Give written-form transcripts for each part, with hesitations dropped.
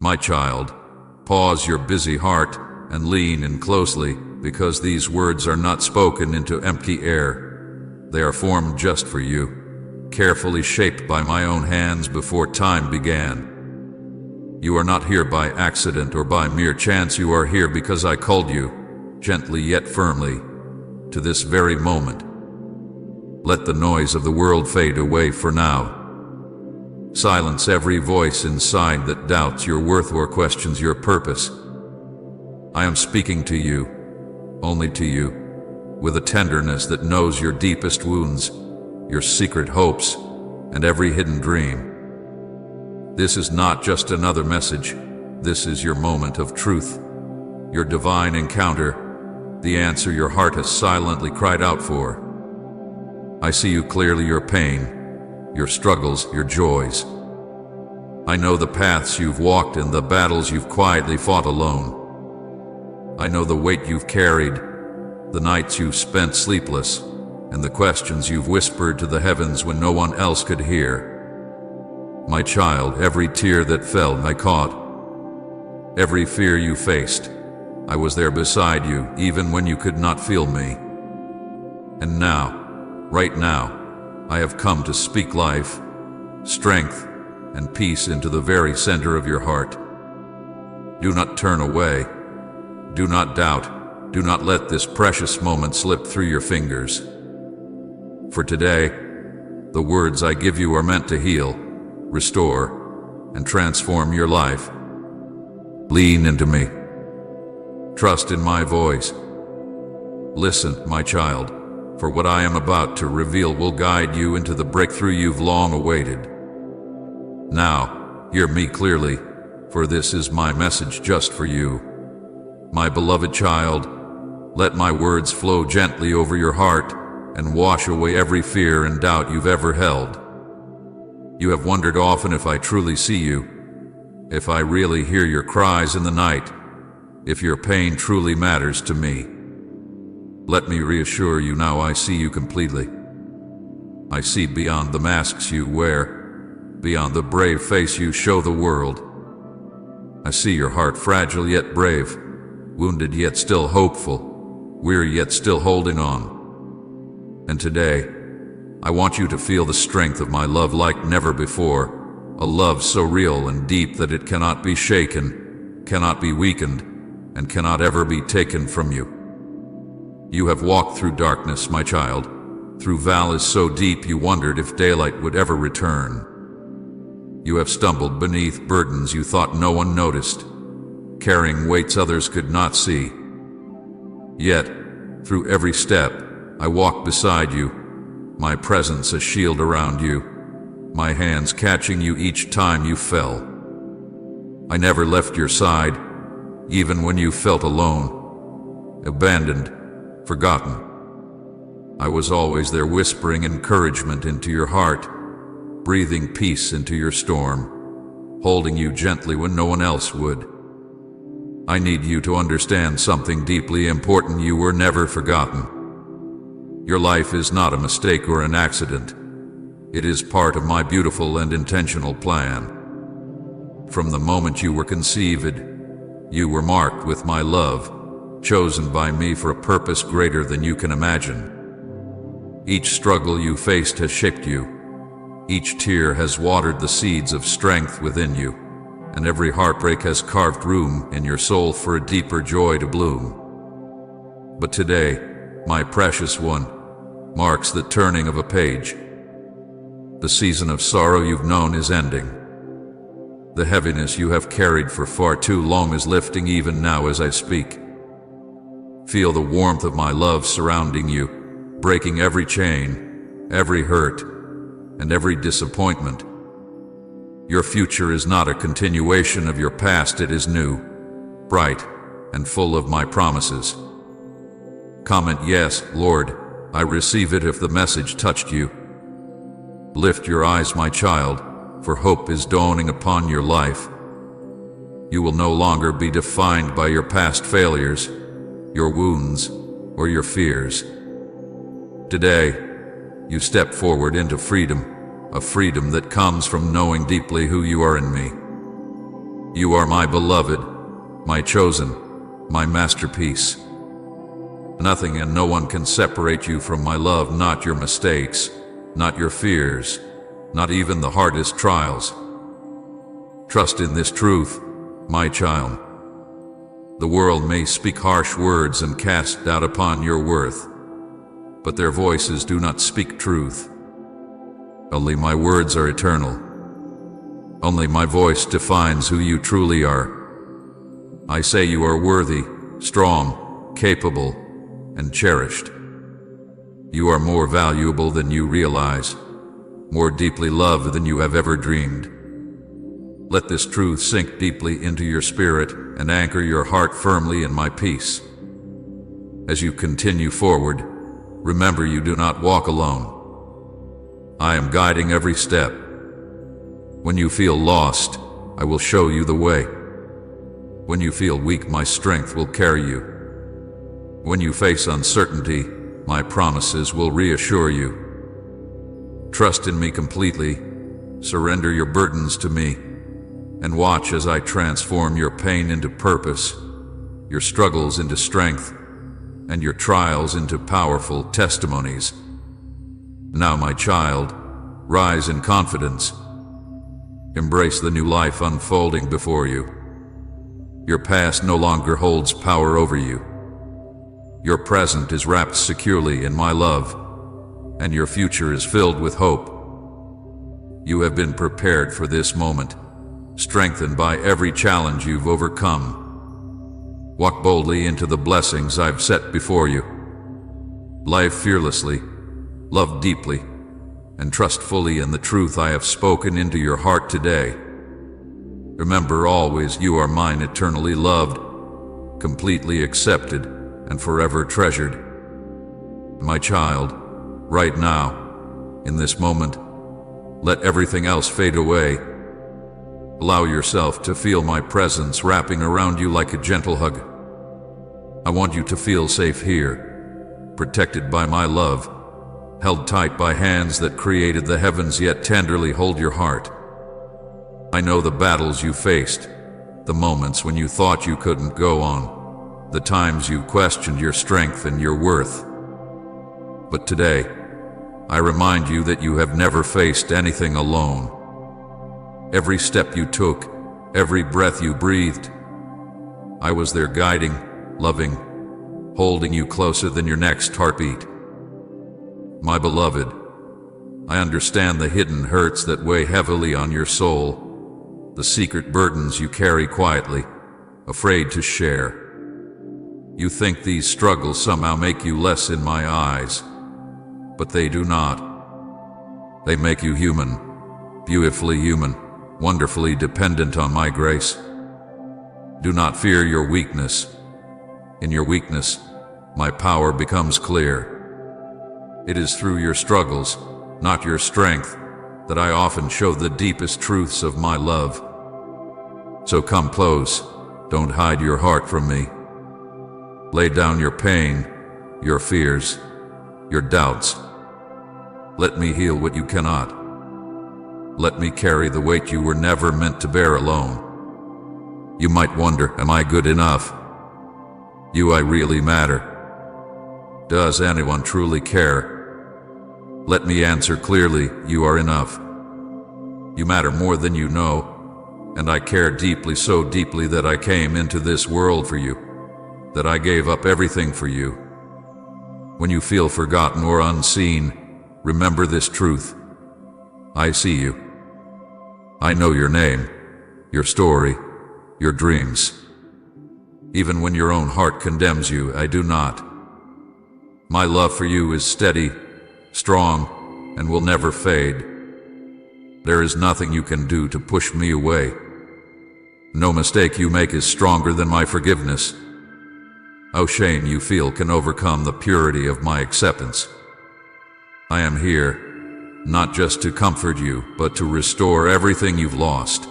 My child, pause your busy heart and lean in closely, because these words are not spoken into empty air. They are formed just for you, carefully shaped by my own hands before time began. You are not here by accident or by mere chance. You are here because I called you, gently yet firmly, to this very moment. Let the noise of the world fade away for now. Silence every voice inside that doubts your worth or questions your purpose. I am speaking to you, only to you, with a tenderness that knows your deepest wounds, your secret hopes, and every hidden dream. This is not just another message. This is your moment of truth, your divine encounter, the answer your heart has silently cried out for. I see you clearly, your pain, your struggles, your joys. I know the paths you've walked and the battles you've quietly fought alone. I know the weight you've carried, the nights you've spent sleepless, and the questions you've whispered to the heavens when no one else could hear. My child, every tear that fell I caught. Every fear you faced, I was there beside you, even when you could not feel me. And now, right now, I have come to speak life, strength, and peace into the very center of your heart. Do not turn away. Do not doubt. Do not let this precious moment slip through your fingers. For today, the words I give you are meant to heal, restore, and transform your life. Lean into me. Trust in my voice. Listen, my child, for what I am about to reveal will guide you into the breakthrough you've long awaited. Now, hear me clearly, for this is my message just for you. My beloved child, let my words flow gently over your heart and wash away every fear and doubt you've ever held. You have wondered often if I truly see you, if I really hear your cries in the night, if your pain truly matters to me. Let me reassure you now, I see you completely. I see beyond the masks you wear, beyond the brave face you show the world. I see your heart, fragile yet brave, wounded yet still hopeful, weary yet still holding on. And today, I want you to feel the strength of my love like never before, a love so real and deep that it cannot be shaken, cannot be weakened, and cannot ever be taken from you. You have walked through darkness, my child, through valleys so deep you wondered if daylight would ever return. You have stumbled beneath burdens you thought no one noticed, carrying weights others could not see. Yet, through every step, I walked beside you, my presence a shield around you, my hands catching you each time you fell. I never left your side, even when you felt alone, abandoned, forgotten. I was always there, whispering encouragement into your heart, breathing peace into your storm, holding you gently when no one else would. I need you to understand something deeply important: you were never forgotten. Your life is not a mistake or an accident. It is part of my beautiful and intentional plan. From the moment you were conceived, you were marked with my love, chosen by me for a purpose greater than you can imagine. Each struggle you faced has shaped you. Each tear has watered the seeds of strength within you, and every heartbreak has carved room in your soul for a deeper joy to bloom. But today, my precious one, marks the turning of a page. The season of sorrow you've known is ending. The heaviness you have carried for far too long is lifting even now as I speak. Feel the warmth of my love surrounding you, breaking every chain, every hurt, and every disappointment. Your future is not a continuation of your past. It is new, bright, and full of my promises. Comment, "Yes, Lord, I receive it," if the message touched you. Lift your eyes, my child, for hope is dawning upon your life. You will no longer be defined by your past failures, your wounds, or your fears. Today, you step forward into freedom, a freedom that comes from knowing deeply who you are in me. You are my beloved, my chosen, my masterpiece. Nothing and no one can separate you from my love, not your mistakes, not your fears, not even the hardest trials. Trust in this truth, my child. The world may speak harsh words and cast doubt upon your worth, but their voices do not speak truth. Only my words are eternal. Only my voice defines who you truly are. I say you are worthy, strong, capable, and cherished. You are more valuable than you realize, more deeply loved than you have ever dreamed. Let this truth sink deeply into your spirit and anchor your heart firmly in my peace. As you continue forward, remember you do not walk alone. I am guiding every step. When you feel lost, I will show you the way. When you feel weak, my strength will carry you. When you face uncertainty, my promises will reassure you. Trust in me completely, surrender your burdens to me, and watch as I transform your pain into purpose, your struggles into strength, and your trials into powerful testimonies. Now, my child, rise in confidence. Embrace the new life unfolding before you. Your past no longer holds power over you. Your present is wrapped securely in my love, and your future is filled with hope. You have been prepared for this moment, strengthened by every challenge you've overcome. Walk boldly into the blessings I've set before you. Live fearlessly, love deeply, and trust fully in the truth I have spoken into your heart today. Remember always, you are mine, eternally loved, completely accepted, and forever treasured. My child, right now, in this moment, let everything else fade away. Allow yourself to feel my presence wrapping around you like a gentle hug. I want you to feel safe here, protected by my love, held tight by hands that created the heavens yet tenderly hold your heart. I know the battles you faced, the moments when you thought you couldn't go on, the times you questioned your strength and your worth. But today, I remind you that you have never faced anything alone. Every step you took, every breath you breathed, I was there guiding, loving, holding you closer than your next heartbeat. My beloved, I understand the hidden hurts that weigh heavily on your soul, the secret burdens you carry quietly, afraid to share. You think these struggles somehow make you less in my eyes, but they do not. They make you human, beautifully human, wonderfully dependent on my grace. Do not fear your weakness. In your weakness, my power becomes clear. It is through your struggles, not your strength, that I often show the deepest truths of my love. So come close, don't hide your heart from me. Lay down your pain, your fears, your doubts. Let me heal what you cannot. Let me carry the weight you were never meant to bear alone. You might wonder, am I good enough? Do I really matter? Does anyone truly care? Let me answer clearly, you are enough. You matter more than you know, and I care deeply, so deeply that I came into this world for you, that I gave up everything for you. When you feel forgotten or unseen, remember this truth. I see you. I know your name, your story, your dreams. Even when your own heart condemns you, I do not. My love for you is steady, strong, and will never fade. There is nothing you can do to push me away. No mistake you make is stronger than my forgiveness. No shame you feel can overcome the purity of my acceptance. I am here, not just to comfort you, but to restore everything you've lost.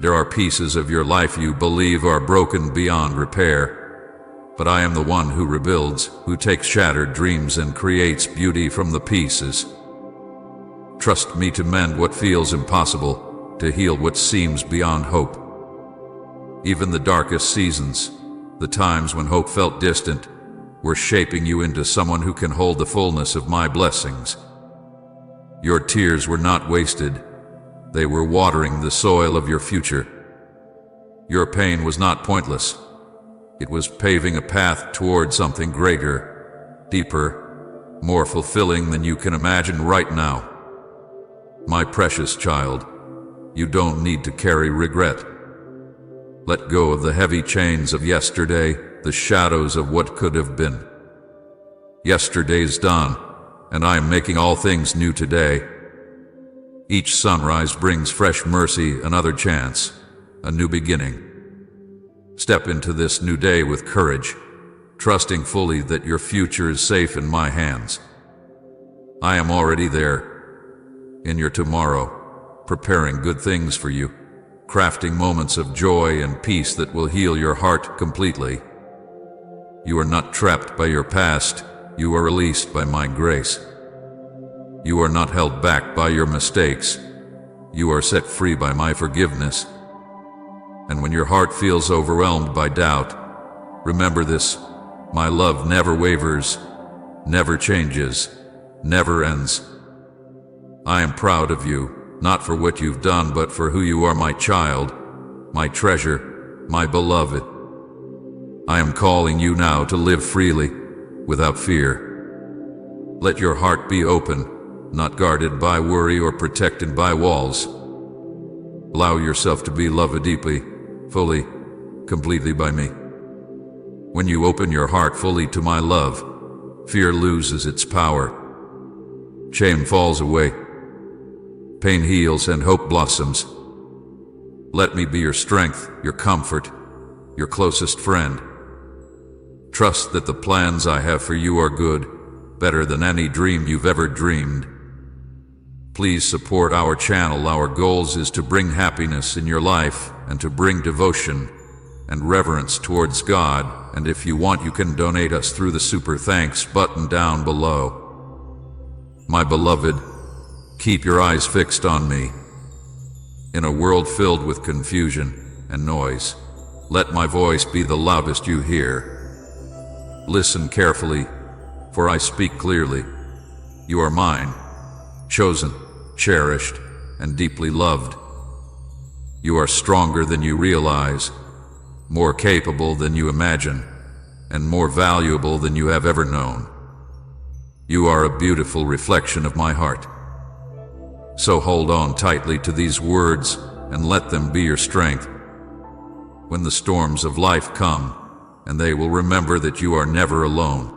There are pieces of your life you believe are broken beyond repair, but I am the one who rebuilds, who takes shattered dreams and creates beauty from the pieces. Trust me to mend what feels impossible, to heal what seems beyond hope. Even the darkest seasons, the times when hope felt distant, were shaping you into someone who can hold the fullness of my blessings. Your tears were not wasted. They were watering the soil of your future. Your pain was not pointless. It was paving a path toward something greater, deeper, more fulfilling than you can imagine right now. My precious child, you don't need to carry regret. Let go of the heavy chains of yesterday, the shadows of what could have been. Yesterday's done, and I am making all things new today. Each sunrise brings fresh mercy, another chance, a new beginning. Step into this new day with courage, trusting fully that your future is safe in my hands. I am already there, in your tomorrow, preparing good things for you, crafting moments of joy and peace that will heal your heart completely. You are not trapped by your past, you are released by my grace. You are not held back by your mistakes, you are set free by my forgiveness. And when your heart feels overwhelmed by doubt, remember this: my love never wavers, never changes, never ends. I am proud of you, not for what you've done, but for who you are, my child, my treasure, my beloved. I am calling you now to live freely, without fear. Let your heart be open, not guarded by worry or protected by walls. Allow yourself to be loved deeply, fully, completely by me. When you open your heart fully to my love, fear loses its power. Shame falls away. Pain heals and hope blossoms. Let me be your strength, your comfort, your closest friend. Trust that the plans I have for you are good, better than any dream you've ever dreamed. Please support our channel. Our goals is to bring happiness in your life and to bring devotion and reverence towards God. And if you want, you can donate us through the Super Thanks button down below. My beloved, keep your eyes fixed on me. In a world filled with confusion and noise, let my voice be the loudest you hear. Listen carefully, for I speak clearly. You are mine, chosen, cherished, and deeply loved. You are stronger than you realize, more capable than you imagine, and more valuable than you have ever known. You are a beautiful reflection of my heart. So hold on tightly to these words and let them be your strength. When the storms of life come, and they will remember that you are never alone.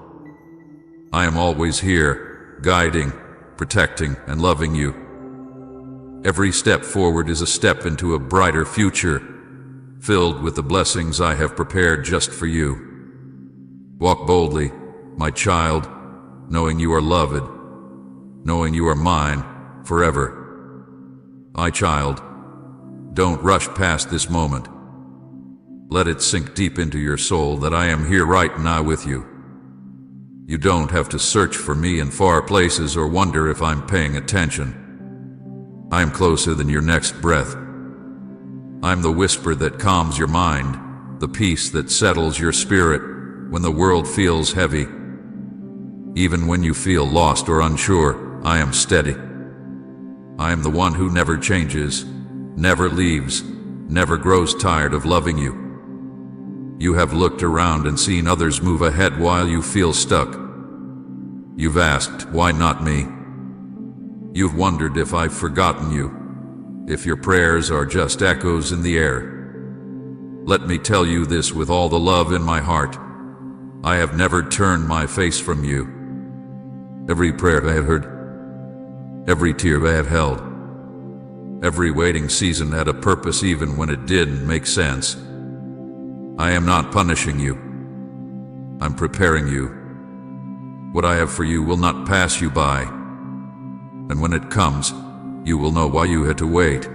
I am always here, guiding, protecting, and loving you. Every step forward is a step into a brighter future, filled with the blessings I have prepared just for you. Walk boldly, my child, knowing you are loved, knowing you are mine forever. My child, don't rush past this moment. Let it sink deep into your soul that I am here right now with you. You don't have to search for me in far places or wonder if I'm paying attention. I am closer than your next breath. I'm the whisper that calms your mind, the peace that settles your spirit when the world feels heavy. Even when you feel lost or unsure, I am steady. I am the one who never changes, never leaves, never grows tired of loving you. You have looked around and seen others move ahead while you feel stuck. You've asked, why not me? You've wondered if I've forgotten you, if your prayers are just echoes in the air. Let me tell you this with all the love in my heart. I have never turned my face from you. Every prayer I have heard, every tear I have held, every waiting season had a purpose even when it didn't make sense. I am not punishing you. I'm preparing you. What I have for you will not pass you by. And when it comes, you will know why you had to wait.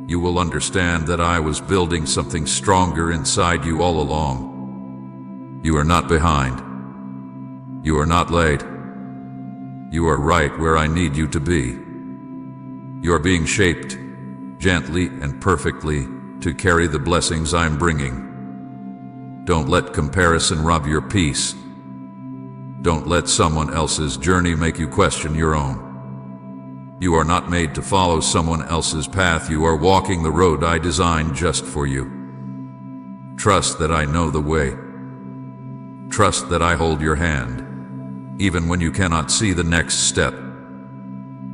You will understand that I was building something stronger inside you all along. You are not behind. You are not late. You are right where I need you to be. You are being shaped, gently and perfectly, to carry the blessings I'm bringing. Don't let comparison rob your peace. Don't let someone else's journey make you question your own. You are not made to follow someone else's path. You are walking the road I designed just for you. Trust that I know the way. Trust that I hold your hand, even when you cannot see the next step.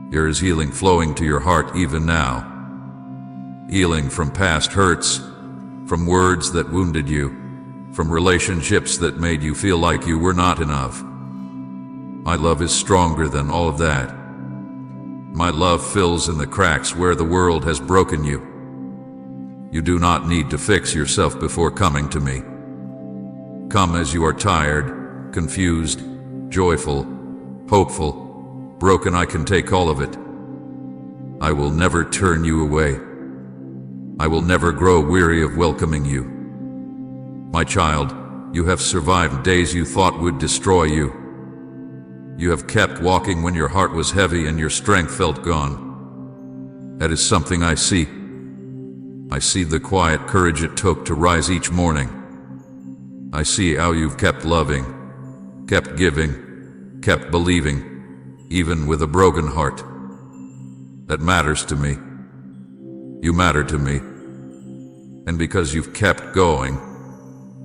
There is healing flowing to your heart even now. Healing from past hurts, from words that wounded you, from relationships that made you feel like you were not enough. My love is stronger than all of that. My love fills in the cracks where the world has broken you. You do not need to fix yourself before coming to me. Come as you are tired, confused, joyful, hopeful, broken. I can take all of it. I will never turn you away. I will never grow weary of welcoming you. My child, you have survived days you thought would destroy you. You have kept walking when your heart was heavy and your strength felt gone. That is something I see. I see the quiet courage it took to rise each morning. I see how you've kept loving, kept giving, kept believing, even with a broken heart. That matters to me. You matter to me. And because you've kept going,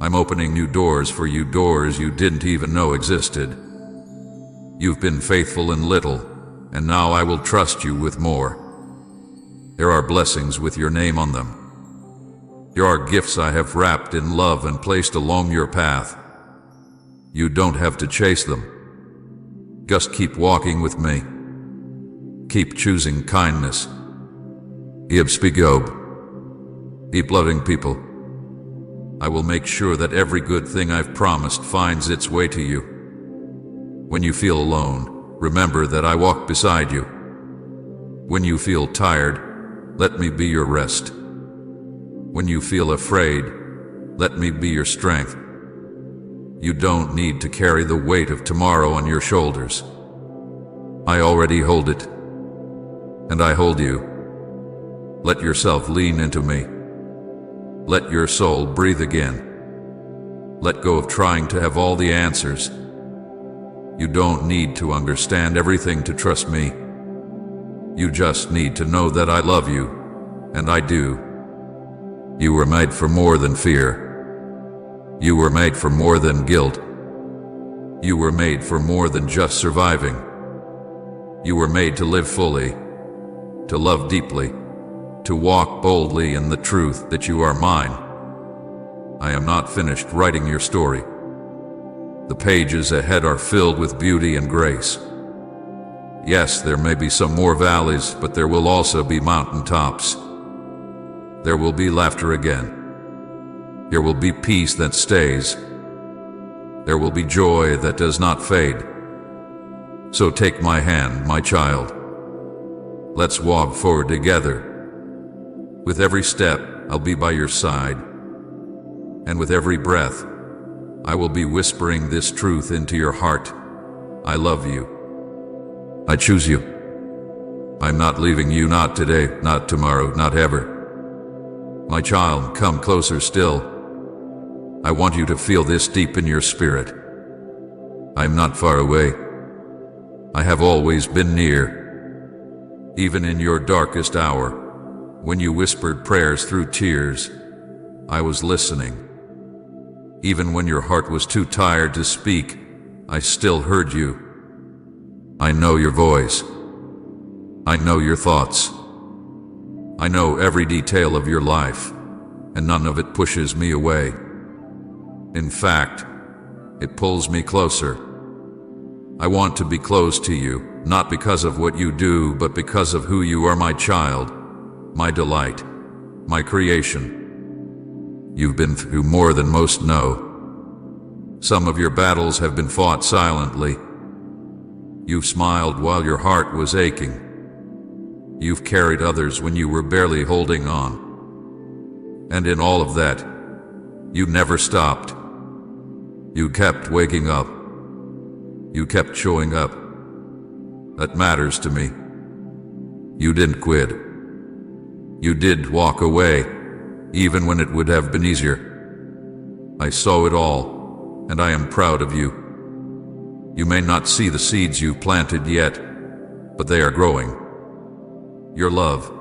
I'm opening new doors for you, doors you didn't even know existed. You've been faithful in little, and now I will trust you with more. There are blessings with your name on them. There are gifts I have wrapped in love and placed along your path. You don't have to chase them. Just keep walking with me. Keep choosing kindness. Keep loving people. I will make sure that every good thing I've promised finds its way to you. When you feel alone, remember that I walk beside you. When you feel tired, let me be your rest. When you feel afraid, let me be your strength. You don't need to carry the weight of tomorrow on your shoulders. I already hold it. And I hold you. Let yourself lean into me. Let your soul breathe again. Let go of trying to have all the answers. You don't need to understand everything to trust me. You just need to know that I love you, and I do. You were made for more than fear. You were made for more than guilt. You were made for more than just surviving. You were made to live fully, to love deeply, to walk boldly in the truth that you are mine. I am not finished writing your story. The pages ahead are filled with beauty and grace. Yes, there may be some more valleys, but there will also be mountaintops. There will be laughter again. There will be peace that stays. There will be joy that does not fade. So take my hand, my child. Let's walk forward together. With every step, I'll be by your side. And with every breath, I will be whispering this truth into your heart. I love you. I choose you. I'm not leaving you, not today, not tomorrow, not ever. My child, come closer still. I want you to feel this deep in your spirit. I'm not far away. I have always been near. Even in your darkest hour, when you whispered prayers through tears, I was listening. Even when your heart was too tired to speak, I still heard you. I know your voice. I know your thoughts. I know every detail of your life, and none of it pushes me away. In fact, it pulls me closer. I want to be close to you, not because of what you do, but because of who you are, my child, my delight, my creation. You've been through more than most know. Some of your battles have been fought silently. You've smiled while your heart was aching. You've carried others when you were barely holding on. And in all of that, you never stopped. You kept waking up. You kept showing up. That matters to me. You didn't quit. You did walk away. even when it would have been easier. I saw it all, and I am proud of you. You may not see the seeds you planted yet, but they are growing. Your love,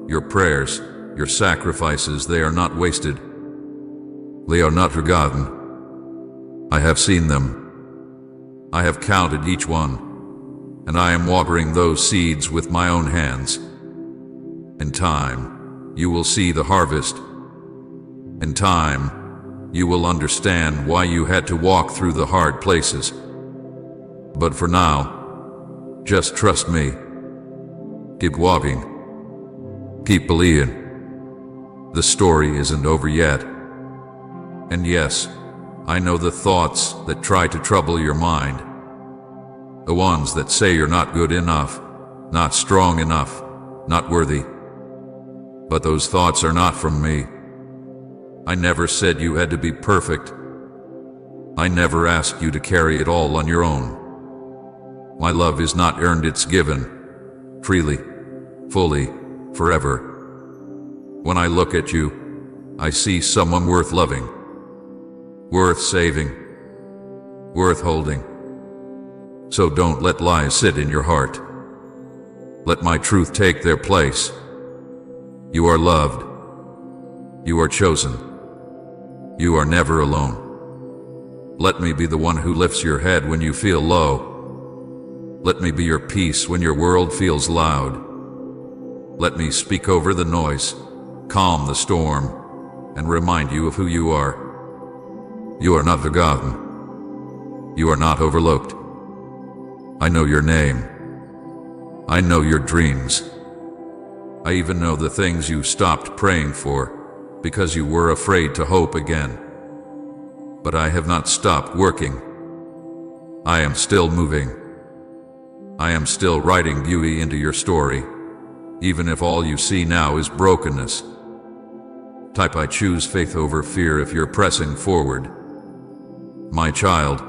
your prayers, your sacrifices, they are not wasted. They are not forgotten. I have seen them. I have counted each one, and I am watering those seeds with my own hands. In time, you will see the harvest. In time, you will understand why you had to walk through the hard places. But for now, just trust me. Keep walking. Keep believing. The story isn't over yet. And yes, I know the thoughts that try to trouble your mind. The ones that say you're not good enough, not strong enough, not worthy. But those thoughts are not from me. I never said you had to be perfect. I never asked you to carry it all on your own. My love is not earned, it's given. Freely, fully, forever. When I look at you, I see someone worth loving, worth saving, worth holding. So don't let lies sit in your heart. Let my truth take their place. You are loved. You are chosen. You are never alone. Let me be the one who lifts your head when you feel low. Let me be your peace when your world feels loud. Let me speak over the noise, calm the storm, and remind you of who you are. You are not forgotten. You are not overlooked. I know your name. I know your dreams. I even know the things you stopped praying for because you were afraid to hope again. But I have not stopped working. I am still moving. I am still writing beauty into your story, even if all you see now is brokenness. Type I choose faith over fear if you're pressing forward. My child,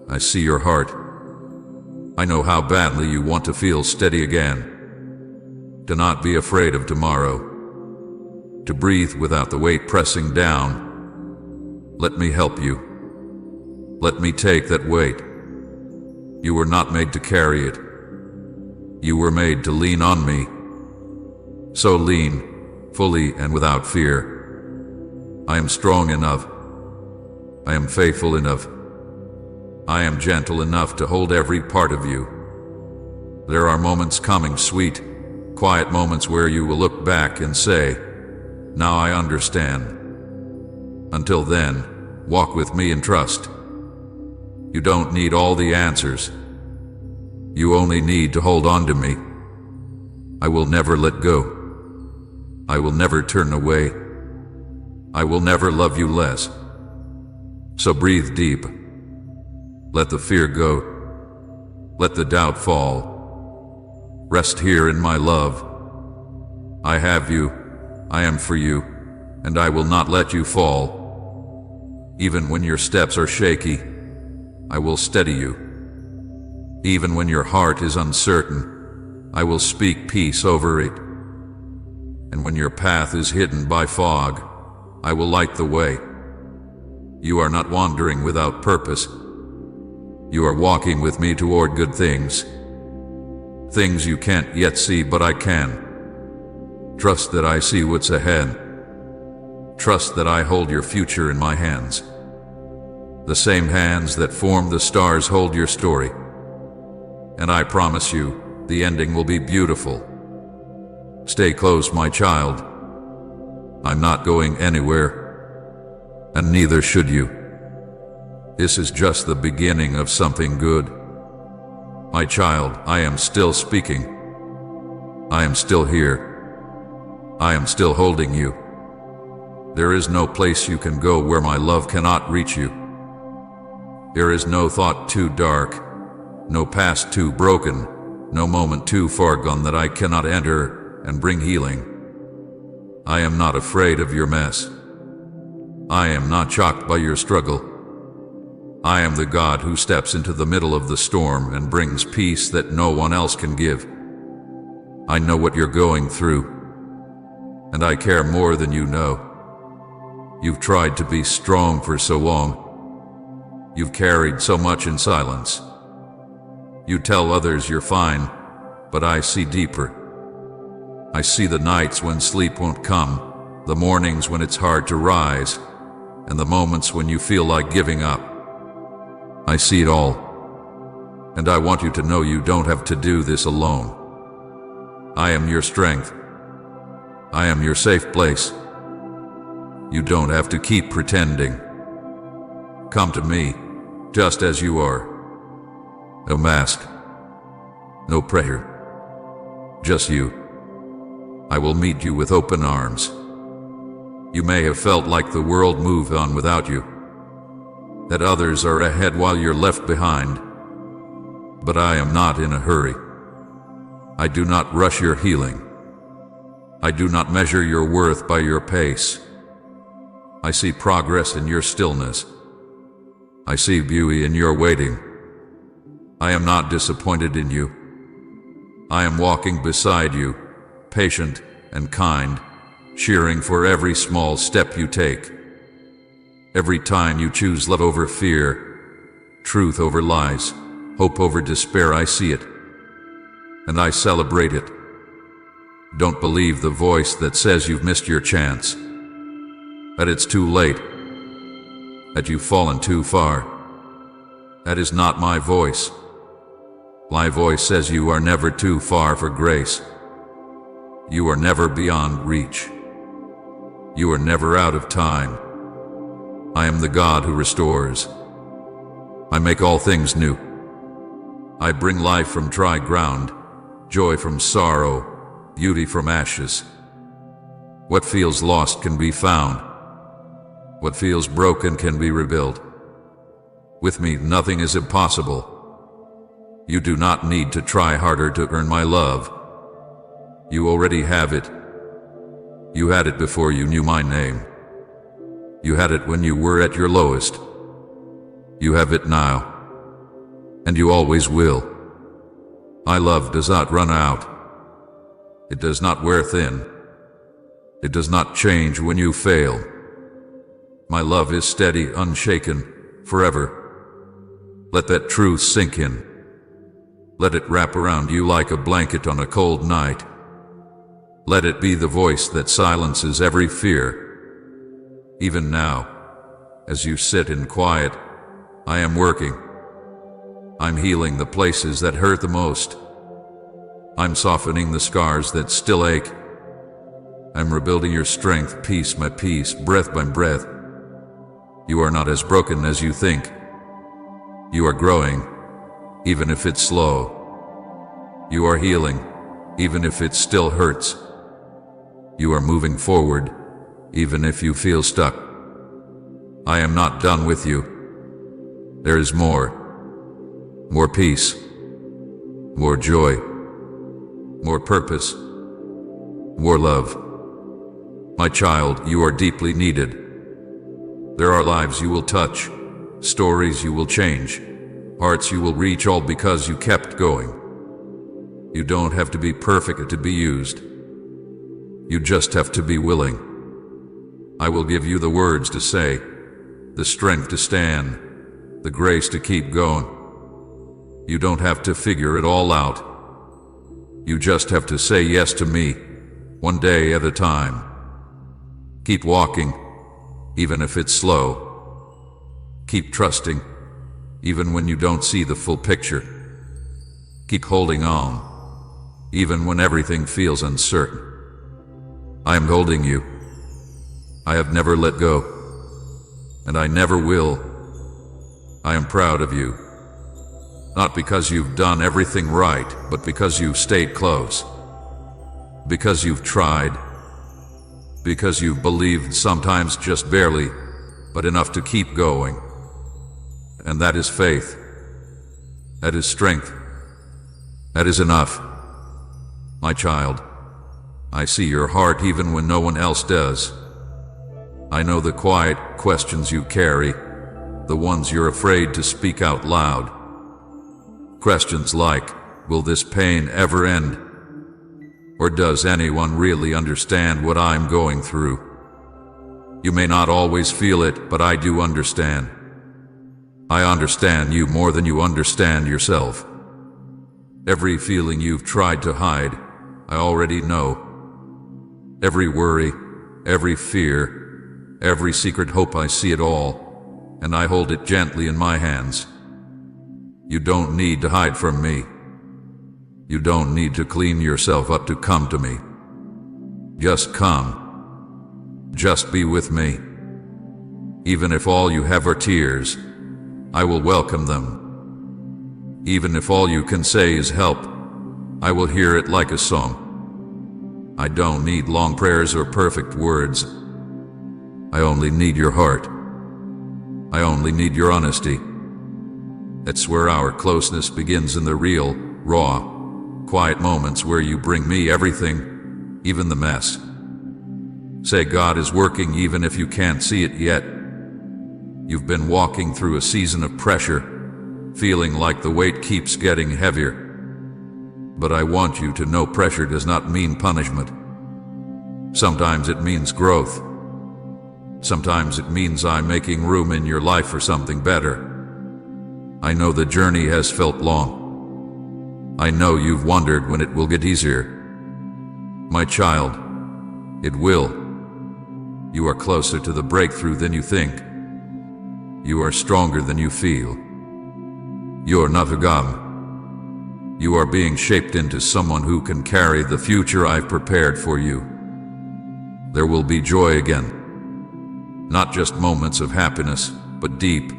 I see your heart. I know how badly you want to feel steady again. To not be afraid of tomorrow. To breathe without the weight pressing down. Let me help you. Let me take that weight. You were not made to carry it. You were made to lean on me. So lean, fully and without fear. I am strong enough. I am faithful enough. I am gentle enough to hold every part of you. There are moments coming, sweet, quiet moments where you will look back and say, "Now I understand." Until then, walk with me and trust. You don't need all the answers. You only need to hold on to me. I will never let go. I will never turn away. I will never love you less. So breathe deep. Let the fear go. Let the doubt fall. Rest here in my love. I have you. I am for you, and I will not let you fall. Even when your steps are shaky, I will steady you. Even when your heart is uncertain, I will speak peace over it. And when your path is hidden by fog, I will light the way. You are not wandering without purpose. You are walking with me toward good things. Things you can't yet see, but I can. Trust that I see what's ahead. Trust that I hold your future in my hands. The same hands that formed the stars hold your story. And I promise you, the ending will be beautiful. Stay close, my child. I'm not going anywhere, and neither should you. This is just the beginning of something good. My child, I am still speaking. I am still here. I am still holding you. There is no place you can go where my love cannot reach you. There is no thought too dark, no past too broken, no moment too far gone that I cannot enter and bring healing. I am not afraid of your mess. I am not shocked by your struggle. I am the God who steps into the middle of the storm and brings peace that no one else can give. I know what you're going through, and I care more than you know. You've tried to be strong for so long. You've carried so much in silence. You tell others you're fine, but I see deeper. I see the nights when sleep won't come, the mornings when it's hard to rise, and the moments when you feel like giving up. I see it all. And I want you to know you don't have to do this alone. I am your strength. I am your safe place. You don't have to keep pretending. Come to me, just as you are. No mask. No prayer. Just you. I will meet you with open arms. You may have felt like the world moved on without you, that others are ahead while you're left behind. But I am not in a hurry. I do not rush your healing. I do not measure your worth by your pace. I see progress in your stillness. I see beauty in your waiting. I am not disappointed in you. I am walking beside you, patient and kind, cheering for every small step you take. Every time you choose love over fear, truth over lies, hope over despair, I see it, and I celebrate it. Don't believe the voice that says you've missed your chance, that it's too late, that you've fallen too far. That is not my voice. My voice says you are never too far for grace. You are never beyond reach. You are never out of time. I am the God who restores. I make all things new. I bring life from dry ground, joy from sorrow, beauty from ashes. What feels lost can be found. What feels broken can be rebuilt. With me, nothing is impossible. You do not need to try harder to earn my love. You already have it. You had it before you knew my name. You had it when you were at your lowest. You have it now. And you always will. My love does not run out. It does not wear thin. It does not change when you fail. My love is steady, unshaken, forever. Let that truth sink in. Let it wrap around you like a blanket on a cold night. Let it be the voice that silences every fear. Even now, as you sit in quiet, I am working. I'm healing the places that hurt the most. I'm softening the scars that still ache. I'm rebuilding your strength piece by piece, breath by breath. You are not as broken as you think. You are growing, even if it's slow. You are healing, even if it still hurts. You are moving forward, even if you feel stuck. I am not done with you. There is more. More peace. More joy. More purpose. More love. My child, you are deeply needed. There are lives you will touch, stories you will change, hearts you will reach, all because you kept going. You don't have to be perfect to be used. You just have to be willing. I will give you the words to say, the strength to stand, the grace to keep going. You don't have to figure it all out. You just have to say yes to me, one day at a time. Keep walking, even if it's slow. Keep trusting, even when you don't see the full picture. Keep holding on, even when everything feels uncertain. I am holding you. I have never let go, and I never will. I am proud of you. Not because you've done everything right, but because you've stayed close. Because you've tried. Because you've believed, sometimes just barely, but enough to keep going. And that is faith. That is strength. That is enough. My child, I see your heart even when no one else does. I know the quiet questions you carry, the ones you're afraid to speak out loud. Questions like, will this pain ever end? Or does anyone really understand what I'm going through? You may not always feel it, but I do understand. I understand you more than you understand yourself. Every feeling you've tried to hide, I already know. Every worry, every fear, every secret hope, I see it all, and I hold it gently in my hands. You don't need to hide from me. You don't need to clean yourself up to come to me. Just come. Just be with me. Even if all you have are tears, I will welcome them. Even if all you can say is help, I will hear it like a song. I don't need long prayers or perfect words. I only need your heart. I only need your honesty. That's where our closeness begins, in the real, raw, quiet moments where you bring me everything, even the mess. Say God is working even if you can't see it yet. You've been walking through a season of pressure, feeling like the weight keeps getting heavier. But I want you to know pressure does not mean punishment. Sometimes it means growth. Sometimes it means I'm making room in your life for something better. I know the journey has felt long. I know you've wondered when it will get easier. My child, it will. You are closer to the breakthrough than you think. You are stronger than you feel. You are not forgotten. You are being shaped into someone who can carry the future I've prepared for you. There will be joy again. Not just moments of happiness, but deep,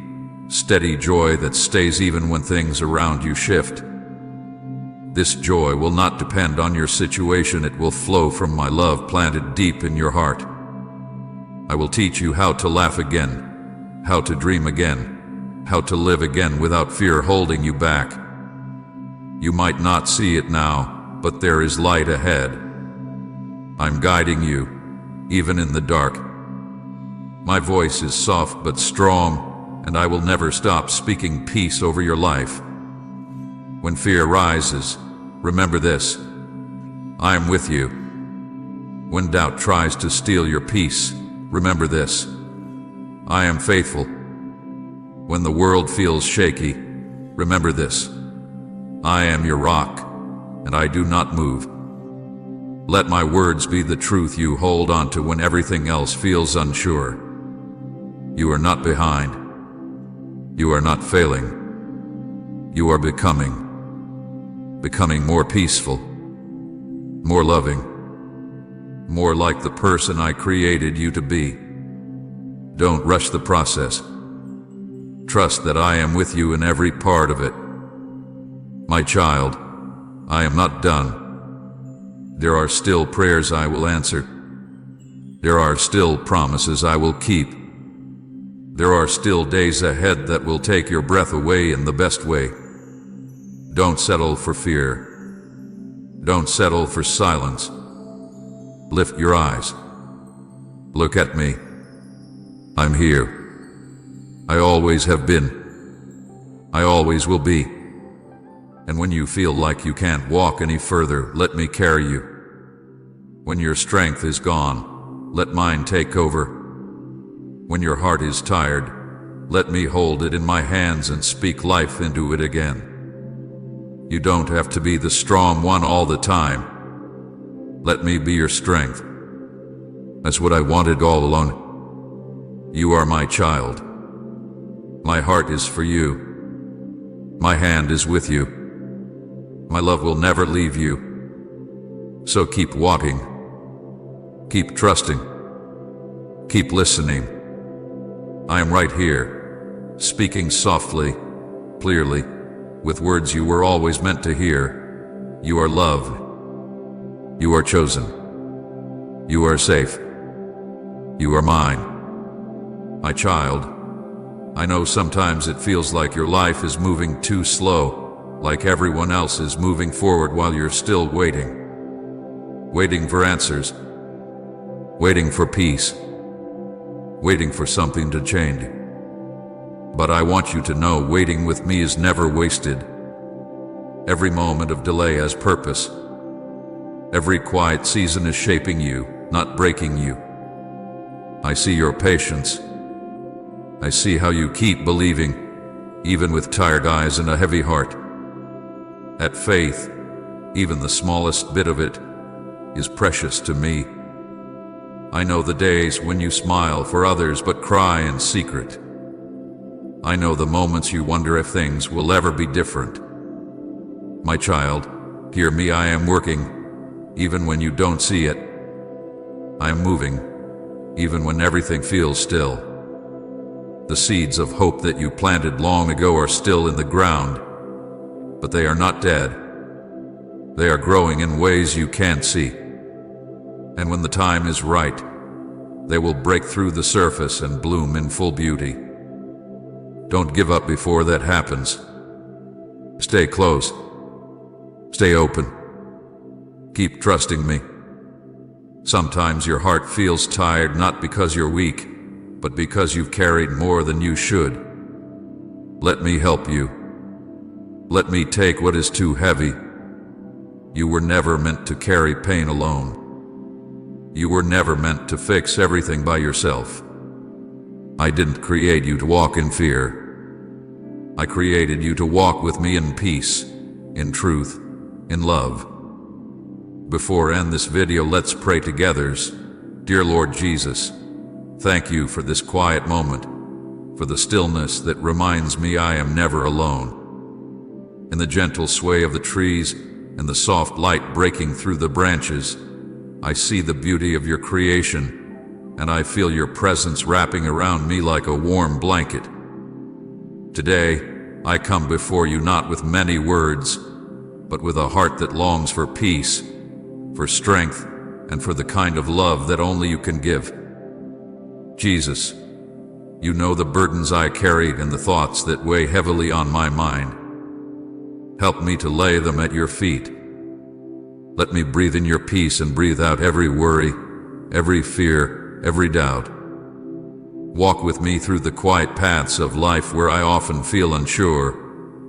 steady joy that stays even when things around you shift. This joy will not depend on your situation. It will flow from my love planted deep in your heart. I will teach you how to laugh again, how to dream again, how to live again without fear holding you back. You might not see it now, but there is light ahead. I'm guiding you, even in the dark. My voice is soft but strong, and I will never stop speaking peace over your life. When fear rises, remember this: I am with you. When doubt tries to steal your peace, remember this: I am faithful. When the world feels shaky, remember this: I am your rock, and I do not move. Let my words be the truth you hold on to when everything else feels unsure. You are not behind. You are not failing. You are becoming more peaceful, more loving, more like the person I created you to be. Don't rush the process. Trust that I am with you in every part of it. My child, I am not done. There are still prayers I will answer. There are still promises I will keep. There are still days ahead that will take your breath away in the best way. Don't settle for fear. Don't settle for silence. Lift your eyes. Look at me. I'm here. I always have been. I always will be. And when you feel like you can't walk any further, let me carry you. When your strength is gone, let mine take over. When your heart is tired, let me hold it in my hands and speak life into it again. You don't have to be the strong one all the time. Let me be your strength. That's what I wanted all along. You are my child. My heart is for you. My hand is with you. My love will never leave you. So keep walking. Keep trusting. Keep listening. I am right here, speaking softly, clearly, with words you were always meant to hear. You are loved. You are chosen. You are safe. You are mine. My child, I know sometimes it feels like your life is moving too slow, like everyone else is moving forward while you're still waiting. Waiting for answers. Waiting for peace. Waiting for something to change. But I want you to know waiting with me is never wasted. Every moment of delay has purpose. Every quiet season is shaping you, not breaking you. I see your patience. I see how you keep believing, even with tired eyes and a heavy heart. That faith, even the smallest bit of it, is precious to me. I know the days when you smile for others but cry in secret. I know the moments you wonder if things will ever be different. My child, hear me, I am working, even when you don't see it. I am moving, even when everything feels still. The seeds of hope that you planted long ago are still in the ground, but they are not dead. They are growing in ways you can't see. And when the time is right, they will break through the surface and bloom in full beauty. Don't give up before that happens. Stay close. Stay open. Keep trusting me. Sometimes your heart feels tired not because you're weak, but because you've carried more than you should. Let me help you. Let me take what is too heavy. You were never meant to carry pain alone. You were never meant to fix everything by yourself. I didn't create you to walk in fear. I created you to walk with me in peace, in truth, in love. Before I end this video, let's pray together. Dear Lord Jesus, thank you for this quiet moment, for the stillness that reminds me I am never alone. In the gentle sway of the trees and the soft light breaking through the branches, I see the beauty of your creation, and I feel your presence wrapping around me like a warm blanket. Today, I come before you not with many words, but with a heart that longs for peace, for strength, and for the kind of love that only you can give. Jesus, you know the burdens I carry and the thoughts that weigh heavily on my mind. Help me to lay them at your feet. Let me breathe in your peace and breathe out every worry, every fear, every doubt. Walk with me through the quiet paths of life where I often feel unsure,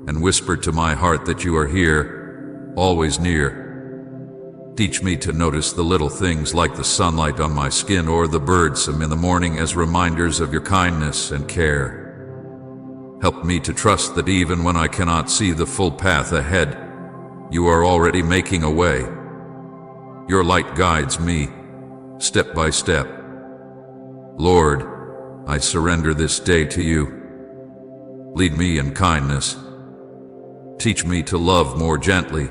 and whisper to my heart that you are here, always near. Teach me to notice the little things like the sunlight on my skin or the birds in the morning as reminders of your kindness and care. Help me to trust that even when I cannot see the full path ahead, you are already making a way. Your light guides me, step by step. Lord, I surrender this day to you. Lead me in kindness. Teach me to love more gently,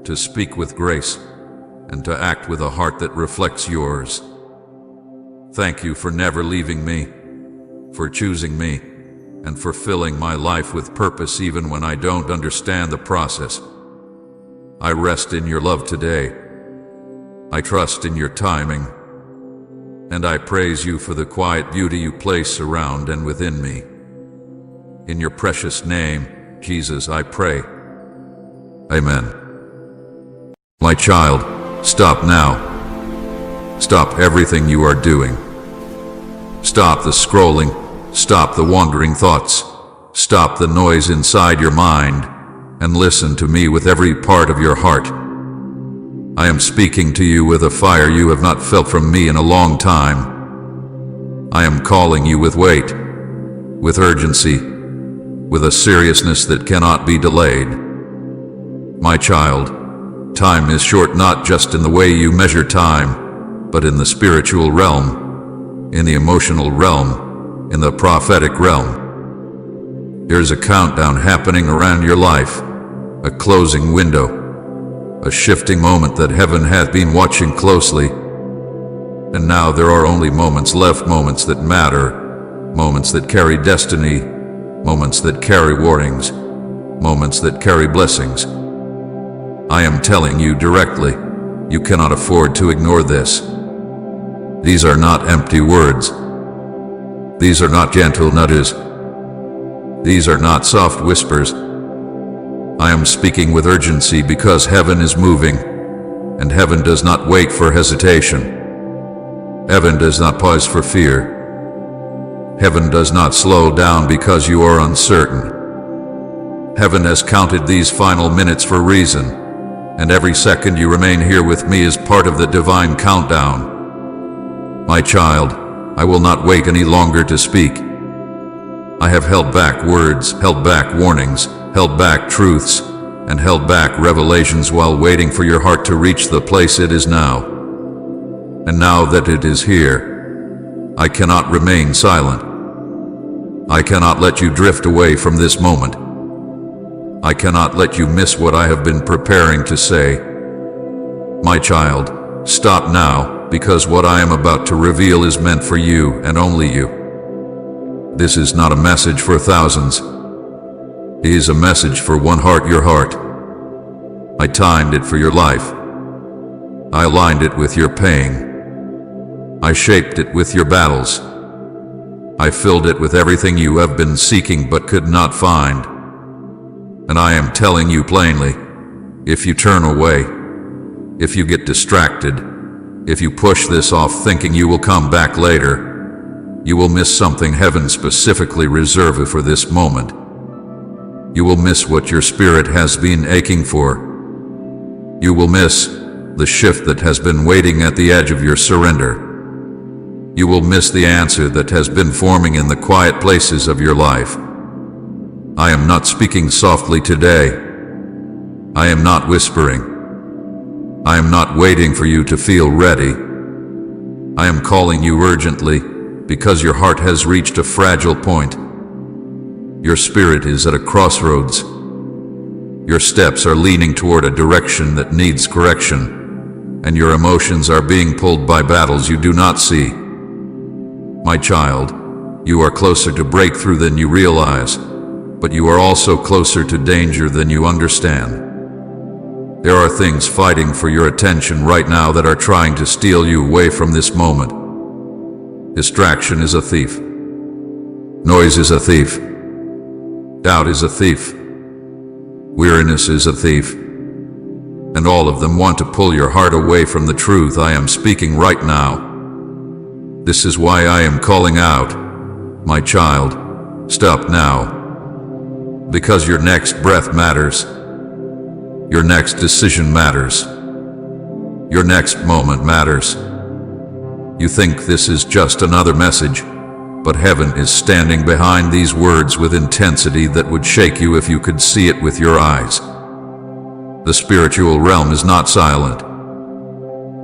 to speak with grace, and to act with a heart that reflects yours. Thank you for never leaving me, for choosing me, and for filling my life with purpose even when I don't understand the process. I rest in your love today. I trust in your timing, and I praise you for the quiet beauty you place around and within me. In your precious name, Jesus, I pray. Amen. My child, stop now. Stop everything you are doing. Stop the scrolling. Stop the wandering thoughts. Stop the noise inside your mind, and listen to me with every part of your heart. I am speaking to you with a fire you have not felt from me in a long time. I am calling you with weight, with urgency, with a seriousness that cannot be delayed. My child, time is short not just in the way you measure time, but in the spiritual realm, in the emotional realm, in the prophetic realm. There's a countdown happening around your life, a closing window, a shifting moment that heaven hath been watching closely. And now there are only moments left, moments that matter, moments that carry destiny, moments that carry warnings, moments that carry blessings. I am telling you directly, you cannot afford to ignore this. These are not empty words. These are not gentle nudges. These are not soft whispers. I am speaking with urgency because heaven is moving, and heaven does not wait for hesitation. Heaven does not pause for fear. Heaven does not slow down because you are uncertain. Heaven has counted these final minutes for a reason, and every second you remain here with me is part of the divine countdown. My child, I will not wait any longer to speak. I have held back words, held back warnings, held back truths, and held back revelations while waiting for your heart to reach the place it is now. And now that it is here, I cannot remain silent. I cannot let you drift away from this moment. I cannot let you miss what I have been preparing to say. My child, stop now, because what I am about to reveal is meant for you and only you. This is not a message for thousands. It is a message for one heart, your heart. I timed it for your life. I aligned it with your pain. I shaped it with your battles. I filled it with everything you have been seeking but could not find. And I am telling you plainly, if you turn away, if you get distracted, if you push this off thinking you will come back later, you will miss something heaven specifically reserved for this moment. You will miss what your spirit has been aching for. You will miss the shift that has been waiting at the edge of your surrender. You will miss the answer that has been forming in the quiet places of your life. I am not speaking softly today. I am not whispering. I am not waiting for you to feel ready. I am calling you urgently because your heart has reached a fragile point. Your spirit is at a crossroads. Your steps are leaning toward a direction that needs correction, and your emotions are being pulled by battles you do not see. My child, you are closer to breakthrough than you realize, but you are also closer to danger than you understand. There are things fighting for your attention right now that are trying to steal you away from this moment. Distraction is a thief. Noise is a thief. Doubt is a thief. Weariness is a thief. And all of them want to pull your heart away from the truth I am speaking right now. This is why I am calling out, my child, stop now. Because your next breath matters. Your next decision matters. Your next moment matters. You think this is just another message, but heaven is standing behind these words with intensity that would shake you if you could see it with your eyes. The spiritual realm is not silent.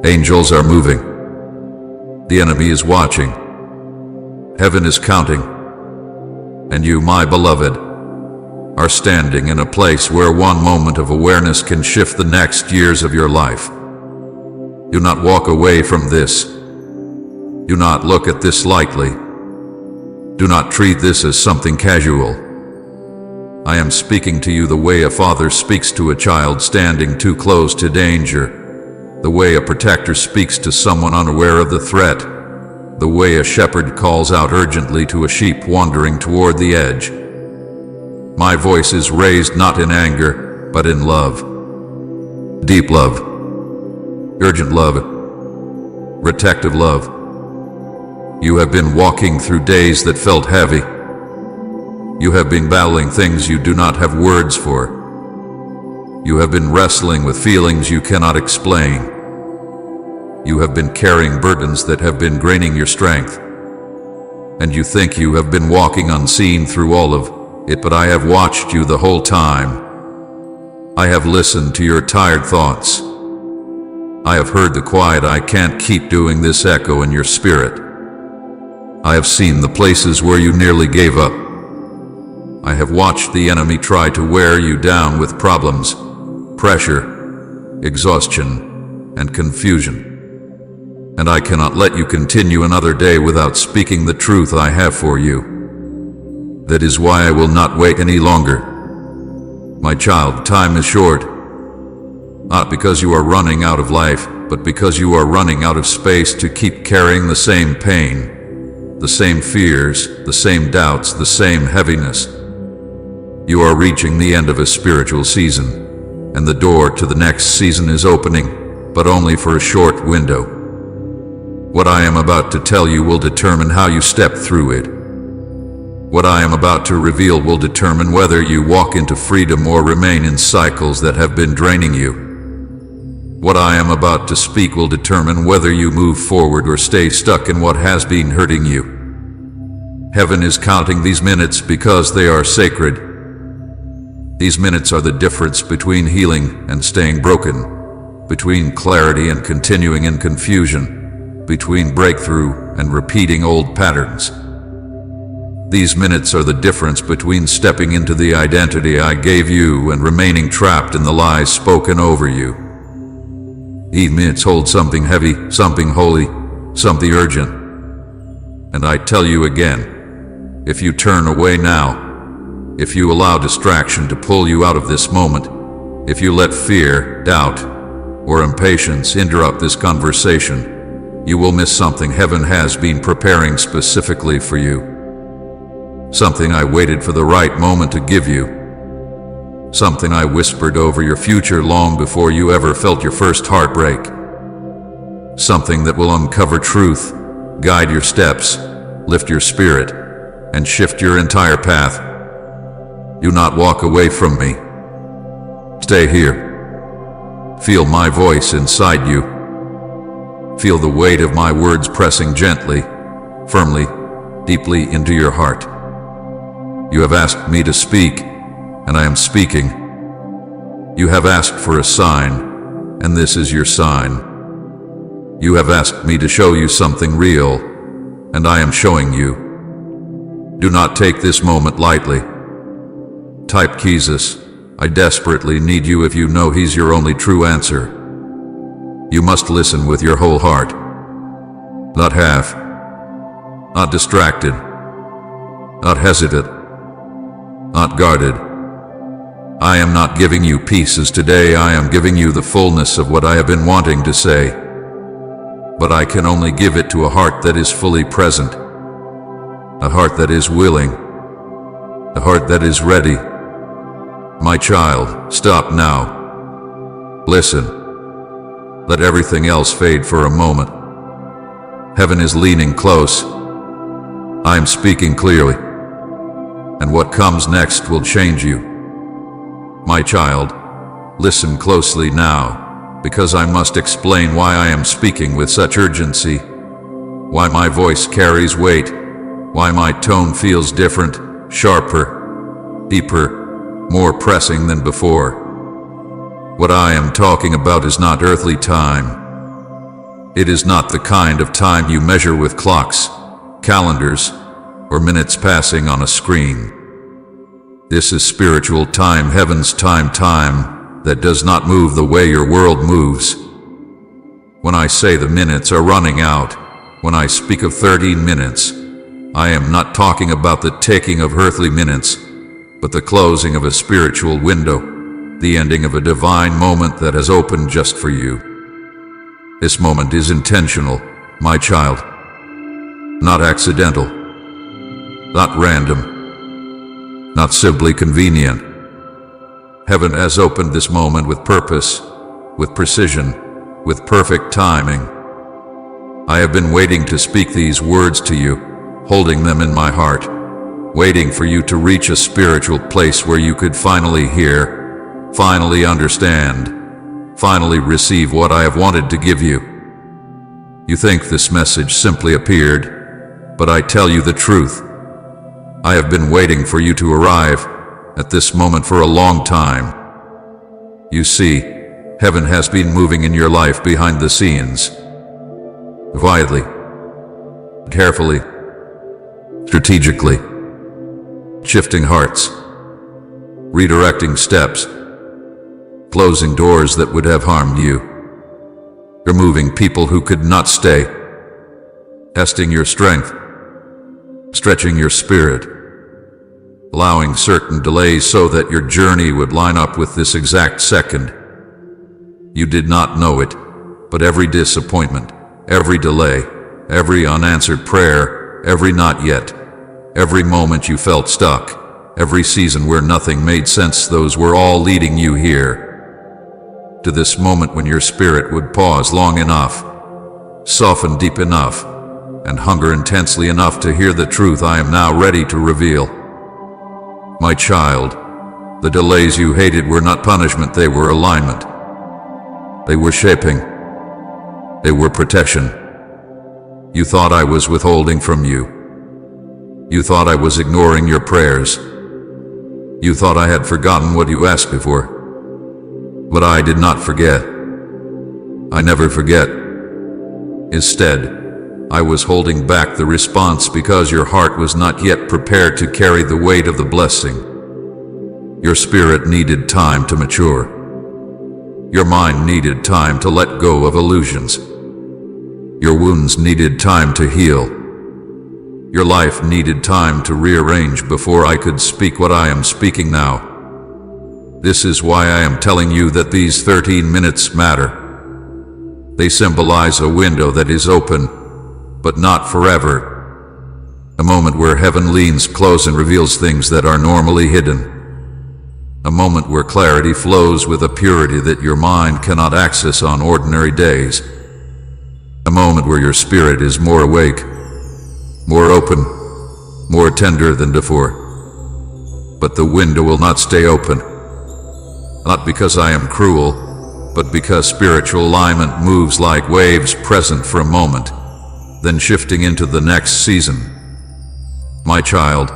Angels are moving. The enemy is watching. Heaven is counting. And you, my beloved, are standing in a place where one moment of awareness can shift the next years of your life. Do not walk away from this. Do not look at this lightly. Do not treat this as something casual. I am speaking to you the way a father speaks to a child standing too close to danger, the way a protector speaks to someone unaware of the threat, the way a shepherd calls out urgently to a sheep wandering toward the edge. My voice is raised not in anger, but in love. Deep love. Urgent love. Protective love. You have been walking through days that felt heavy. You have been battling things you do not have words for. You have been wrestling with feelings you cannot explain. You have been carrying burdens that have been draining your strength. And you think you have been walking unseen through all of it, but I have watched you the whole time. I have listened to your tired thoughts. I have heard the quiet "I can't keep doing this" echo in your spirit. I have seen the places where you nearly gave up. I have watched the enemy try to wear you down with problems, pressure, exhaustion, and confusion. And I cannot let you continue another day without speaking the truth I have for you. That is why I will not wait any longer. My child, time is short. Not because you are running out of life, but because you are running out of space to keep carrying the same pain, the same fears, the same doubts, the same heaviness. You are reaching the end of a spiritual season, and the door to the next season is opening, but only for a short window. What I am about to tell you will determine how you step through it. What I am about to reveal will determine whether you walk into freedom or remain in cycles that have been draining you. What I am about to speak will determine whether you move forward or stay stuck in what has been hurting you. Heaven is counting these minutes because they are sacred. These minutes are the difference between healing and staying broken, between clarity and continuing in confusion, between breakthrough and repeating old patterns. These minutes are the difference between stepping into the identity I gave you and remaining trapped in the lies spoken over you. These minutes hold something heavy, something holy, something urgent. And I tell you again, if you turn away now, if you allow distraction to pull you out of this moment, if you let fear, doubt, or impatience interrupt this conversation, you will miss something heaven has been preparing specifically for you. Something I waited for the right moment to give you. Something I whispered over your future long before you ever felt your first heartbreak. Something that will uncover truth, guide your steps, lift your spirit, and shift your entire path. Do not walk away from me. Stay here. Feel my voice inside you. Feel the weight of my words pressing gently, firmly, deeply into your heart. You have asked me to speak, and I am speaking. You have asked for a sign, and this is your sign. You have asked me to show you something real, and I am showing you. Do not take this moment lightly. Type Jesus, I desperately need you if you know He's your only true answer. You must listen with your whole heart. Not half. Not distracted. Not hesitant. Not guarded. I am not giving you pieces today, I am giving you the fullness of what I have been wanting to say. But I can only give it to a heart that is fully present. A heart that is willing. A heart that is ready. My child, stop now. Listen. Let everything else fade for a moment. Heaven is leaning close. I am speaking clearly. And what comes next will change you. My child, listen closely now, because I must explain why I am speaking with such urgency, why my voice carries weight, why my tone feels different, sharper, deeper, more pressing than before. What I am talking about is not earthly time. It is not the kind of time you measure with clocks, calendars, or minutes passing on a screen. This is spiritual time, heaven's time that does not move the way your world moves. When I say the minutes are running out, when I speak of 13 minutes, I am not talking about the taking of earthly minutes, but the closing of a spiritual window, the ending of a divine moment that has opened just for you. This moment is intentional, my child, not accidental, not random, not simply convenient. Heaven has opened this moment with purpose, with precision, with perfect timing. I have been waiting to speak these words to you, holding them in my heart, waiting for you to reach a spiritual place where you could finally hear, finally understand, finally receive what I have wanted to give you. You think this message simply appeared, but I tell you the truth. I have been waiting for you to arrive at this moment for a long time. You see, heaven has been moving in your life behind the scenes, quietly, carefully, strategically, shifting hearts, redirecting steps, closing doors that would have harmed you, removing people who could not stay, testing your strength, stretching your spirit, allowing certain delays so that your journey would line up with this exact second. You did not know it, but every disappointment, every delay, every unanswered prayer, every not yet, every moment you felt stuck, every season where nothing made sense, those were all leading you here, to this moment when your spirit would pause long enough, soften deep enough, and hunger intensely enough to hear the truth I am now ready to reveal. My child, the delays you hated were not punishment, they were alignment. They were shaping. They were protection. You thought I was withholding from you. You thought I was ignoring your prayers. You thought I had forgotten what you asked me for. But I did not forget. I never forget. Instead, I was holding back the response because your heart was not yet prepared to carry the weight of the blessing. Your spirit needed time to mature. Your mind needed time to let go of illusions. Your wounds needed time to heal. Your life needed time to rearrange before I could speak what I am speaking now. This is why I am telling you that these 13 minutes matter. They symbolize a window that is open, but not forever. A moment where heaven leans close and reveals things that are normally hidden. A moment where clarity flows with a purity that your mind cannot access on ordinary days. A moment where your spirit is more awake, more open, more tender than before. But the window will not stay open. Not because I am cruel, but because spiritual alignment moves like waves, present for a moment, then shifting into the next season. My child,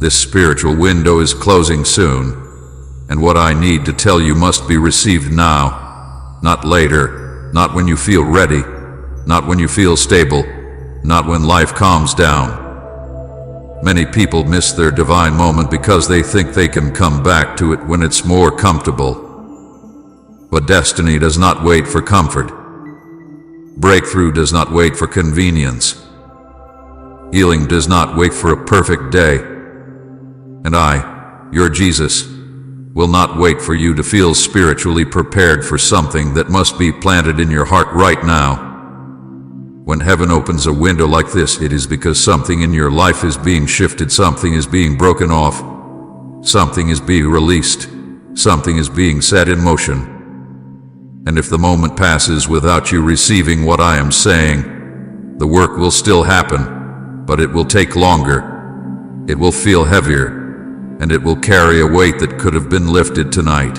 this spiritual window is closing soon, and what I need to tell you must be received now, not later, not when you feel ready, not when you feel stable, not when life calms down. Many people miss their divine moment because they think they can come back to it when it's more comfortable. But destiny does not wait for comfort. Breakthrough does not wait for convenience. Healing does not wait for a perfect day. And I, your Jesus, will not wait for you to feel spiritually prepared for something that must be planted in your heart right now. When heaven opens a window like this, it is because something in your life is being shifted, something is being broken off, something is being released, something is being set in motion. And if the moment passes without you receiving what I am saying, the work will still happen, but it will take longer, it will feel heavier, and it will carry a weight that could have been lifted tonight.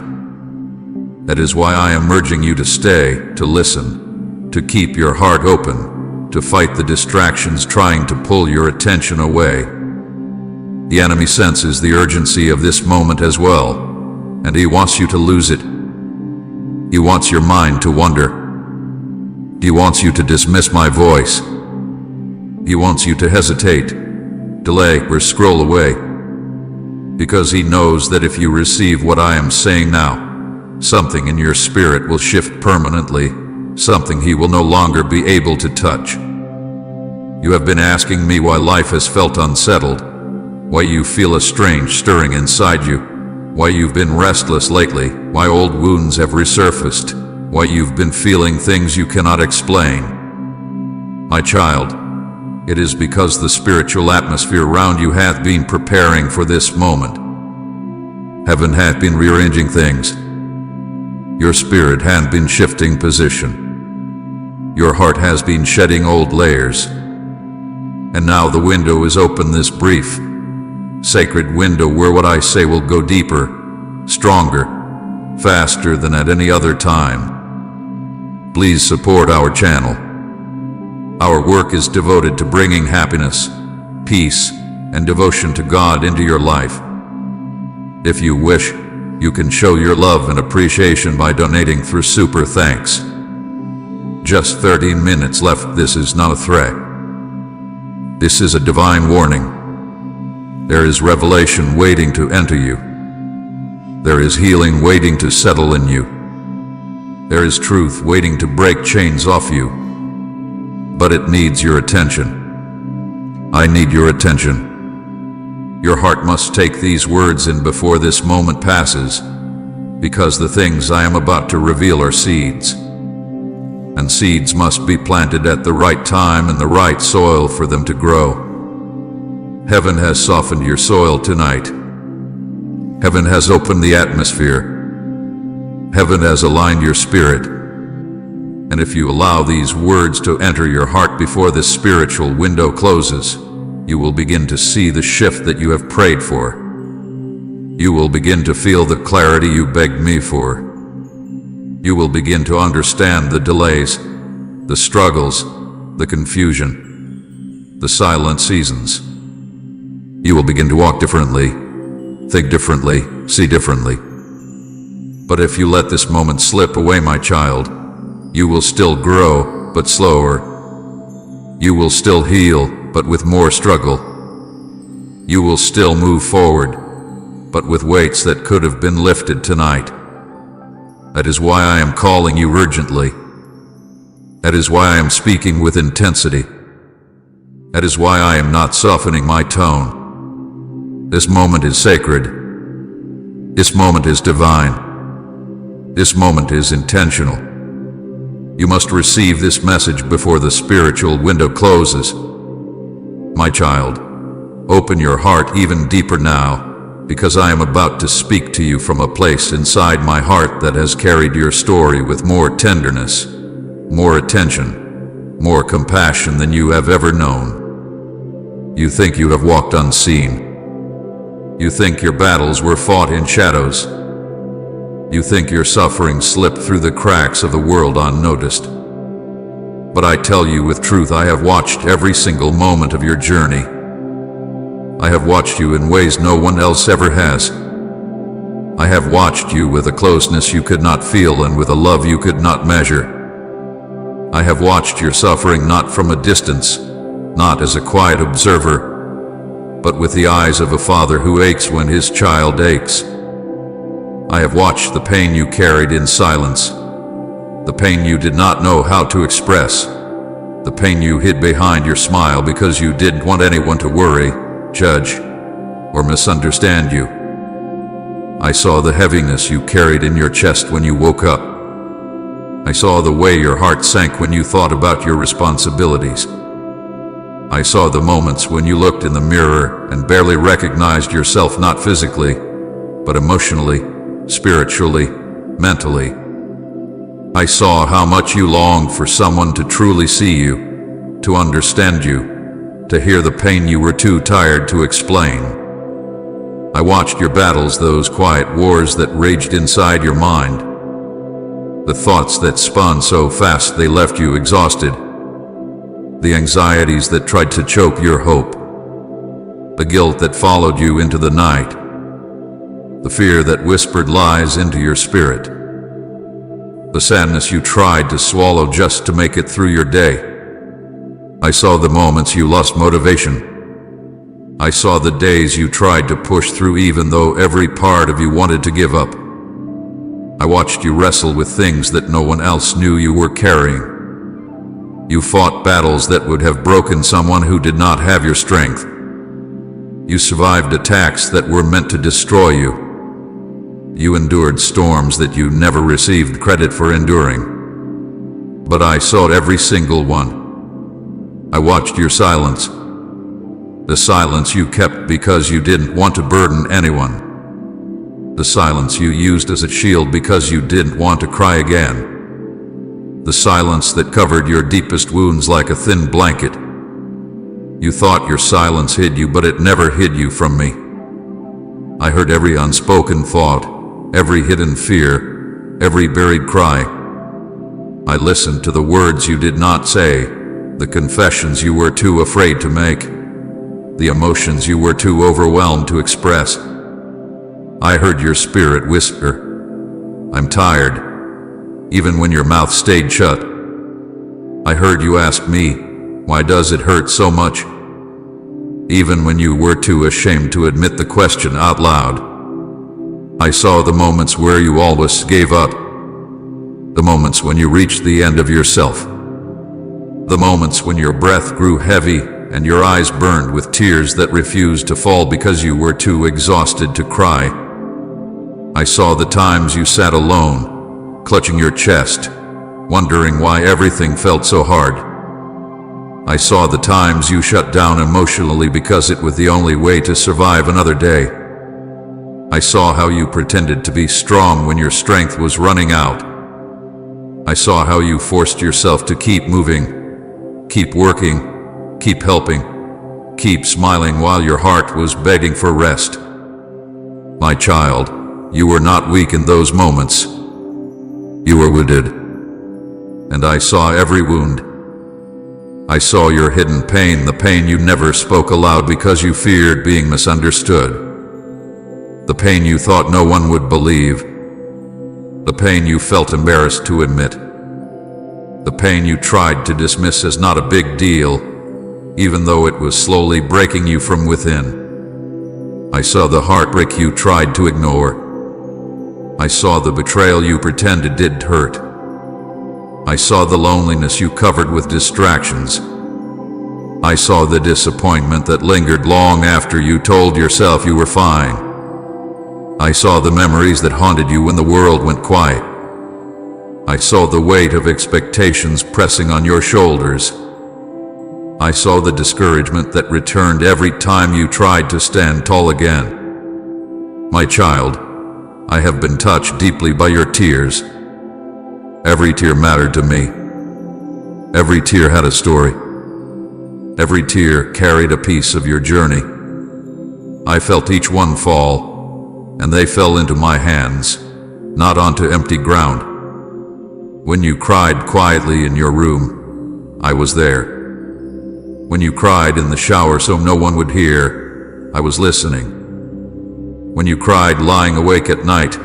That is why I am urging you to stay, to listen, to keep your heart open, to fight the distractions trying to pull your attention away. The enemy senses the urgency of this moment as well, and he wants you to lose it. He wants your mind to wander. He wants you to dismiss my voice. He wants you to hesitate, delay, or scroll away. Because he knows that if you receive what I am saying now, something in your spirit will shift permanently, something he will no longer be able to touch. You have been asking me why life has felt unsettled, why you feel a strange stirring inside you, why you've been restless lately, why old wounds have resurfaced, why you've been feeling things you cannot explain. My child, it is because the spiritual atmosphere around you hath been preparing for this moment. Heaven hath been rearranging things. Your spirit hath been shifting position. Your heart has been shedding old layers. And now the window is open, this brief, sacred window where what I say will go deeper, stronger, faster than at any other time. Please support our channel. Our work is devoted to bringing happiness, peace, and devotion to God into your life. If you wish, you can show your love and appreciation by donating through Super Thanks. Just 13 minutes left. This is not a threat. This is a divine warning. There is revelation waiting to enter you. There is healing waiting to settle in you. There is truth waiting to break chains off you. But it needs your attention. I need your attention. Your heart must take these words in before this moment passes, because the things I am about to reveal are seeds. And seeds must be planted at the right time and the right soil for them to grow. Heaven has softened your soil tonight. Heaven has opened the atmosphere. Heaven has aligned your spirit. And if you allow these words to enter your heart before this spiritual window closes, you will begin to see the shift that you have prayed for. You will begin to feel the clarity you begged me for. You will begin to understand the delays, the struggles, the confusion, the silent seasons. You will begin to walk differently, think differently, see differently. But if you let this moment slip away, my child, you will still grow, but slower. You will still heal, but with more struggle. You will still move forward, but with weights that could have been lifted tonight. That is why I am calling you urgently. That is why I am speaking with intensity. That is why I am not softening my tone. This moment is sacred. This moment is divine. This moment is intentional. You must receive this message before the spiritual window closes. My child, open your heart even deeper now, because I am about to speak to you from a place inside my heart that has carried your story with more tenderness, more attention, more compassion than you have ever known. You think you have walked unseen. You think your battles were fought in shadows. You think your suffering slipped through the cracks of the world unnoticed. But I tell you with truth, I have watched every single moment of your journey. I have watched you in ways no one else ever has. I have watched you with a closeness you could not feel and with a love you could not measure. I have watched your suffering not from a distance, not as a quiet observer, but with the eyes of a father who aches when his child aches. I have watched the pain you carried in silence, the pain you did not know how to express, the pain you hid behind your smile because you didn't want anyone to worry, judge, or misunderstand you. I saw the heaviness you carried in your chest when you woke up. I saw the way your heart sank when you thought about your responsibilities. I saw the moments when you looked in the mirror and barely recognized yourself, not physically, but emotionally, spiritually, mentally. I saw how much you longed for someone to truly see you, to understand you, to hear the pain you were too tired to explain. I watched your battles, those quiet wars that raged inside your mind, the thoughts that spun so fast they left you exhausted, the anxieties that tried to choke your hope, the guilt that followed you into the night, the fear that whispered lies into your spirit, the sadness you tried to swallow just to make it through your day. I saw the moments you lost motivation. I saw the days you tried to push through even though every part of you wanted to give up. I watched you wrestle with things that no one else knew you were carrying. You fought battles that would have broken someone who did not have your strength. You survived attacks that were meant to destroy you. You endured storms that you never received credit for enduring. But I saw every single one. I watched your silence. The silence you kept because you didn't want to burden anyone. The silence you used as a shield because you didn't want to cry again. The silence that covered your deepest wounds like a thin blanket. You thought your silence hid you, but it never hid you from me. I heard every unspoken thought, every hidden fear, every buried cry. I listened to the words you did not say, the confessions you were too afraid to make, the emotions you were too overwhelmed to express. I heard your spirit whisper, "I'm tired," even when your mouth stayed shut. I heard you ask me, "Why does it hurt so much?" even when you were too ashamed to admit the question out loud. I saw the moments where you always gave up, the moments when you reached the end of yourself, the moments when your breath grew heavy and your eyes burned with tears that refused to fall because you were too exhausted to cry. I saw the times you sat alone, clutching your chest, wondering why everything felt so hard. I saw the times you shut down emotionally because it was the only way to survive another day. I saw how you pretended to be strong when your strength was running out. I saw how you forced yourself to keep moving, keep working, keep helping, keep smiling while your heart was begging for rest. My child, you were not weak in those moments. You were wounded, and I saw every wound. I saw your hidden pain, the pain you never spoke aloud because you feared being misunderstood. The pain you thought no one would believe. The pain you felt embarrassed to admit. The pain you tried to dismiss as not a big deal, even though it was slowly breaking you from within. I saw the heartbreak you tried to ignore. I saw the betrayal you pretended didn't hurt. I saw the loneliness you covered with distractions. I saw the disappointment that lingered long after you told yourself you were fine. I saw the memories that haunted you when the world went quiet. I saw the weight of expectations pressing on your shoulders. I saw the discouragement that returned every time you tried to stand tall again. My child, I have been touched deeply by your tears. Every tear mattered to me. Every tear had a story. Every tear carried a piece of your journey. I felt each one fall, and they fell into my hands, not onto empty ground. When you cried quietly in your room, I was there. When you cried in the shower so no one would hear, I was listening. When you cried lying awake at night,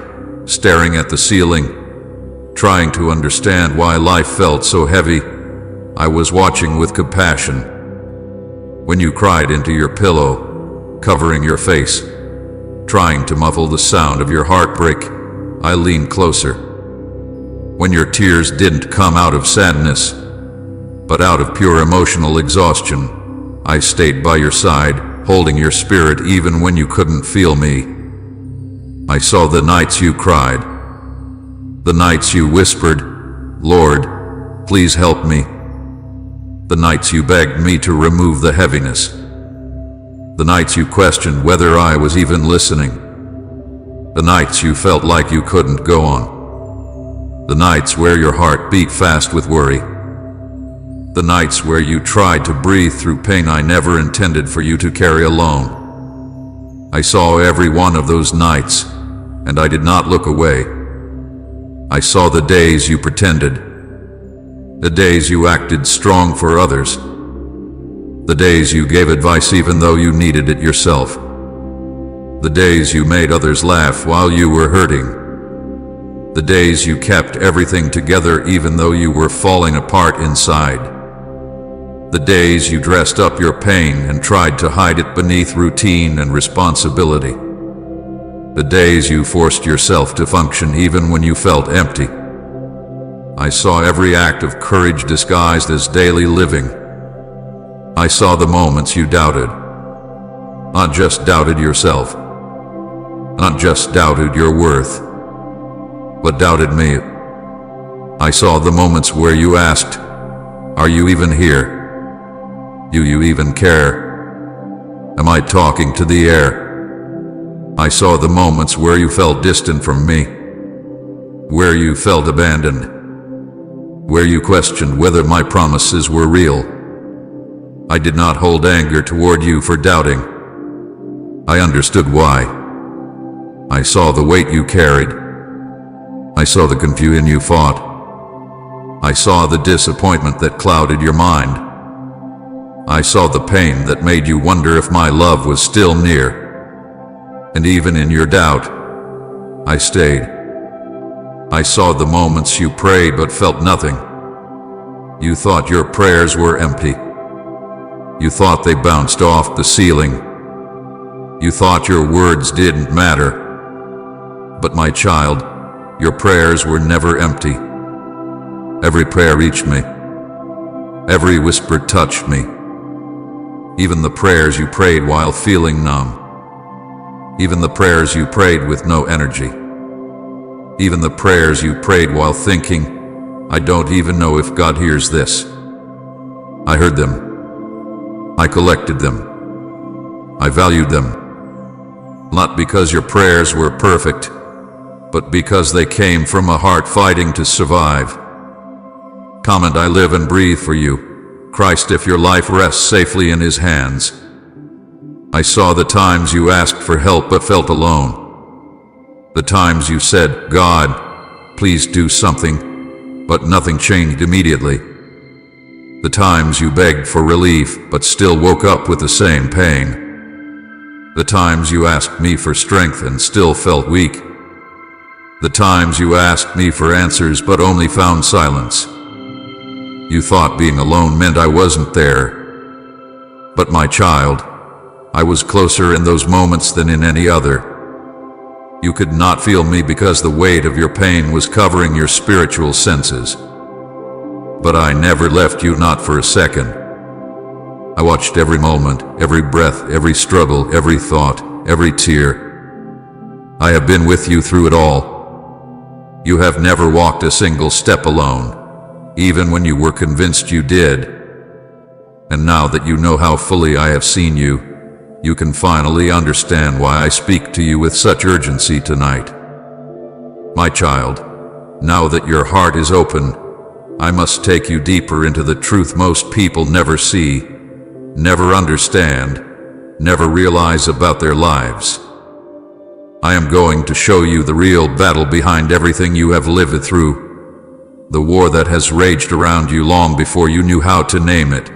staring at the ceiling, trying to understand why life felt so heavy, I was watching with compassion. When you cried into your pillow, covering your face, trying to muffle the sound of your heartbreak, I leaned closer. When your tears didn't come out of sadness, but out of pure emotional exhaustion, I stayed by your side, holding your spirit even when you couldn't feel me. I saw the nights you cried, the nights you whispered, "Lord, please help me." The nights you begged me to remove the heaviness. The nights you questioned whether I was even listening. The nights you felt like you couldn't go on. The nights where your heart beat fast with worry. The nights where you tried to breathe through pain I never intended for you to carry alone. I saw every one of those nights, and I did not look away. I saw the days you pretended, the days you acted strong for others, the days you gave advice even though you needed it yourself, the days you made others laugh while you were hurting, the days you kept everything together even though you were falling apart inside, the days you dressed up your pain and tried to hide it beneath routine and responsibility. The days you forced yourself to function even when you felt empty. I saw every act of courage disguised as daily living. I saw the moments you doubted. Not just doubted yourself. Not just doubted your worth, but doubted me. I saw the moments where you asked, "Are you even here? Do you even care? Am I talking to the air?" I saw the moments where you felt distant from me, where you felt abandoned, where you questioned whether my promises were real. I did not hold anger toward you for doubting. I understood why. I saw the weight you carried. I saw the confusion you fought. I saw the disappointment that clouded your mind. I saw the pain that made you wonder if my love was still near. And even in your doubt, I stayed. I saw the moments you prayed but felt nothing. You thought your prayers were empty. You thought they bounced off the ceiling. You thought your words didn't matter. But my child, your prayers were never empty. Every prayer reached me. Every whisper touched me. Even the prayers you prayed while feeling numb. Even the prayers you prayed with no energy. Even the prayers you prayed while thinking, "I don't even know if God hears this." I heard them. I collected them. I valued them. Not because your prayers were perfect, but because they came from a heart fighting to survive. Comment, "I live and breathe for you, Christ, if your life rests safely in His hands." I saw the times you asked for help but felt alone. The times you said, "God, please do something, but nothing changed immediately. The times you begged for relief, but still woke up with the same pain. The times you asked me for strength and still felt weak. The times you asked me for answers but only found silence. You thought being alone meant I wasn't there. But my child, I was closer in those moments than in any other. You could not feel me because the weight of your pain was covering your spiritual senses. But I never left you, not for a second. I watched every moment, every breath, every struggle, every thought, every tear. I have been with you through it all. You have never walked a single step alone, even when you were convinced you did. And now that you know how fully I have seen you, you can finally understand why I speak to you with such urgency tonight. My child, now that your heart is open, I must take you deeper into the truth most people never see, never understand, never realize about their lives. I am going to show you the real battle behind everything you have lived through, the war that has raged around you long before you knew how to name it.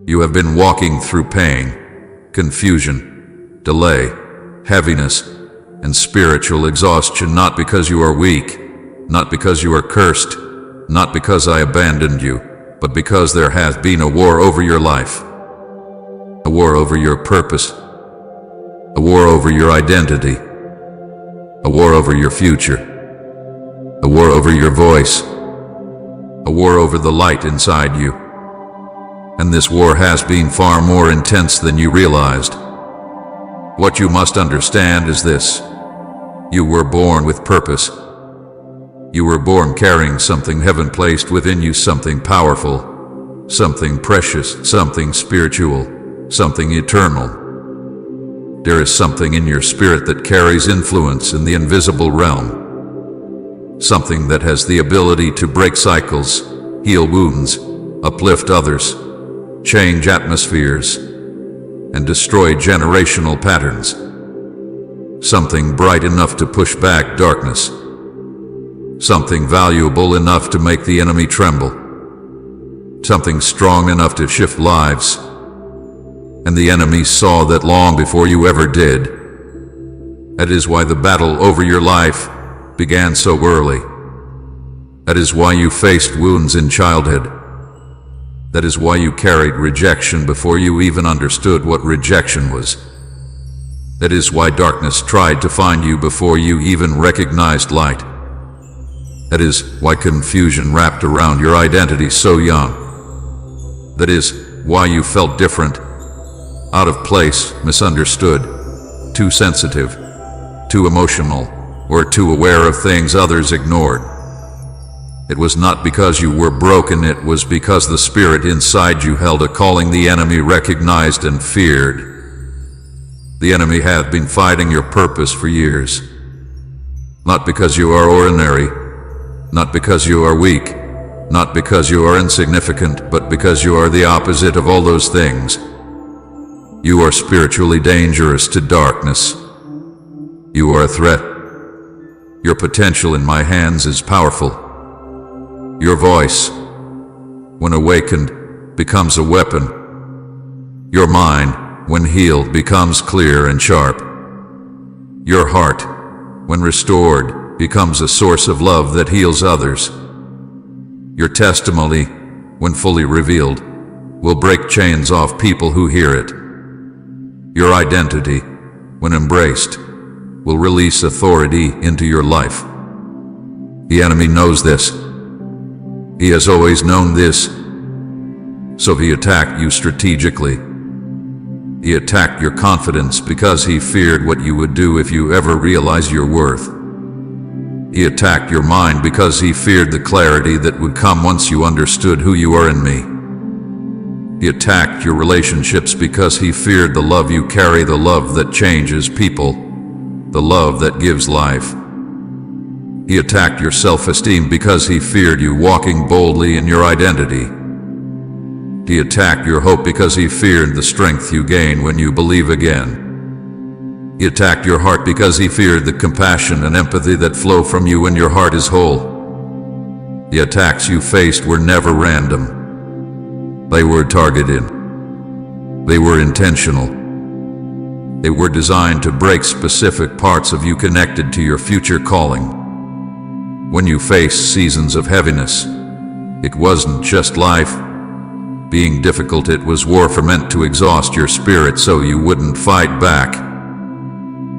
You have been walking through pain, confusion, delay, heaviness, and spiritual exhaustion, not because you are weak, not because you are cursed, not because I abandoned you, but because there has been a war over your life, a war over your purpose, a war over your identity, a war over your future, a war over your voice, a war over the light inside you. And this war has been far more intense than you realized. What you must understand is this: you were born with purpose. You were born carrying something heaven placed within you, something powerful, something precious, something spiritual, something eternal. There is something in your spirit that carries influence in the invisible realm. Something that has the ability to break cycles, heal wounds, uplift others, change atmospheres, and destroy generational patterns. Something bright enough to push back darkness. Something valuable enough to make the enemy tremble. Something strong enough to shift lives. And the enemy saw that long before you ever did. That is why the battle over your life began so early. That is why you faced wounds in childhood. That is why you carried rejection before you even understood what rejection was. That is why darkness tried to find you before you even recognized light. That is why confusion wrapped around your identity so young. That is why you felt different, out of place, misunderstood, too sensitive, too emotional, or too aware of things others ignored. It was not because you were broken, it was because the spirit inside you held a calling the enemy recognized and feared. The enemy had been fighting your purpose for years. Not because you are ordinary, not because you are weak, not because you are insignificant, but because you are the opposite of all those things. You are spiritually dangerous to darkness. You are a threat. Your potential in my hands is powerful. Your voice, when awakened, becomes a weapon. Your mind, when healed, becomes clear and sharp. Your heart, when restored, becomes a source of love that heals others. Your testimony, when fully revealed, will break chains off people who hear it. Your identity, when embraced, will release authority into your life. The enemy knows this. He has always known this. So he attacked you strategically. He attacked your confidence because he feared what you would do if you ever realized your worth. He attacked your mind because he feared the clarity that would come once you understood who you are in me. He attacked your relationships because he feared the love you carry, the love that changes people, the love that gives life. He attacked your self-esteem because he feared you walking boldly in your identity. He attacked your hope because he feared the strength you gain when you believe again. He attacked your heart because he feared the compassion and empathy that flow from you when your heart is whole. The attacks you faced were never random. They were targeted. They were intentional. They were designed to break specific parts of you connected to your future calling. When you faced seasons of heaviness, it wasn't just life being difficult, it was warfare meant to exhaust your spirit so you wouldn't fight back.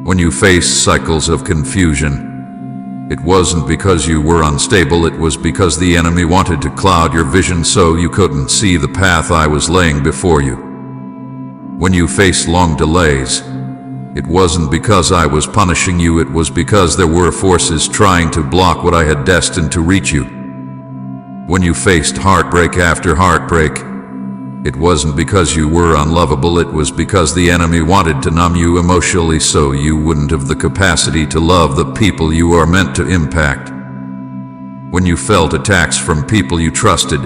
When you faced cycles of confusion, it wasn't because you were unstable, it was because the enemy wanted to cloud your vision so you couldn't see the path I was laying before you. When you faced long delays, it wasn't because I was punishing you, it was because there were forces trying to block what I had destined to reach you. When you faced heartbreak after heartbreak, it wasn't because you were unlovable, it was because the enemy wanted to numb you emotionally so you wouldn't have the capacity to love the people you are meant to impact. When you felt attacks from people you trusted,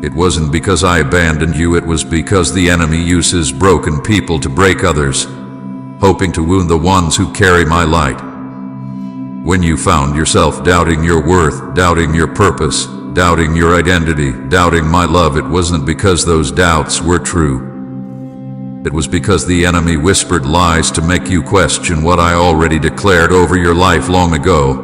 it wasn't because I abandoned you, it was because the enemy uses broken people to break others, hoping to wound the ones who carry my light. When you found yourself doubting your worth, doubting your purpose, doubting your identity, doubting my love, it wasn't because those doubts were true. It was because the enemy whispered lies to make you question what I already declared over your life long ago.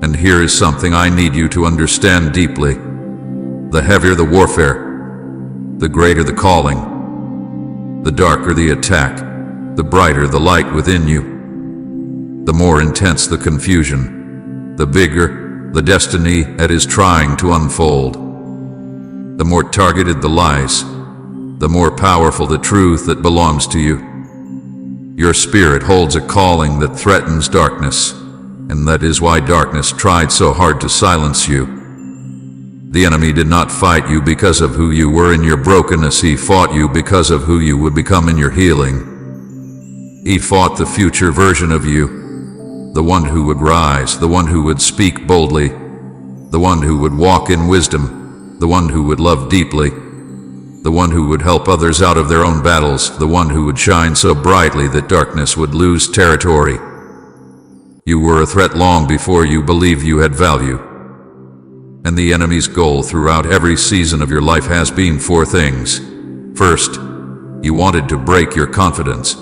And here is something I need you to understand deeply. The heavier the warfare, the greater the calling. The darker the attack, the brighter the light within you. The more intense the confusion, the bigger the destiny that is trying to unfold. The more targeted the lies, the more powerful the truth that belongs to you. Your spirit holds a calling that threatens darkness, and that is why darkness tried so hard to silence you. The enemy did not fight you because of who you were in your brokenness, he fought you because of who you would become in your healing. He fought the future version of you, the one who would rise, the one who would speak boldly, the one who would walk in wisdom, the one who would love deeply, the one who would help others out of their own battles, the one who would shine so brightly that darkness would lose territory. You were a threat long before you believed you had value. And the enemy's goal throughout every season of your life has been four things. First, he wanted to break your confidence.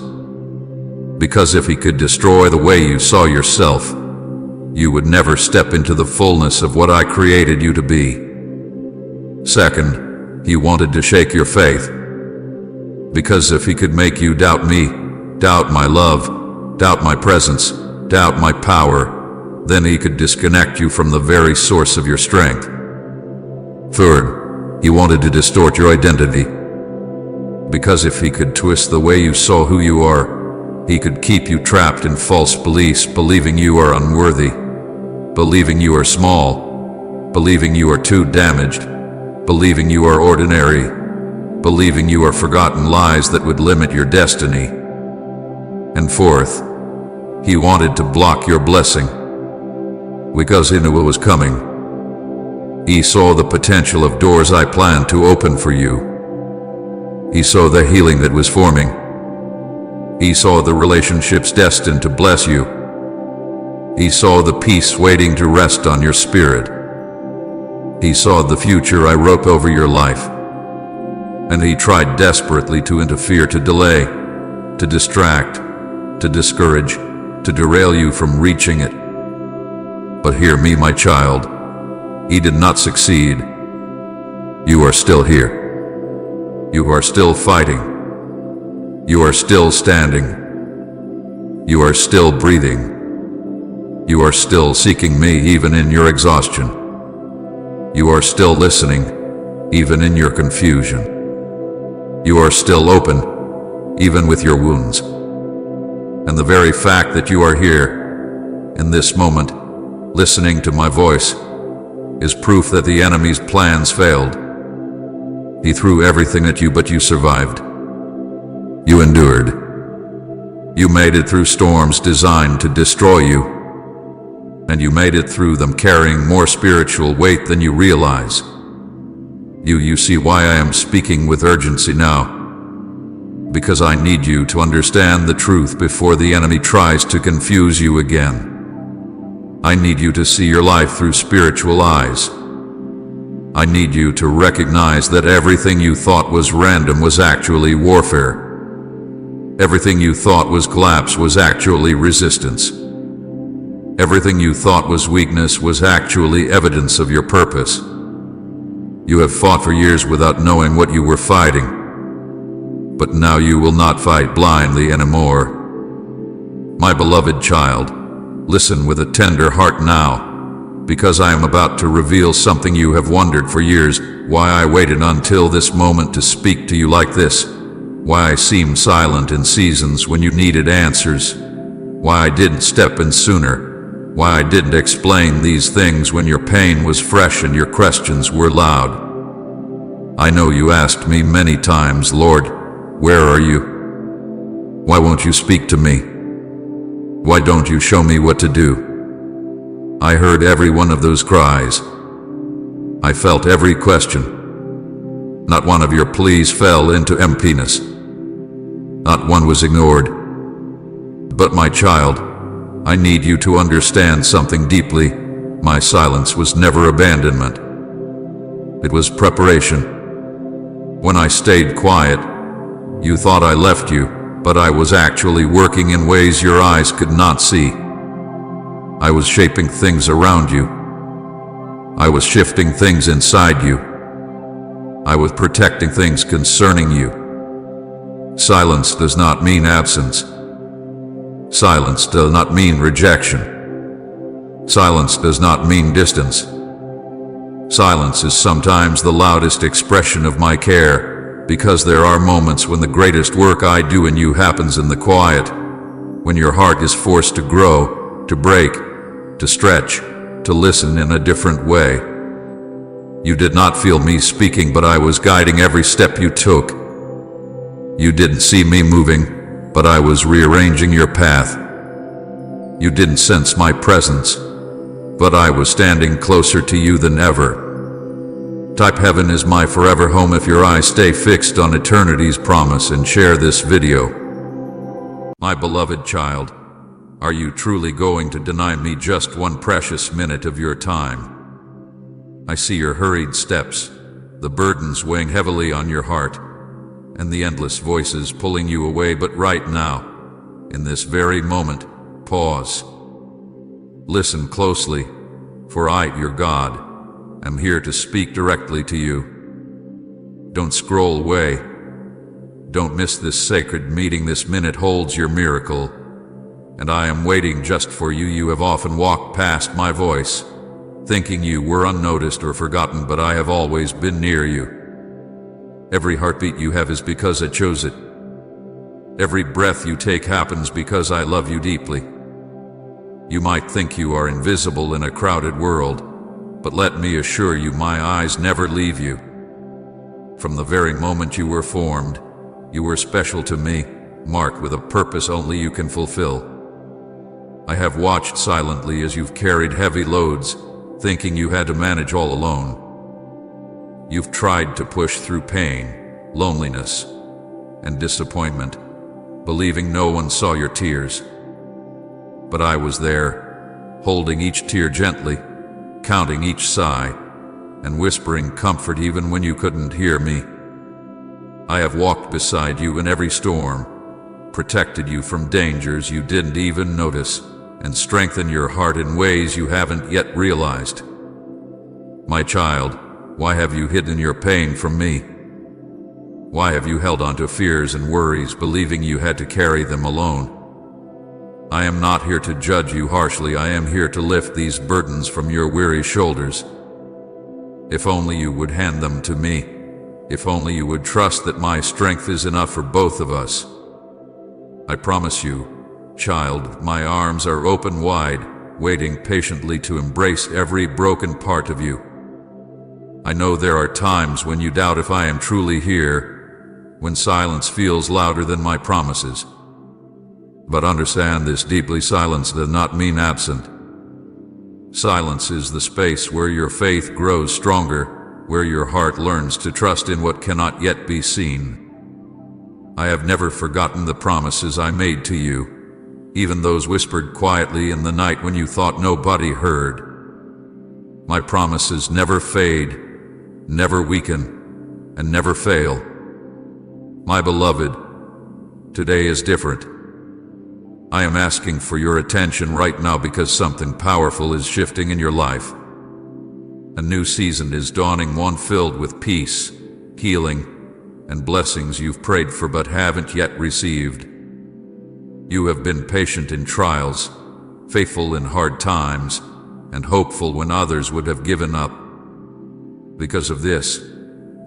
Because if he could destroy the way you saw yourself, you would never step into the fullness of what I created you to be. Second, he wanted to shake your faith. Because if he could make you doubt me, doubt my love, doubt my presence, doubt my power, then he could disconnect you from the very source of your strength. Third, he wanted to distort your identity. Because if he could twist the way you saw who you are, he could keep you trapped in false beliefs, believing you are unworthy, believing you are small, believing you are too damaged, believing you are ordinary, believing you are forgotten, lies that would limit your destiny. And fourth, he wanted to block your blessing. Because he knew what was coming. He saw the potential of doors I planned to open for you. He saw the healing that was forming. He saw the relationships destined to bless you. He saw the peace waiting to rest on your spirit. He saw the future I wrote over your life. And he tried desperately to interfere, to delay, to distract, to discourage, to derail you from reaching it. But hear me, my child, he did not succeed. You are still here. You are still fighting. You are still standing. You are still breathing. You are still seeking me even in your exhaustion. You are still listening even in your confusion. You are still open even with your wounds. And the very fact that you are here in this moment, listening to my voice, is proof that the enemy's plans failed. He threw everything at you, but you survived. You endured. You made it through storms designed to destroy you. And you made it through them carrying more spiritual weight than you realize. You see why I am speaking with urgency now. because I need you to understand the truth before the enemy tries to confuse you again. I need you to see your life through spiritual eyes. I need you to recognize that everything you thought was random was actually warfare. Everything you thought was collapse was actually resistance. Everything you thought was weakness was actually evidence of your purpose. You have fought for years without knowing what you were fighting. But now you will not fight blindly anymore. My beloved child, listen with a tender heart now, because I am about to reveal something you have wondered for years, why I waited until this moment to speak to you like this, why I seemed silent in seasons when you needed answers, why I didn't step in sooner, why I didn't explain these things when your pain was fresh and your questions were loud. I know you asked me many times, Lord, where are you? Why won't you speak to me? Why don't you show me what to do? I heard every one of those cries. I felt every question. Not one of your pleas fell into emptiness. Not one was ignored. But my child, I need you to understand something deeply. My silence was never abandonment. It was preparation. When I stayed quiet, you thought I left you, but I was actually working in ways your eyes could not see. I was shaping things around you. I was shifting things inside you. I was protecting things concerning you. Silence does not mean absence. Silence does not mean rejection. Silence does not mean distance. Silence is sometimes the loudest expression of my care, because there are moments when the greatest work I do in you happens in the quiet, when your heart is forced to grow, to break, to stretch, to listen in a different way. You did not feel me speaking, but I was guiding every step you took. You didn't see me moving, but I was rearranging your path. You didn't sense my presence, but I was standing closer to you than ever. Type heaven is my forever home if your eyes stay fixed on eternity's promise, and share this video. My beloved child, are you truly going to deny me just one precious minute of your time? I see your hurried steps, the burdens weighing heavily on your heart, and the endless voices pulling you away. But right now, in this very moment, pause. Listen closely, for I, your God, am here to speak directly to you. Don't scroll away. Don't miss this sacred meeting. This minute holds your miracle, and I am waiting just for you. You have often walked past my voice, thinking you were unnoticed or forgotten, but I have always been near you. Every heartbeat you have is because I chose it. Every breath you take happens because I love you deeply. You might think you are invisible in a crowded world, but let me assure you, my eyes never leave you. From the very moment you were formed, you were special to me, marked with a purpose only you can fulfill. I have watched silently as you've carried heavy loads, thinking you had to manage all alone. You've tried to push through pain, loneliness, and disappointment, believing no one saw your tears. But I was there, holding each tear gently, counting each sigh, and whispering comfort even when you couldn't hear me. I have walked beside you in every storm, protected you from dangers you didn't even notice, and strengthened your heart in ways you haven't yet realized. My child, why have you hidden your pain from me? Why have you held on to fears and worries, believing you had to carry them alone? I am not here to judge you harshly. I am here to lift these burdens from your weary shoulders. If only you would hand them to me. If only you would trust that my strength is enough for both of us. I promise you, child, my arms are open wide, waiting patiently to embrace every broken part of you. I know there are times when you doubt if I am truly here, when silence feels louder than my promises. But understand this deeply, silence does not mean absent. Silence is the space where your faith grows stronger, where your heart learns to trust in what cannot yet be seen. I have never forgotten the promises I made to you, even those whispered quietly in the night when you thought nobody heard. My promises never fade, never weaken, and never fail. My beloved, today is different. I am asking for your attention right now because something powerful is shifting in your life. A new season is dawning, one filled with peace, healing, and blessings you've prayed for but haven't yet received. You have been patient in trials, faithful in hard times, and hopeful when others would have given up. Because of this,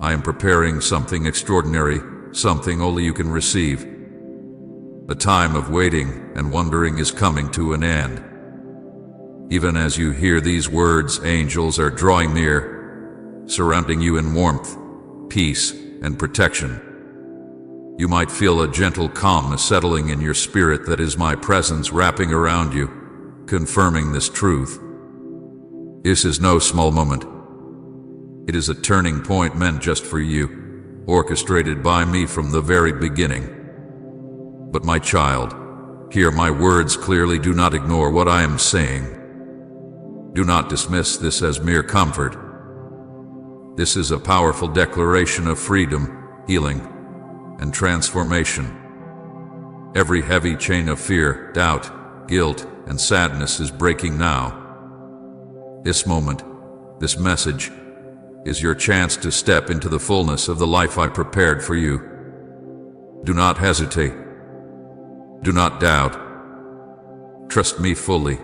I am preparing something extraordinary, something only you can receive. The time of waiting and wondering is coming to an end. Even as you hear these words, angels are drawing near, surrounding you in warmth, peace, and protection. You might feel a gentle calmness settling in your spirit, that is my presence wrapping around you, confirming this truth. This is no small moment. It is a turning point meant just for you, orchestrated by me from the very beginning. But my child, hear my words clearly. Do not ignore what I am saying. Do not dismiss this as mere comfort. This is a powerful declaration of freedom, healing, and transformation. Every heavy chain of fear, doubt, guilt, and sadness is breaking now. This moment, this message, is your chance to step into the fullness of the life I prepared for you. Do not hesitate. Do not doubt. Trust me fully,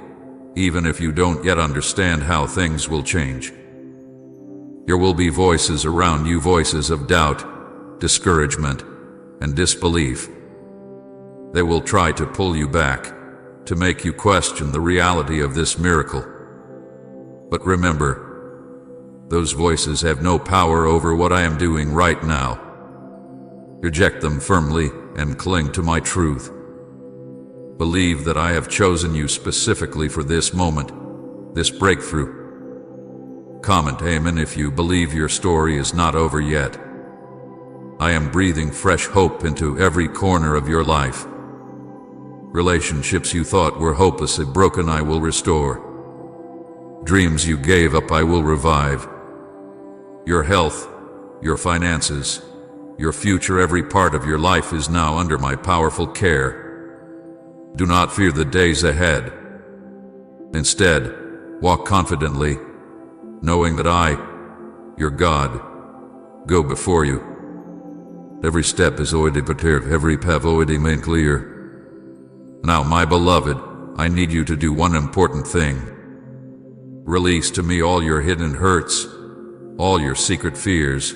even if you don't yet understand how things will change. There will be voices around you, voices of doubt, discouragement, and disbelief. They will try to pull you back, to make you question the reality of this miracle. But remember, those voices have no power over what I am doing right now. Reject them firmly and cling to my truth. Believe that I have chosen you specifically for this moment, this breakthrough. Comment amen if you believe your story is not over yet. I am breathing fresh hope into every corner of your life. Relationships you thought were hopelessly broken, I will restore. Dreams you gave up, I will revive. Your health, your finances, your future, every part of your life is now under my powerful care. Do not fear the days ahead. Instead, walk confidently, knowing that I, your God, go before you. Every step is already prepared, every path already made clear. Now, my beloved, I need you to do one important thing. Release to me all your hidden hurts, all your secret fears,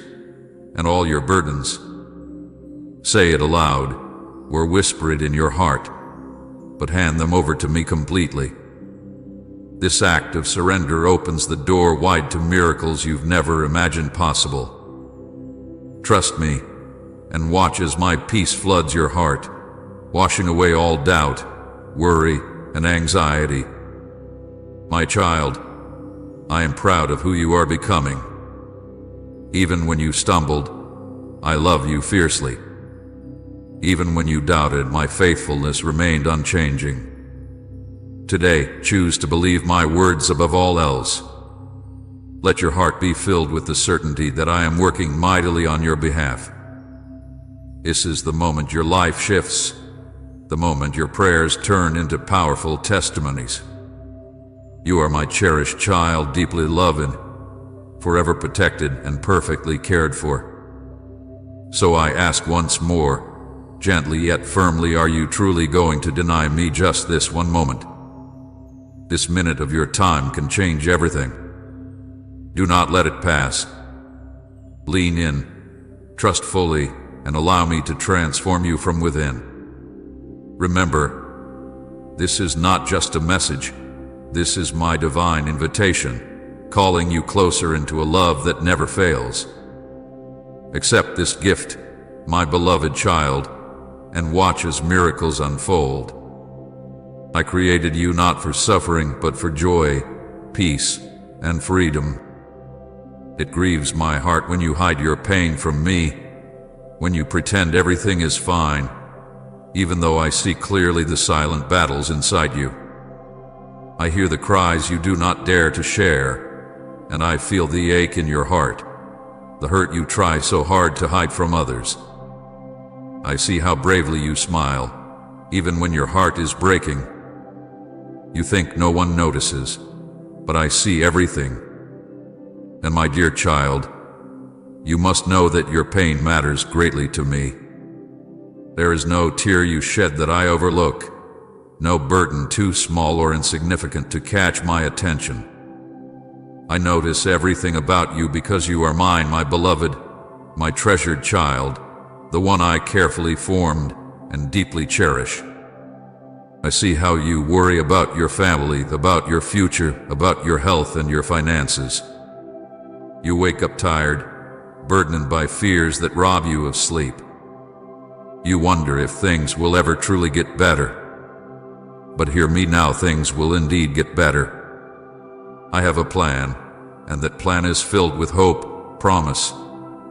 and all your burdens. Say it aloud, or whisper it in your heart, but hand them over to me completely. This act of surrender opens the door wide to miracles you've never imagined possible. Trust me, and watch as my peace floods your heart, washing away all doubt, worry, and anxiety. My child, I am proud of who you are becoming. Even when you stumbled, I love you fiercely. Even when you doubted, my faithfulness remained unchanging. Today, choose to believe my words above all else. Let your heart be filled with the certainty that I am working mightily on your behalf. This is the moment your life shifts, the moment your prayers turn into powerful testimonies. You are my cherished child, deeply loved, forever protected and perfectly cared for. So I ask once more, gently yet firmly, are you truly going to deny me just this one moment? This minute of your time can change everything. Do not let it pass. Lean in, trust fully, and allow me to transform you from within. Remember, this is not just a message. This is my divine invitation, calling you closer into a love that never fails. Accept this gift, my beloved child, and watch as miracles unfold. I created you not for suffering, but for joy, peace, and freedom. It grieves my heart when you hide your pain from me, when you pretend everything is fine, even though I see clearly the silent battles inside you. I hear the cries you do not dare to share, and I feel the ache in your heart, the hurt you try so hard to hide from others. I see how bravely you smile, even when your heart is breaking. You think no one notices, but I see everything. And my dear child, you must know that your pain matters greatly to me. There is no tear you shed that I overlook, no burden too small or insignificant to catch my attention. I notice everything about you because you are mine, my beloved, my treasured child, the one I carefully formed and deeply cherish. I see how you worry about your family, about your future, about your health and your finances. You wake up tired, burdened by fears that rob you of sleep. You wonder if things will ever truly get better. But hear me now, things will indeed get better. I have a plan, and that plan is filled with hope, promise,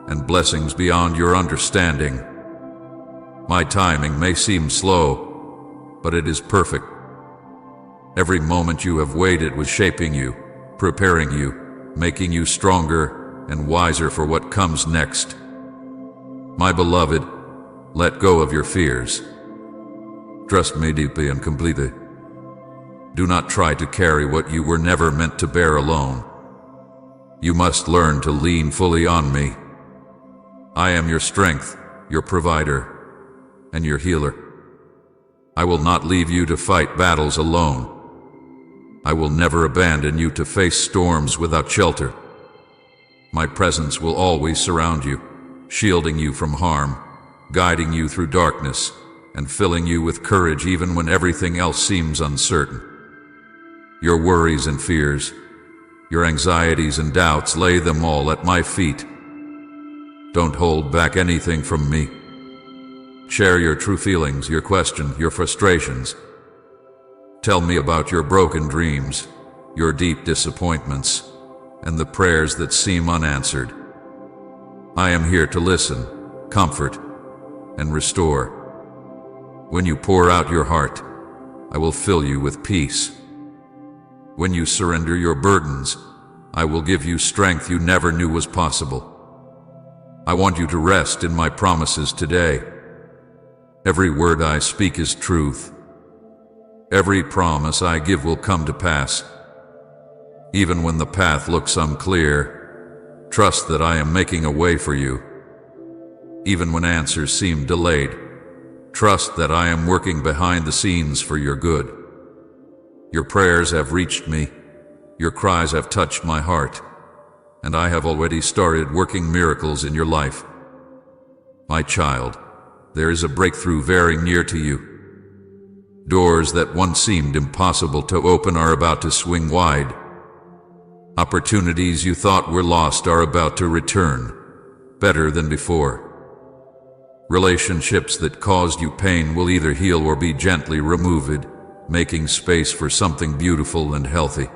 and blessings beyond your understanding. My timing may seem slow, but it is perfect. Every moment you have waited was shaping you, preparing you, making you stronger and wiser for what comes next. My beloved, let go of your fears. Trust me deeply and completely. Do not try to carry what you were never meant to bear alone. You must learn to lean fully on me. I am your strength, your provider, and your healer. I will not leave you to fight battles alone. I will never abandon you to face storms without shelter. My presence will always surround you, shielding you from harm, guiding you through darkness, and filling you with courage even when everything else seems uncertain. Your worries and fears, your anxieties and doubts, lay them all at my feet. Don't hold back anything from me. Share your true feelings, your questions, your frustrations. Tell me about your broken dreams, your deep disappointments, and the prayers that seem unanswered. I am here to listen, comfort, and restore. When you pour out your heart, I will fill you with peace. When you surrender your burdens, I will give you strength you never knew was possible. I want you to rest in my promises today. Every word I speak is truth. Every promise I give will come to pass. Even when the path looks unclear, trust that I am making a way for you. Even when answers seem delayed, trust that I am working behind the scenes for your good. Your prayers have reached me, your cries have touched my heart, and I have already started working miracles in your life. My child, there is a breakthrough very near to you. Doors that once seemed impossible to open are about to swing wide. Opportunities you thought were lost are about to return, better than before. Relationships that caused you pain will either heal or be gently removed, making space for something beautiful and healthy.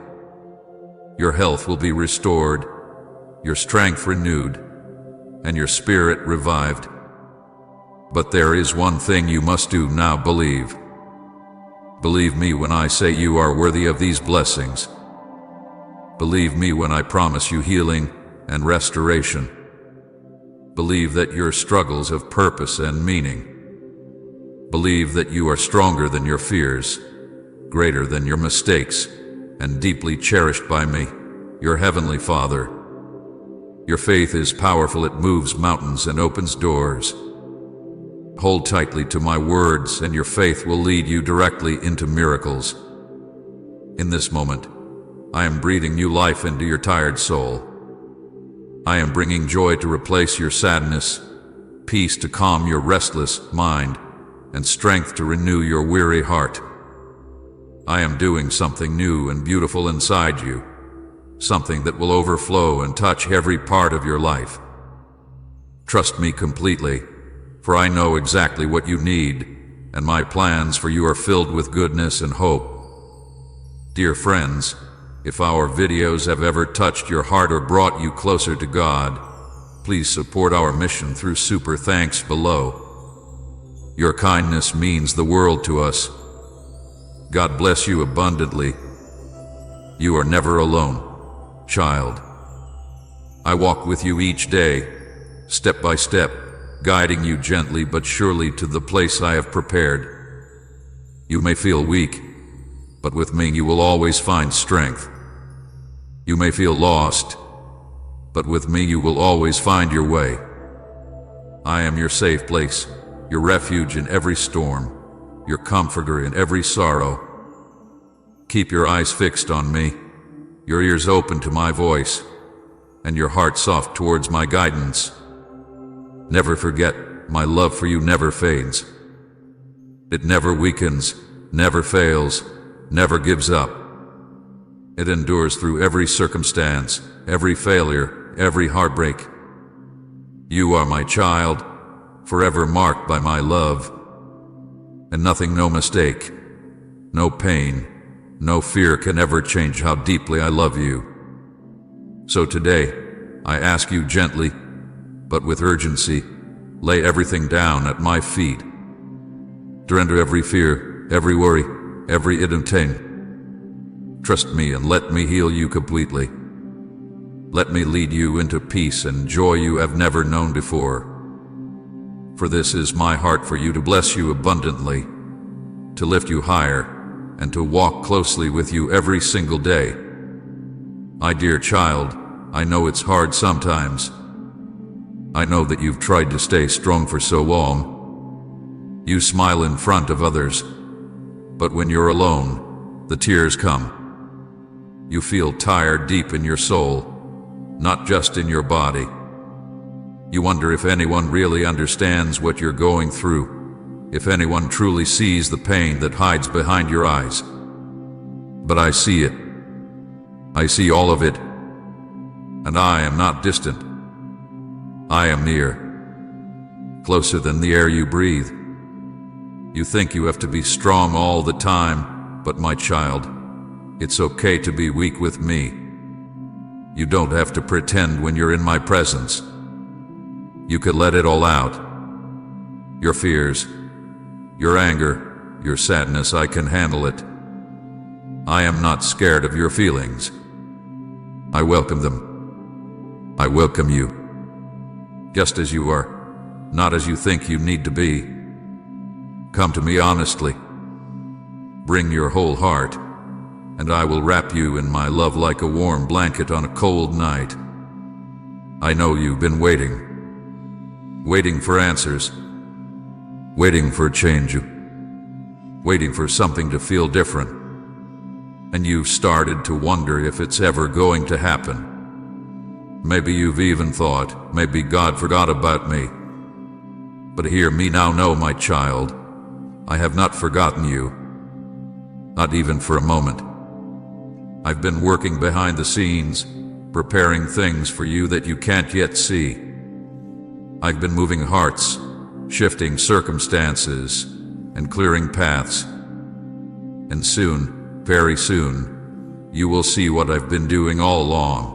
Your health will be restored, your strength renewed, and your spirit revived. But there is one thing you must do now: believe. Believe me when I say you are worthy of these blessings. Believe me when I promise you healing and restoration. Believe that your struggles have purpose and meaning. Believe that you are stronger than your fears, greater than your mistakes, and deeply cherished by me, your Heavenly Father. Your faith is powerful, it moves mountains and opens doors. Hold tightly to my words, and your faith will lead you directly into miracles. In this moment, I am breathing new life into your tired soul. I am bringing joy to replace your sadness, peace to calm your restless mind, and strength to renew your weary heart. I am doing something new and beautiful inside you, something that will overflow and touch every part of your life. Trust me completely, for I know exactly what you need, and my plans for you are filled with goodness and hope. Dear friends, if our videos have ever touched your heart or brought you closer to God, please support our mission through super thanks below. Your kindness means the world to us. God bless you abundantly. You are never alone, child. I walk with you each day, step by step, guiding you gently but surely to the place I have prepared. You may feel weak, but with me you will always find strength. You may feel lost, but with me you will always find your way. I am your safe place, your refuge in every storm, your comforter in every sorrow. Keep your eyes fixed on me, your ears open to my voice, and your heart soft towards my guidance. Never forget, my love for you never fades. It never weakens, never fails, never gives up. It endures through every circumstance, every failure, every heartbreak. You are my child, forever marked by my love. And nothing, no mistake, no pain, no fear can ever change how deeply I love you. So today, I ask you gently, but with urgency, lay everything down at my feet. Surrender every fear, every worry, every hidden pain. Trust me and let me heal you completely. Let me lead you into peace and joy you have never known before. For this is my heart for you, to bless you abundantly, to lift you higher, and to walk closely with you every single day. My dear child, I know it's hard sometimes. I know that you've tried to stay strong for so long. You smile in front of others, but when you're alone, the tears come. You feel tired deep in your soul, not just in your body. You wonder if anyone really understands what you're going through, if anyone truly sees the pain that hides behind your eyes. But I see it. I see all of it. And I am not distant. I am near, closer than the air you breathe. You think you have to be strong all the time, but my child, it's okay to be weak with me. You don't have to pretend when you're in my presence. You can let it all out. Your fears, your anger, your sadness, I can handle it. I am not scared of your feelings. I welcome them. I welcome you, just as you are, not as you think you need to be. Come to me honestly. Bring your whole heart, and I will wrap you in my love like a warm blanket on a cold night. I know you've been waiting for answers, waiting for change, waiting for something to feel different. And you've started to wonder if it's ever going to happen. Maybe you've even thought, maybe God forgot about me. But hear me now, know my child, I have not forgotten you, not even for a moment. I've been working behind the scenes, preparing things for you that you can't yet see. I've been moving hearts, shifting circumstances, and clearing paths. And soon, very soon, you will see what I've been doing all along.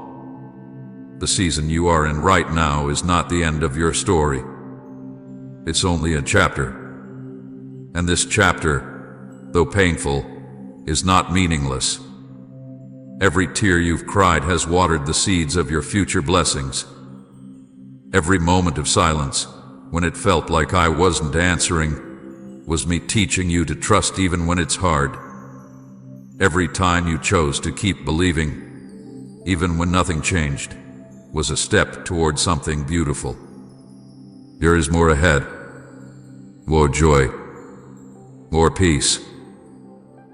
The season you are in right now is not the end of your story. It's only a chapter. And this chapter, though painful, is not meaningless. Every tear you've cried has watered the seeds of your future blessings. Every moment of silence, when it felt like I wasn't answering, was me teaching you to trust even when it's hard. Every time you chose to keep believing, even when nothing changed, was a step toward something beautiful. There is more ahead. More joy, more peace,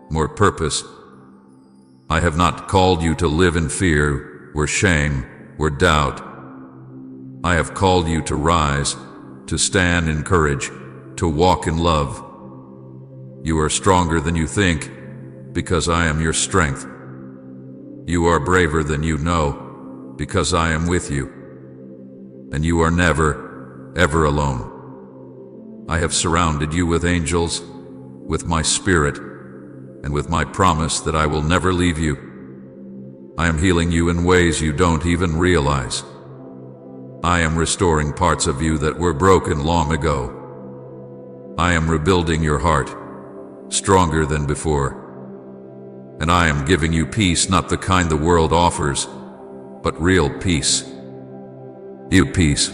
more purpose. I have not called you to live in fear, or shame, or doubt. I have called you to rise, to stand in courage, to walk in love. You are stronger than you think, because I am your strength. You are braver than you know, because I am with you. And you are never, ever alone. I have surrounded you with angels, with my spirit, and with my promise that I will never leave you. I am healing you in ways you don't even realize. I am restoring parts of you that were broken long ago. I am rebuilding your heart, stronger than before. And I am giving you peace, not the kind the world offers, but real peace. You peace.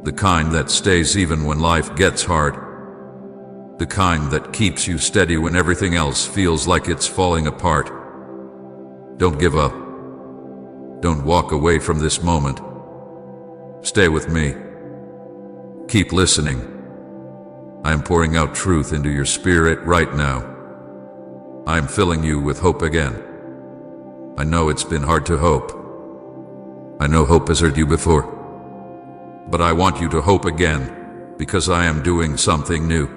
The kind that stays even when life gets hard. The kind that keeps you steady when everything else feels like it's falling apart. Don't give up. Don't walk away from this moment. Stay with me. Keep listening. I am pouring out truth into your spirit right now. I am filling you with hope again. I know it's been hard to hope. I know hope has hurt you before. But I want you to hope again, because I am doing something new.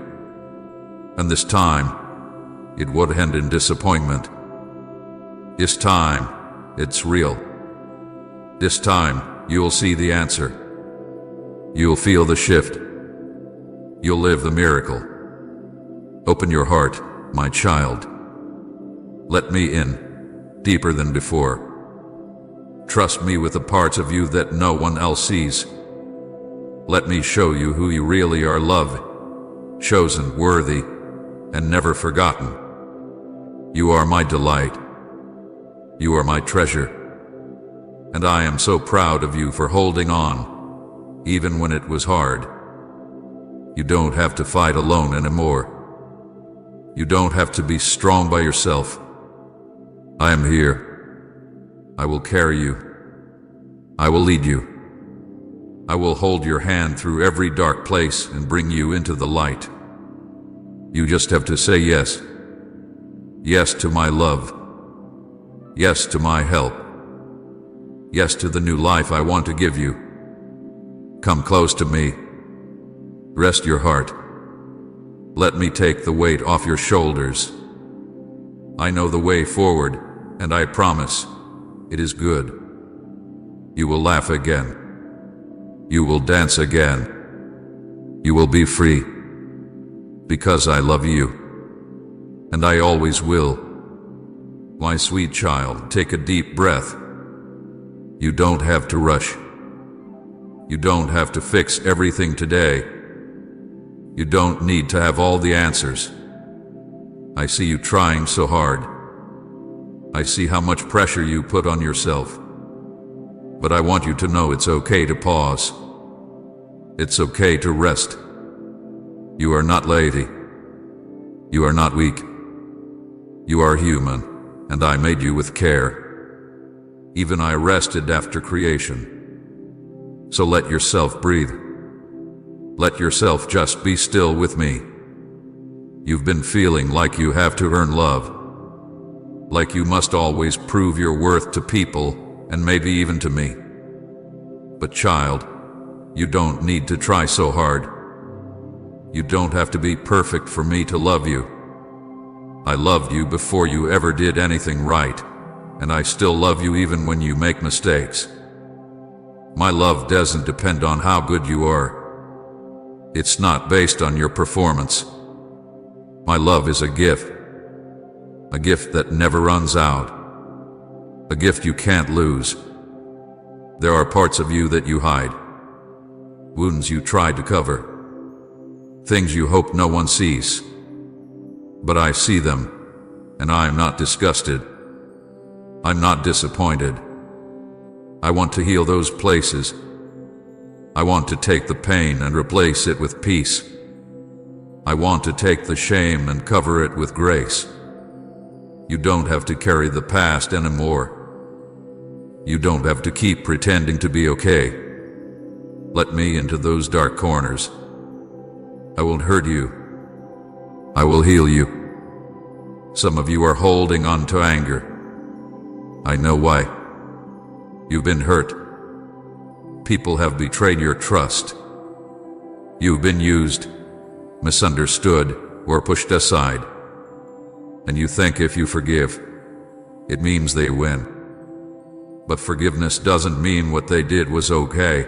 And this time, it won't end in disappointment. This time, it's real. This time, you'll see the answer. You'll feel the shift. You'll live the miracle. Open your heart, my child. Let me in, deeper than before. Trust me with the parts of you that no one else sees. Let me show you who you really are, loved, chosen, worthy, and never forgotten. You are my delight. You are my treasure. And I am so proud of you for holding on, even when it was hard. You don't have to fight alone anymore. You don't have to be strong by yourself. I am here. I will carry you. I will lead you. I will hold your hand through every dark place and bring you into the light. You just have to say yes. Yes to my love. Yes to my help. Yes to the new life I want to give you. Come close to me. Rest your heart. Let me take the weight off your shoulders. I know the way forward, and I promise it is good. You will laugh again. You will dance again. You will be free. Because I love you. And I always will. My sweet child, take a deep breath. You don't have to rush. You don't have to fix everything today. You don't need to have all the answers. I see you trying so hard. I see how much pressure you put on yourself. But I want you to know it's okay to pause. It's okay to rest. You are not lazy. You are not weak. You are human, and I made you with care. Even I rested after creation. So let yourself breathe. Let yourself just be still with me. You've been feeling like you have to earn love. Like you must always prove your worth to people, and maybe even to me. But child, you don't need to try so hard. You don't have to be perfect for me to love you. I loved you before you ever did anything right, and I still love you even when you make mistakes. My love doesn't depend on how good you are. It's not based on your performance. My love is a gift that never runs out, a gift you can't lose. There are parts of you that you hide, wounds you try to cover, things you hope no one sees. But I see them, and I am not disgusted. I'm not disappointed. I want to heal those places. I want to take the pain and replace it with peace. I want to take the shame and cover it with grace. You don't have to carry the past anymore. You don't have to keep pretending to be okay. Let me into those dark corners. I won't hurt you. I will heal you. Some of you are holding on to anger. I know why. You've been hurt. People have betrayed your trust. You've been used, misunderstood, or pushed aside. And you think if you forgive, it means they win. But forgiveness doesn't mean what they did was okay.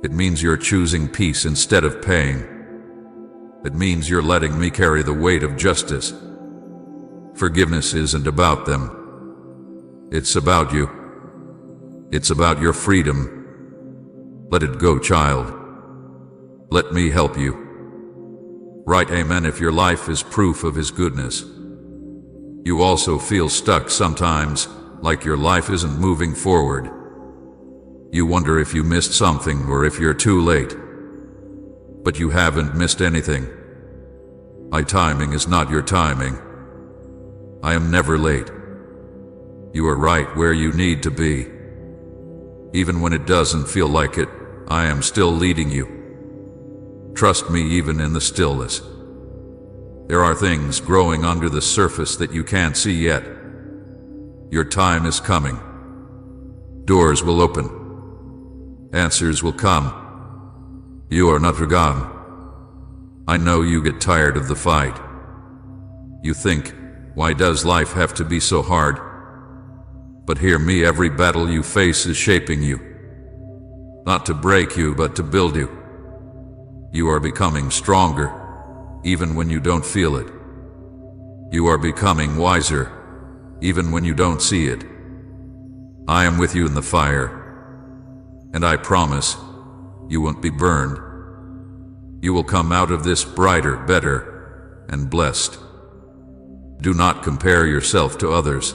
It means you're choosing peace instead of pain. It means you're letting me carry the weight of justice. Forgiveness isn't about them. It's about you. It's about your freedom. Let it go, child. Let me help you. Write amen if your life is proof of His goodness. You also feel stuck sometimes, like your life isn't moving forward. You wonder if you missed something or if you're too late. But you haven't missed anything. My timing is not your timing. I am never late. You are right where you need to be. Even when it doesn't feel like it, I am still leading you. Trust me even in the stillness. There are things growing under the surface that you can't see yet. Your time is coming. Doors will open. Answers will come. You are not forgotten. I know you get tired of the fight. You think, why does life have to be so hard? But hear me, every battle you face is shaping you. Not to break you, but to build you. You are becoming stronger, even when you don't feel it. You are becoming wiser, even when you don't see it. I am with you in the fire, and I promise you won't be burned. You will come out of this brighter, better, and blessed. Do not compare yourself to others.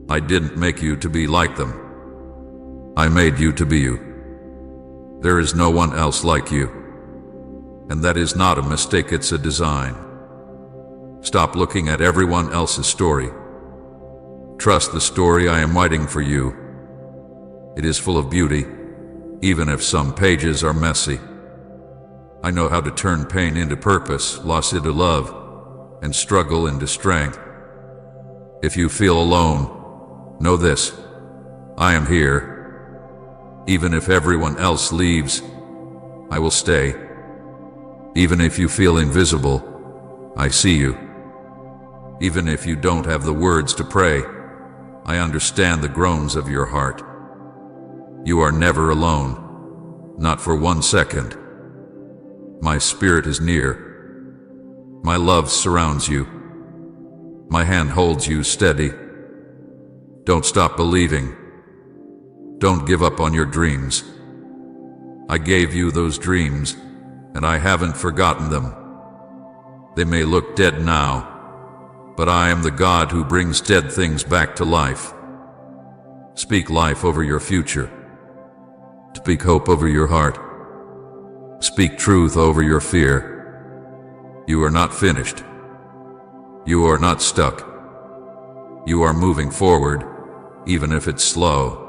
I didn't make you to be like them. I made you to be you. There is no one else like you. And that is not a mistake, it's a design. Stop looking at everyone else's story. Trust the story I am writing for you. It is full of beauty, even if some pages are messy. I know how to turn pain into purpose, loss into love, and struggle into strength. If you feel alone, know this: I am here. Even if everyone else leaves, I will stay. Even if you feel invisible, I see you. Even if you don't have the words to pray, I understand the groans of your heart. You are never alone, not for 1 second. My spirit is near. My love surrounds you. My hand holds you steady. Don't stop believing. Don't give up on your dreams. I gave you those dreams, and I haven't forgotten them. They may look dead now, but I am the God who brings dead things back to life. Speak life over your future. Speak hope over your heart. Speak truth over your fear. You are not finished. You are not stuck. You are moving forward, even if it's slow.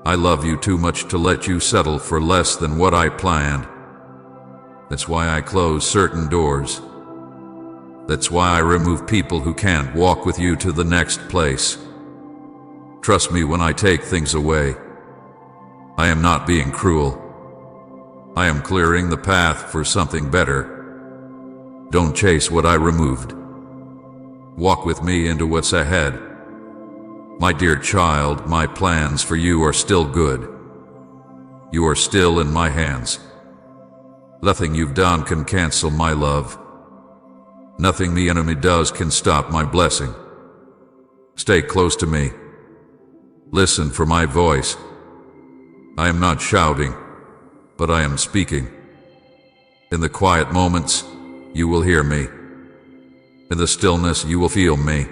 I love you too much to let you settle for less than what I planned. That's why I close certain doors. That's why I remove people who can't walk with you to the next place. Trust me when I take things away. I am not being cruel. I am clearing the path for something better. Don't chase what I removed. Walk with me into what's ahead. My dear child, my plans for you are still good. You are still in my hands. Nothing you've done can cancel my love. Nothing the enemy does can stop my blessing. Stay close to me. Listen for my voice. I am not shouting, but I am speaking. In the quiet moments, you will hear me. In the stillness, you will feel me.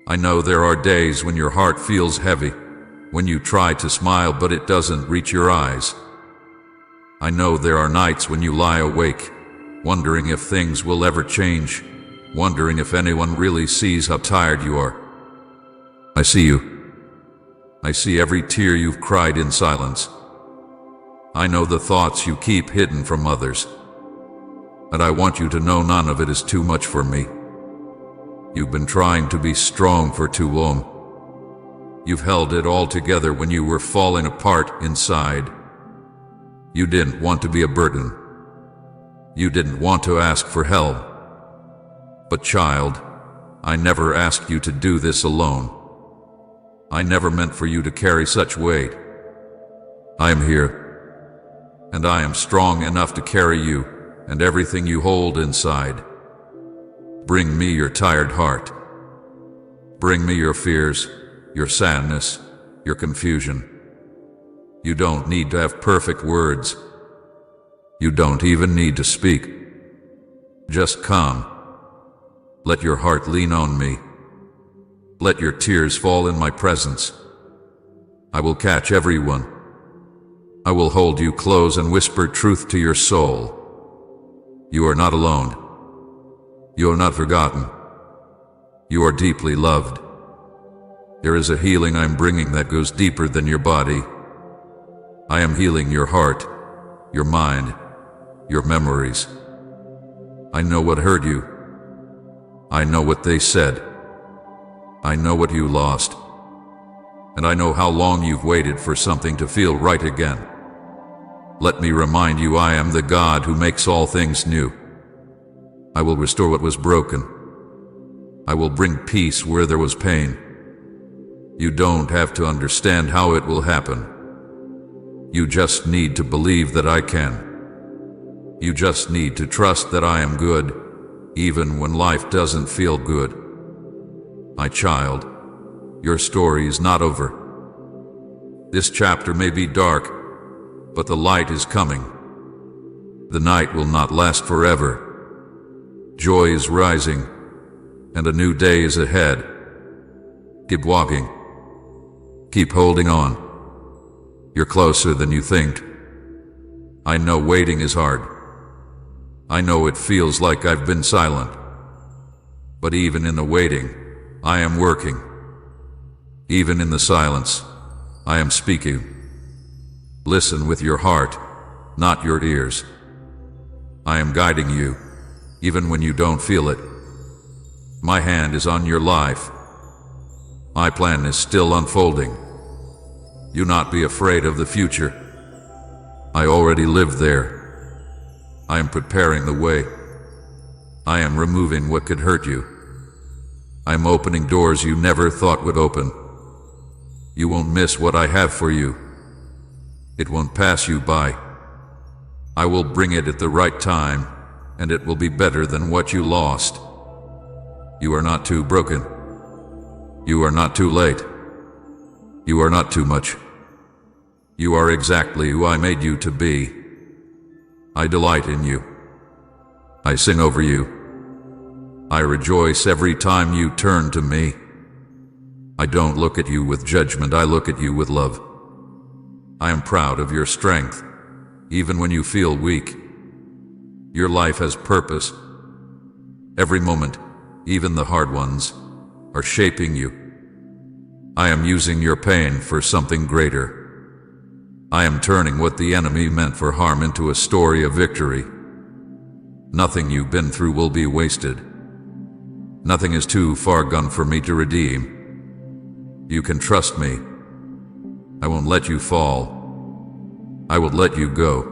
I know there are days when your heart feels heavy, when you try to smile but it doesn't reach your eyes. I know there are nights when you lie awake, wondering if things will ever change, wondering if anyone really sees how tired you are. I see you. I see every tear you've cried in silence. I know the thoughts you keep hidden from others. And I want you to know none of it is too much for me. You've been trying to be strong for too long. You've held it all together when you were falling apart inside. You didn't want to be a burden. You didn't want to ask for help. But child, I never asked you to do this alone. I never meant for you to carry such weight. I am here, and I am strong enough to carry you and everything you hold inside. Bring me your tired heart. Bring me your fears, your sadness, your confusion. You don't need to have perfect words. You don't even need to speak. Just come. Let your heart lean on me. Let your tears fall in my presence. I will catch everyone. I will hold you close and whisper truth to your soul. You are not alone. You are not forgotten. You are deeply loved. There is a healing I'm bringing that goes deeper than your body. I am healing your heart, your mind, your memories. I know what hurt you. I know what they said. I know what you lost. And I know how long you've waited for something to feel right again. Let me remind you, I am the God who makes all things new. I will restore what was broken. I will bring peace where there was pain. You don't have to understand how it will happen. You just need to believe that I can. You just need to trust that I am good, even when life doesn't feel good. My child, your story is not over. This chapter may be dark, but the light is coming. The night will not last forever. Joy is rising, and a new day is ahead. Keep walking. Keep holding on. You're closer than you think. I know waiting is hard. I know it feels like I've been silent. But even in the waiting, I am working. Even in the silence, I am speaking. Listen with your heart, not your ears. I am guiding you, even when you don't feel it. My hand is on your life. My plan is still unfolding. Do not be afraid of the future. I already live there. I am preparing the way. I am removing what could hurt you. I am opening doors you never thought would open. You won't miss what I have for you. It won't pass you by. I will bring it at the right time, and it will be better than what you lost. You are not too broken. You are not too late. You are not too much. You are exactly who I made you to be. I delight in you. I sing over you. I rejoice every time you turn to me. I don't look at you with judgment, I look at you with love. I am proud of your strength, even when you feel weak. Your life has purpose. Every moment, even the hard ones, are shaping you. I am using your pain for something greater. I am turning what the enemy meant for harm into a story of victory. Nothing you've been through will be wasted. Nothing is too far gone for me to redeem. You can trust me. I won't let you fall. I will let you go.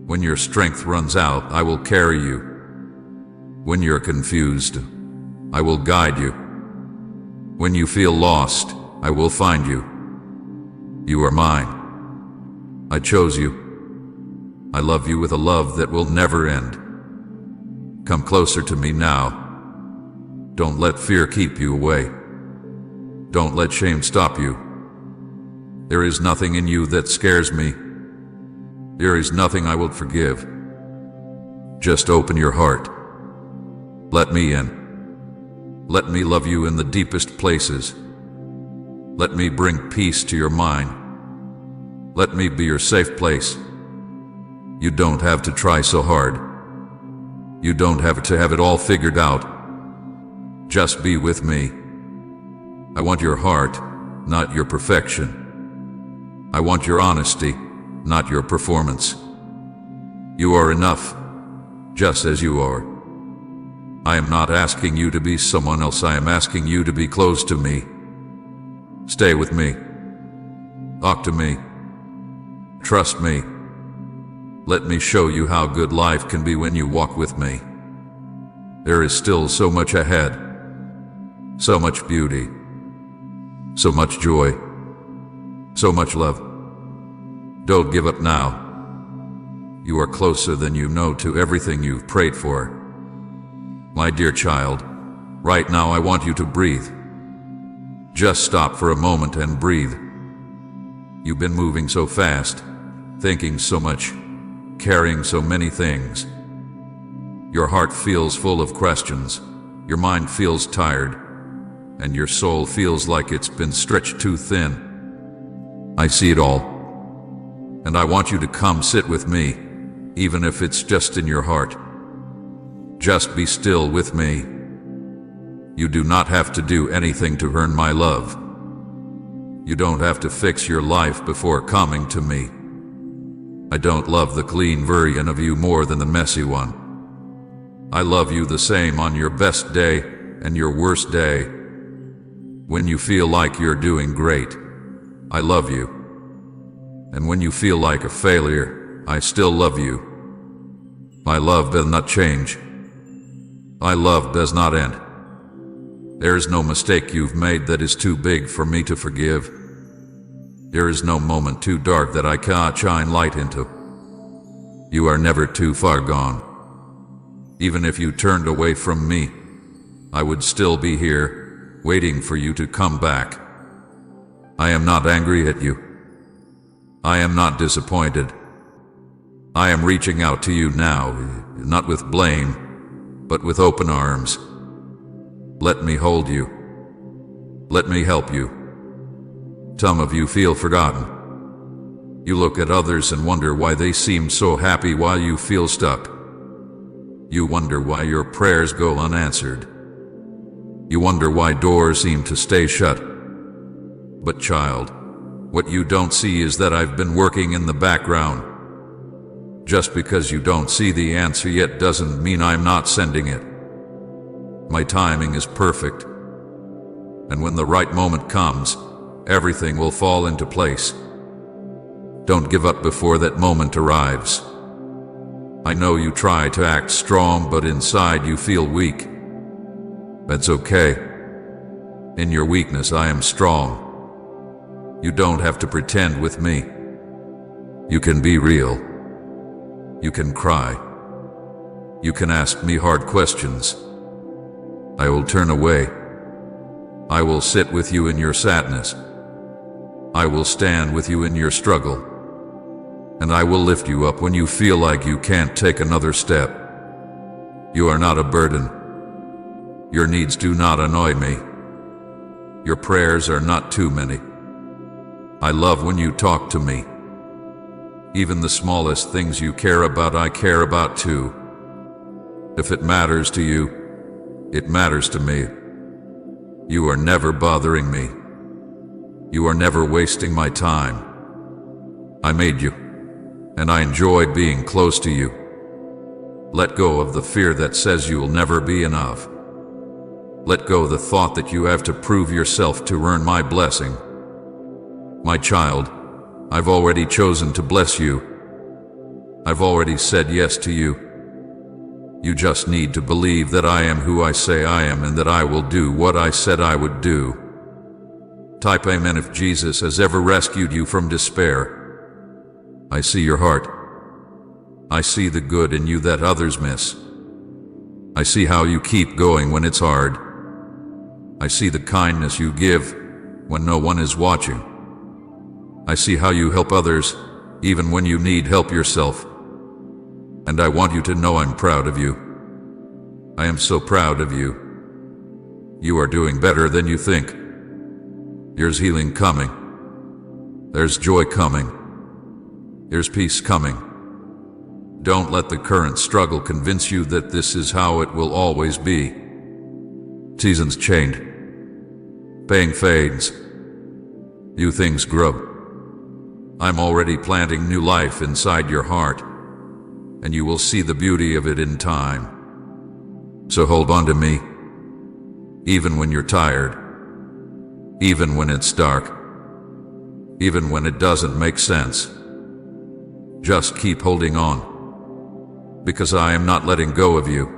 When your strength runs out, I will carry you. When you're confused, I will guide you. When you feel lost, I will find you. You are mine. I chose you. I love you with a love that will never end. Come closer to me now. Don't let fear keep you away. Don't let shame stop you. There is nothing in you that scares me. There is nothing I will forgive. Just open your heart. Let me in. Let me love you in the deepest places. Let me bring peace to your mind. Let me be your safe place. You don't have to try so hard. You don't have to have it all figured out. Just be with me. I want your heart, not your perfection. I want your honesty, not your performance. You are enough, just as you are. I am not asking you to be someone else, I am asking you to be close to me. Stay with me. Talk to me. Trust me. Let me show you how good life can be when you walk with me. There is still so much ahead. So much beauty. So much joy. So much love. Don't give up now. You are closer than you know to everything you've prayed for. My dear child, right now I want you to breathe. Just stop for a moment and breathe. You've been moving so fast, thinking so much, carrying so many things. Your heart feels full of questions, your mind feels tired, and your soul feels like it's been stretched too thin. I see it all, and I want you to come sit with me, even if it's just in your heart. Just be still with me. You do not have to do anything to earn my love. You don't have to fix your life before coming to me. I don't love the clean version of you more than the messy one. I love you the same on your best day and your worst day. When you feel like you're doing great, I love you. And when you feel like a failure, I still love you. My love does not change. My love does not end. There is no mistake you've made that is too big for me to forgive. There is no moment too dark that I cannot shine light into. You are never too far gone. Even if you turned away from me, I would still be here, waiting for you to come back. I am not angry at you. I am not disappointed. I am reaching out to you now, not with blame, but with open arms. Let me hold you. Let me help you. Some of you feel forgotten. You look at others and wonder why they seem so happy while you feel stuck. You wonder why your prayers go unanswered. You wonder why doors seem to stay shut. But child, what you don't see is that I've been working in the background. Just because you don't see the answer yet doesn't mean I'm not sending it. My timing is perfect. And when the right moment comes, everything will fall into place. Don't give up before that moment arrives. I know you try to act strong, but inside you feel weak. That's okay. In your weakness, I am strong. You don't have to pretend with me. You can be real. You can cry. You can ask me hard questions. I will turn away. I will sit with you in your sadness. I will stand with you in your struggle. And I will lift you up when you feel like you can't take another step. You are not a burden. Your needs do not annoy me. Your prayers are not too many. I love when you talk to me. Even the smallest things you care about, I care about too. If it matters to you, it matters to me. You are never bothering me. You are never wasting my time. I made you, and I enjoy being close to you. Let go of the fear that says you will never be enough. Let go of the thought that you have to prove yourself to earn my blessing. My child, I've already chosen to bless you. I've already said yes to you. You just need to believe that I am who I say I am and that I will do what I said I would do. Type amen if Jesus has ever rescued you from despair. I see your heart. I see the good in you that others miss. I see how you keep going when it's hard. I see the kindness you give when no one is watching. I see how you help others even when you need help yourself. And I want you to know I'm proud of you. I am so proud of you. You are doing better than you think. There's healing coming. There's joy coming. There's peace coming. Don't let the current struggle convince you that this is how it will always be. Seasons change. Pain fades. New things grow. I'm already planting new life inside your heart, and you will see the beauty of it in time. So hold on to me, even when you're tired, even when it's dark, even when it doesn't make sense. Just keep holding on, because I am not letting go of you.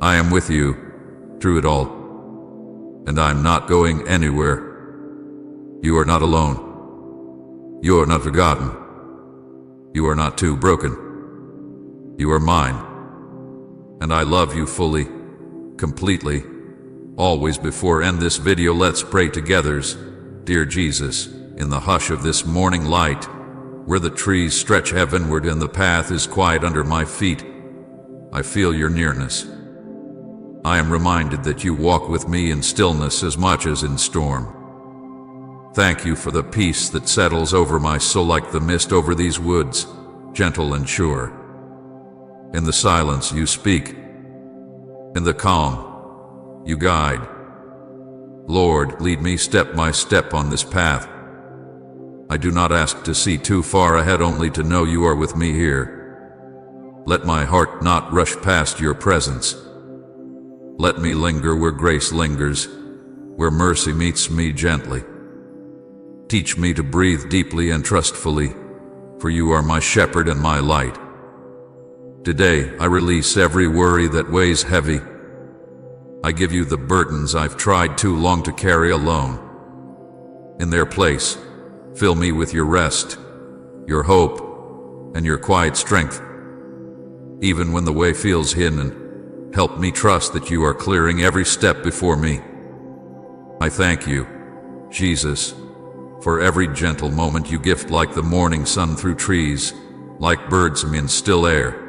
I am with you through it all, and I'm not going anywhere. You are not alone. You are not forgotten. You are not too broken. You are mine. And I love you fully, completely, always. Before end this video, let's pray together. Dear Jesus, in the hush of this morning light, where the trees stretch heavenward and the path is quiet under my feet, I feel your nearness. I am reminded that you walk with me in stillness as much as in storm. Thank you for the peace that settles over my soul like the mist over these woods, gentle and sure. In the silence you speak. In the calm, you guide. Lord, lead me step by step on this path. I do not ask to see too far ahead, only to know you are with me here. Let my heart not rush past your presence. Let me linger where grace lingers, where mercy meets me gently. Teach me to breathe deeply and trustfully, for you are my shepherd and my light. Today I release every worry that weighs heavy. I give you the burdens I've tried too long to carry alone. In their place, fill me with your rest, your hope, and your quiet strength. Even when the way feels hidden, help me trust that you are clearing every step before me. I thank you, Jesus, for every gentle moment you gift like the morning sun through trees, like birds in still air.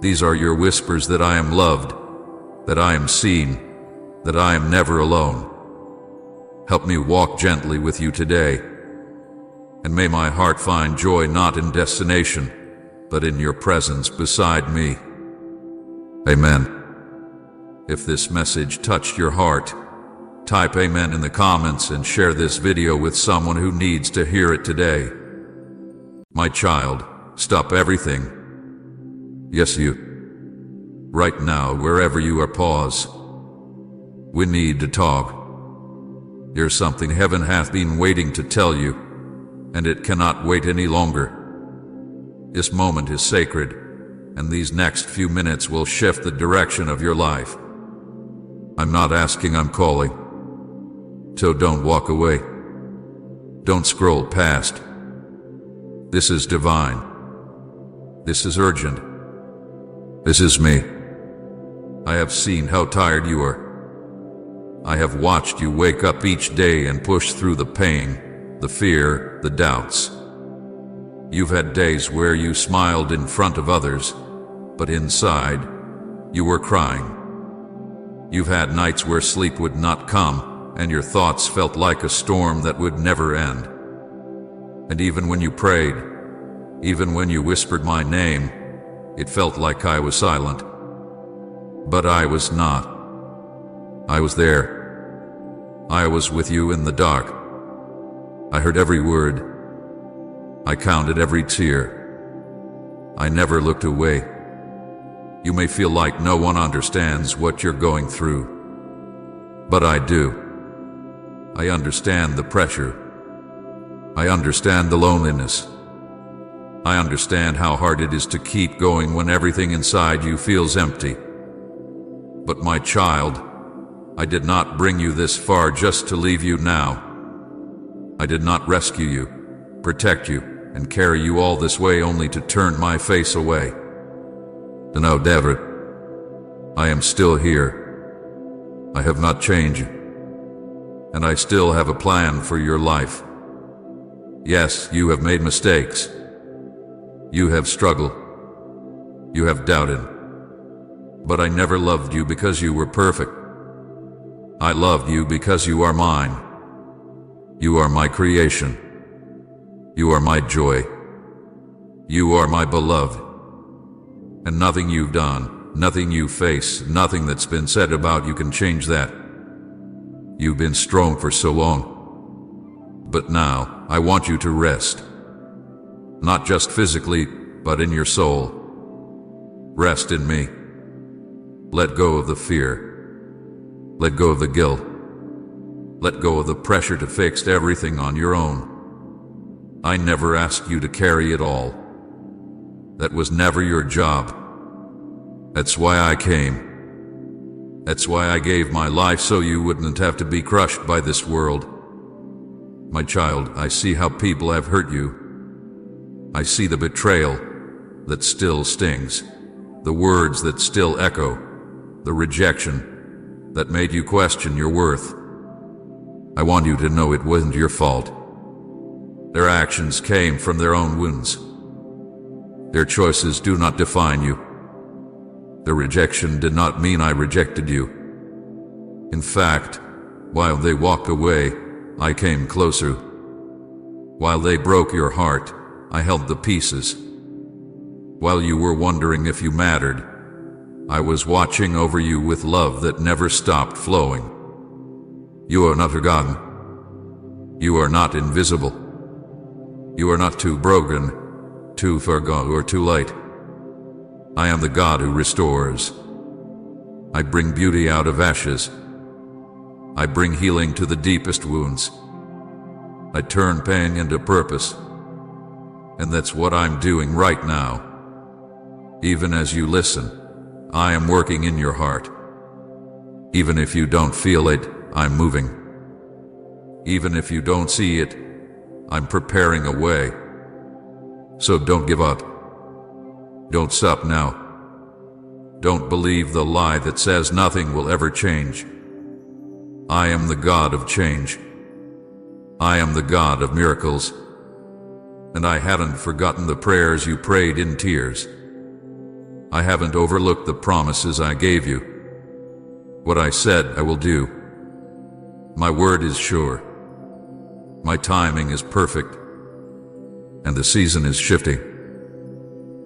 These are your whispers that I am loved, that I am seen, that I am never alone. Help me walk gently with you today, and may my heart find joy not in destination, but in your presence beside me. Amen. If this message touched your heart, type Amen in the comments and share this video with someone who needs to hear it today. My child, stop everything. Yes, you. Right now, wherever you are, pause. We need to talk. There's something heaven hath been waiting to tell you, and it cannot wait any longer. This moment is sacred, and these next few minutes will shift the direction of your life. I'm not asking, I'm calling. So don't walk away. Don't scroll past. This is divine. This is urgent. This is me. I have seen how tired you are. I have watched you wake up each day and push through the pain, the fear, the doubts. You've had days where you smiled in front of others, but inside, you were crying. You've had nights where sleep would not come, and your thoughts felt like a storm that would never end. And even when you prayed, even when you whispered my name, it felt like I was silent. But I was not. I was there. I was with you in the dark. I heard every word. I counted every tear. I never looked away. You may feel like no one understands what you're going through, but I do. I understand the pressure. I understand the loneliness. I understand how hard it is to keep going when everything inside you feels empty. But my child, I did not bring you this far just to leave you now. I did not rescue you, protect you, and carry you all this way only to turn my face away. No, David, I am still here. I have not changed, and I still have a plan for your life. Yes, you have made mistakes. You have struggled. You have doubted. But I never loved you because you were perfect. I loved you because you are mine. You are my creation. You are my joy. You are my beloved. And nothing you've done, nothing you face, nothing that's been said about you can change that. You've been strong for so long. But now, I want you to rest. Not just physically, but in your soul. Rest in me. Let go of the fear. Let go of the guilt. Let go of the pressure to fix everything on your own. I never asked you to carry it all. That was never your job. That's why I came. That's why I gave my life so you wouldn't have to be crushed by this world. My child, I see how people have hurt you. I see the betrayal that still stings, the words that still echo, the rejection that made you question your worth. I want you to know it wasn't your fault. Their actions came from their own wounds. Their choices do not define you. Their rejection did not mean I rejected you. In fact, while they walked away, I came closer. While they broke your heart, I held the pieces. While you were wondering if you mattered, I was watching over you with love that never stopped flowing. You are not forgotten. You are not invisible. You are not too broken, too far gone, or too late. I am the God who restores. I bring beauty out of ashes. I bring healing to the deepest wounds. I turn pain into purpose. And that's what I'm doing right now. Even as you listen, I am working in your heart. Even if you don't feel it, I'm moving. Even if you don't see it, I'm preparing a way. So don't give up. Don't stop now. Don't believe the lie that says nothing will ever change. I am the God of change. I am the God of miracles. And I haven't forgotten the prayers you prayed in tears. I haven't overlooked the promises I gave you. What I said I will do. My word is sure. My timing is perfect. And the season is shifting.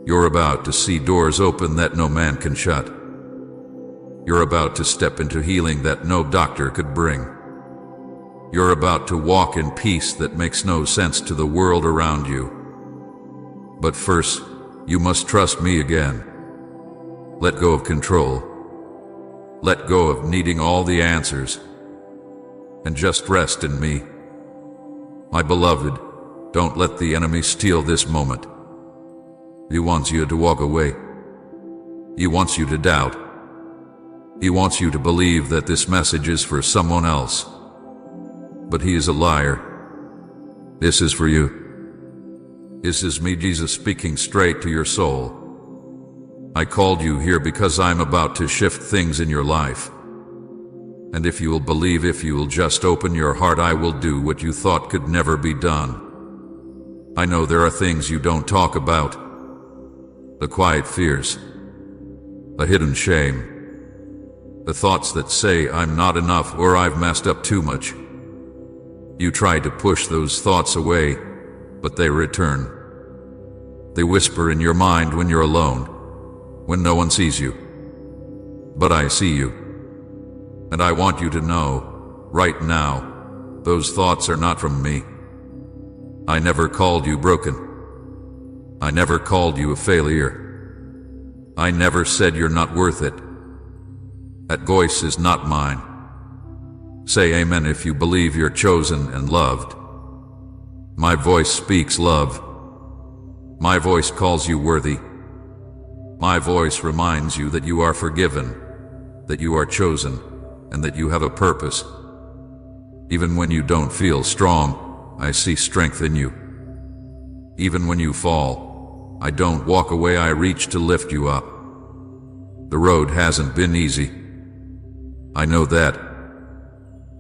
You're about to see doors open that no man can shut. You're about to step into healing that no doctor could bring. You're about to walk in peace that makes no sense to the world around you. But first, you must trust me again. Let go of control. Let go of needing all the answers. And just rest in me. My beloved, don't let the enemy steal this moment. He wants you to walk away. He wants you to doubt. He wants you to believe that this message is for someone else. But he is a liar. This is for you. This is me, Jesus, speaking straight to your soul. I called you here because I'm about to shift things in your life. And if you will believe, if you will just open your heart, I will do what you thought could never be done. I know there are things you don't talk about. The quiet fears. The hidden shame. The thoughts that say I'm not enough or I've messed up too much. You try to push those thoughts away, but they return. They whisper in your mind when you're alone, when no one sees you. But I see you. And I want you to know, right now, those thoughts are not from me. I never called you broken. I never called you a failure. I never said you're not worth it. That voice is not mine. Say amen if you believe you're chosen and loved. My voice speaks love. My voice calls you worthy. My voice reminds you that you are forgiven, that you are chosen, and that you have a purpose. Even when you don't feel strong, I see strength in you. Even when you fall, I don't walk away, I reach to lift you up. The road hasn't been easy. I know that.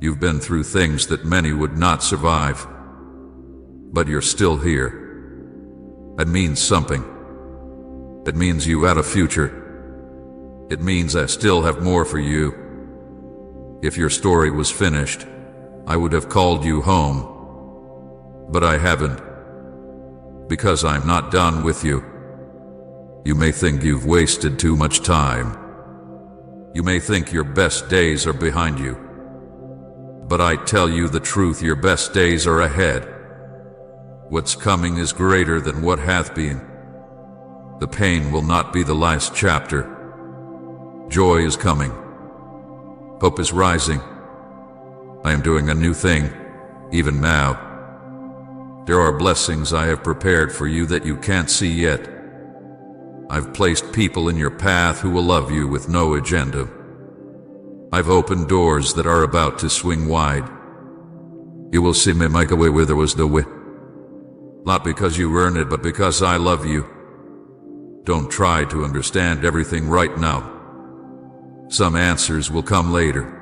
You've been through things that many would not survive. But you're still here. That means something. It means you had a future. It means I still have more for you. If your story was finished, I would have called you home. But I haven't. Because I'm not done with you. You may think you've wasted too much time. You may think your best days are behind you. But I tell you the truth, your best days are ahead. What's coming is greater than what hath been. The pain will not be the last chapter. Joy is coming. Hope is rising. I am doing a new thing, even now. There are blessings I have prepared for you that you can't see yet. I've placed people in your path who will love you with no agenda. I've opened doors that are about to swing wide. You will see me make a way where there was no way. Not because you earn it, but because I love you. Don't try to understand everything right now. Some answers will come later.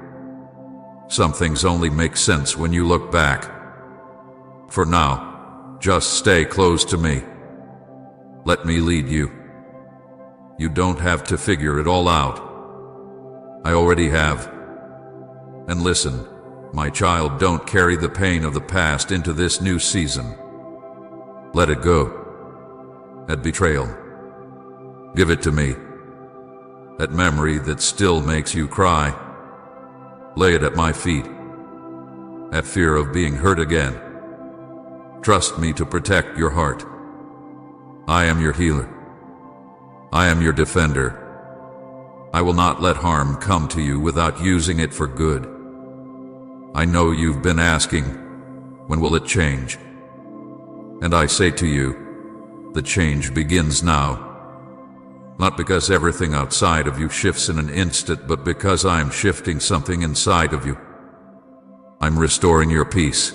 Some things only make sense when you look back. For now, Just stay close to me. Let me lead you. You don't have to figure it all out. I already have. And listen, my child, don't carry the pain of the past into this new season. Let it go. That betrayal. Give it to me. That memory that still makes you cry. Lay it at my feet. That fear of being hurt again. Trust me to protect your heart. I am your healer. I am your defender. I will not let harm come to you without using it for good. I know you've been asking, when will it change? And I say to you, the change begins now. Not because everything outside of you shifts in an instant, but because I am shifting something inside of you. I'm restoring your peace.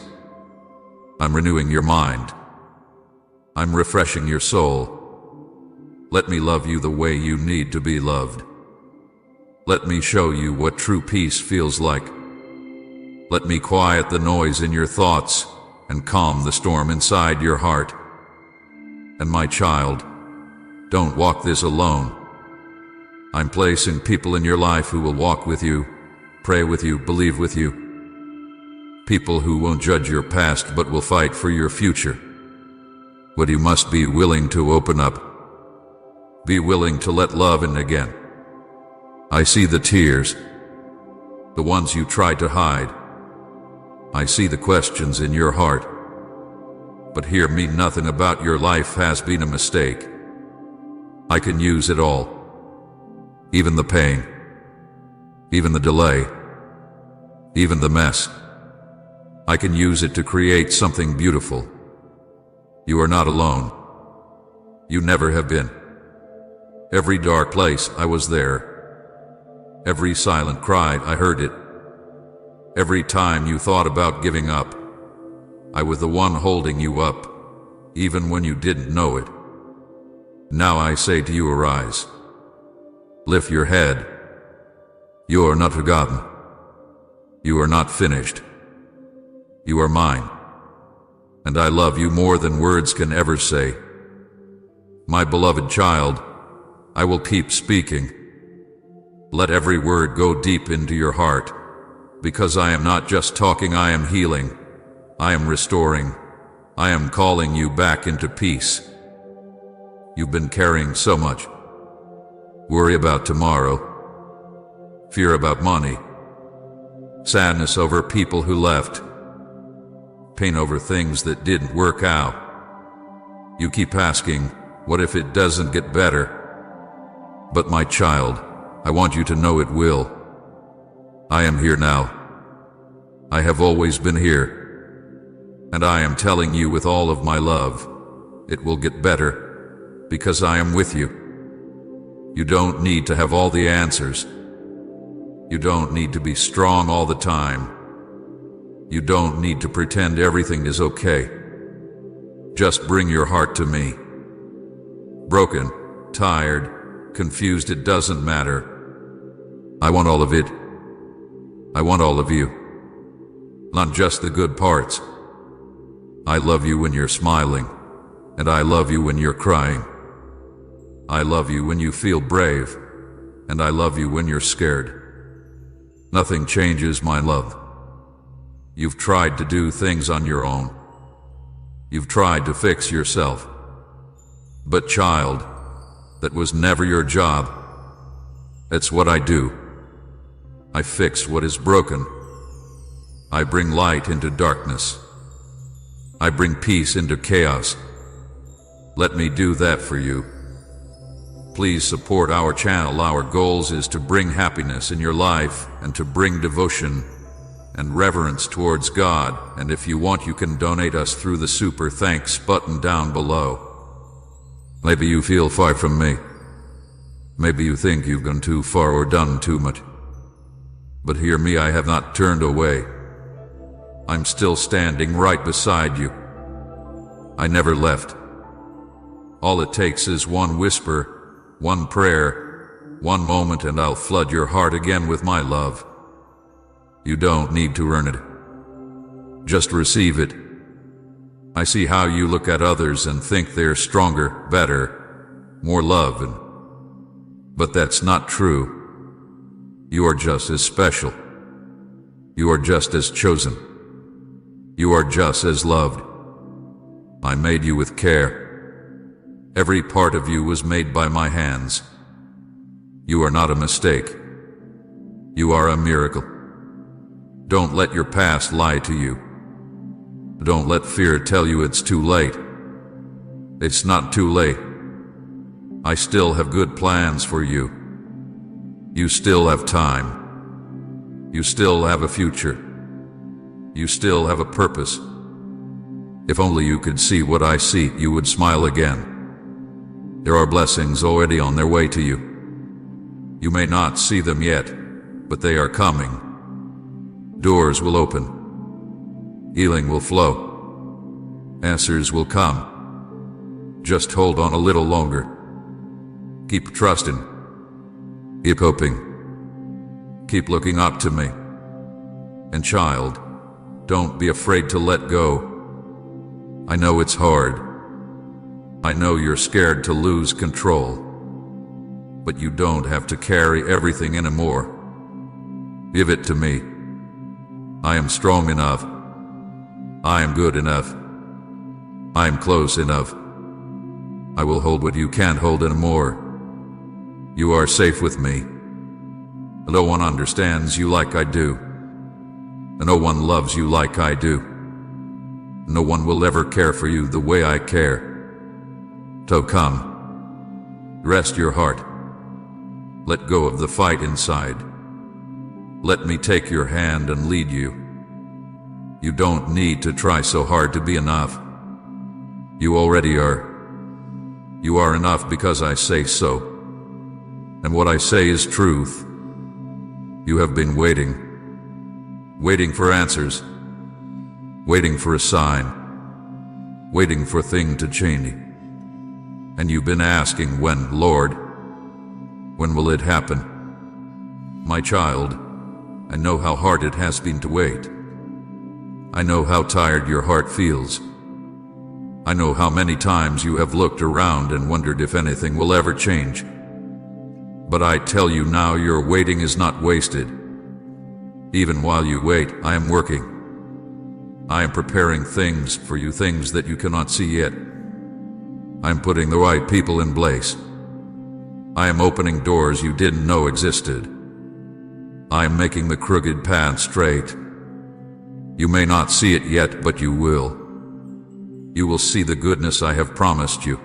I'm renewing your mind. I'm refreshing your soul. Let me love you the way you need to be loved. Let me show you what true peace feels like. Let me quiet the noise in your thoughts and calm the storm inside your heart. And my child, don't walk this alone. I'm placing people in your life who will walk with you, pray with you, believe with you. People who won't judge your past but will fight for your future. But you must be willing to open up. Be willing to let love in again. I see the tears, the ones you tried to hide. I see the questions in your heart. But hear me, nothing about your life has been a mistake. I can use it all. Even the pain. Even the delay. Even the mess. I can use it to create something beautiful. You are not alone. You never have been. Every dark place, I was there. Every silent cry, I heard it. Every time you thought about giving up, I was the one holding you up, even when you didn't know it. Now I say to you, arise. Lift your head. You are not forgotten. You are not finished. You are mine. And I love you more than words can ever say. My beloved child, I will keep speaking. Let every word go deep into your heart, because I am not just talking, I am healing. I am restoring. I am calling you back into peace. You've been carrying so much. Worry about tomorrow. Fear about money. Sadness over people who left. Pain over things that didn't work out. You keep asking, what if it doesn't get better? But my child, I want you to know it will. I am here now. I have always been here. And I am telling you with all of my love, it will get better, because I am with you. You don't need to have all the answers. You don't need to be strong all the time. You don't need to pretend everything is okay. Just bring your heart to me. Broken, tired, confused, it doesn't matter. I want all of it. I want all of you. Not just the good parts. I love you when you're smiling, and I love you when you're crying. I love you when you feel brave, and I love you when you're scared. Nothing changes my love. You've tried to do things on your own. You've tried to fix yourself. But child, that was never your job. It's what I do. I fix what is broken. I bring light into darkness. I bring peace into chaos. Let me do that for you. Please support our channel. Our goals is to bring happiness in your life and to bring devotion and reverence towards God. And if you want, you can donate us through the super thanks button down below. Maybe you feel far from me. Maybe you think you've gone too far or done too much. But hear me, I have not turned away. I'm still standing right beside you. I never left. All it takes is one whisper, one prayer, one moment, and I'll flood your heart again with my love. You don't need to earn it. Just receive it. I see how you look at others and think they're stronger, better, more love, but that's not true. You are just as special. You are just as chosen. You are just as loved. I made you with care. Every part of you was made by my hands. You are not a mistake. You are a miracle. Don't let your past lie to you. Don't let fear tell you it's too late. It's not too late. I still have good plans for you. You still have time. You still have a future. You still have a purpose. If only you could see what I see, you would smile again. There are blessings already on their way to you. You may not see them yet, but they are coming. Doors will open. Healing will flow. Answers will come. Just hold on a little longer. Keep trusting. Keep hoping. Keep looking up to me. And child, don't be afraid to let go. I know it's hard. I know you're scared to lose control. But you don't have to carry everything anymore. Give it to me. I am strong enough. I am good enough. I am close enough. I will hold what you can't hold anymore. You are safe with me. No one understands you like I do. No one loves you like I do. No one will ever care for you the way I care. So come. Rest your heart. Let go of the fight inside. Let me take your hand and lead you. You don't need to try so hard to be enough. You already are. You are enough because I say so. And what I say is truth. You have been waiting for answers, waiting for a sign, waiting for a thing to change. And you've been asking when, Lord, when will it happen? My child, I know how hard it has been to wait. I know how tired your heart feels. I know how many times you have looked around and wondered if anything will ever change. But I tell you now, your waiting is not wasted. Even while you wait, I am working. I am preparing things for you, things that you cannot see yet. I am putting the right people in place. I am opening doors you didn't know existed. I am making the crooked path straight. You may not see it yet, but you will. You will see the goodness I have promised you.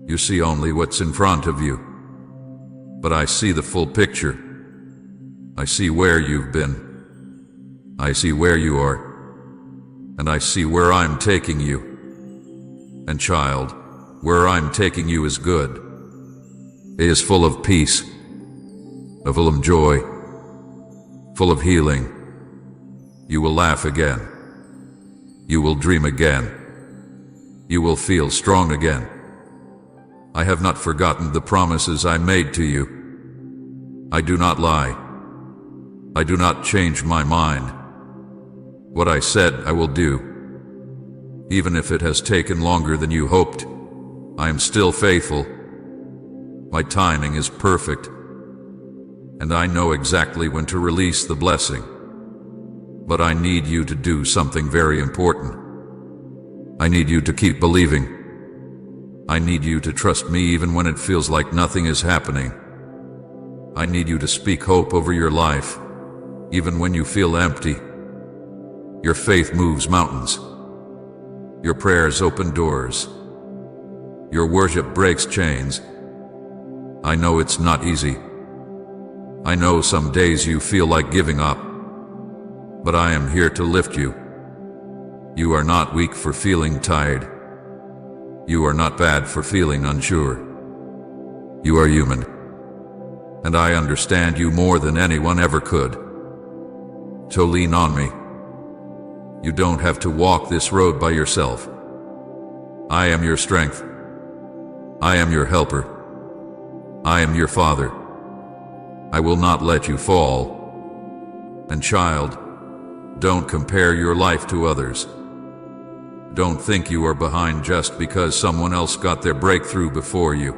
You see only what's in front of you. But I see the full picture. I see where you've been. I see where you are. And I see where I'm taking you. And child, where I'm taking you is good. It is full of peace, full of joy, full of healing. You will laugh again. You will dream again. You will feel strong again. I have not forgotten the promises I made to you. I do not lie. I do not change my mind. What I said I will do. Even if it has taken longer than you hoped, I am still faithful. My timing is perfect. And I know exactly when to release the blessing. But I need you to do something very important. I need you to keep believing. I need you to trust me even when it feels like nothing is happening. I need you to speak hope over your life, even when you feel empty. Your faith moves mountains. Your prayers open doors. Your worship breaks chains. I know it's not easy. I know some days you feel like giving up. But I am here to lift you. You are not weak for feeling tired. You are not bad for feeling unsure. You are human. And I understand you more than anyone ever could. So lean on me. You don't have to walk this road by yourself. I am your strength. I am your helper. I am your father. I will not let you fall. And child, don't compare your life to others. Don't think you are behind just because someone else got their breakthrough before you.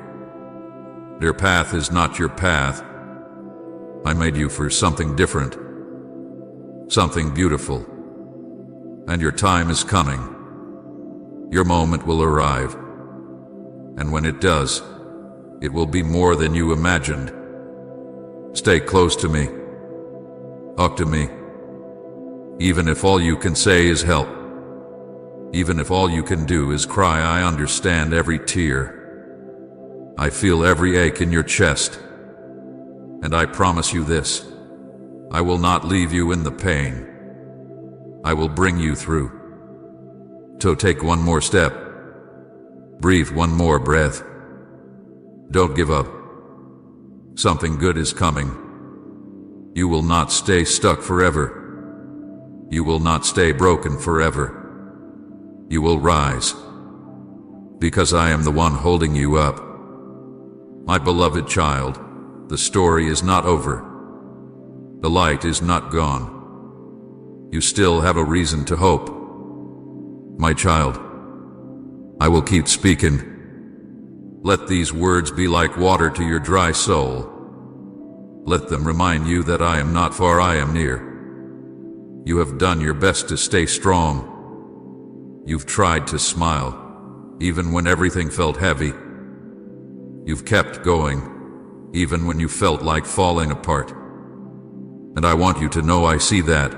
Their path is not your path. I made you for something different, something beautiful. And your time is coming. Your moment will arrive. And when it does, it will be more than you imagined. Stay close to me. Talk to me. Even if all you can say is help. Even if all you can do is cry, I understand every tear. I feel every ache in your chest. And I promise you this, I will not leave you in the pain. I will bring you through. So take one more step. Breathe one more breath. Don't give up. Something good is coming. You will not stay stuck forever. You will not stay broken forever. You will rise. Because I am the one holding you up. My beloved child, the story is not over. The light is not gone. You still have a reason to hope. My child, I will keep speaking. Let these words be like water to your dry soul. Let them remind you that I am not far, I am near. You have done your best to stay strong. You've tried to smile, even when everything felt heavy. You've kept going, even when you felt like falling apart. And I want you to know I see that.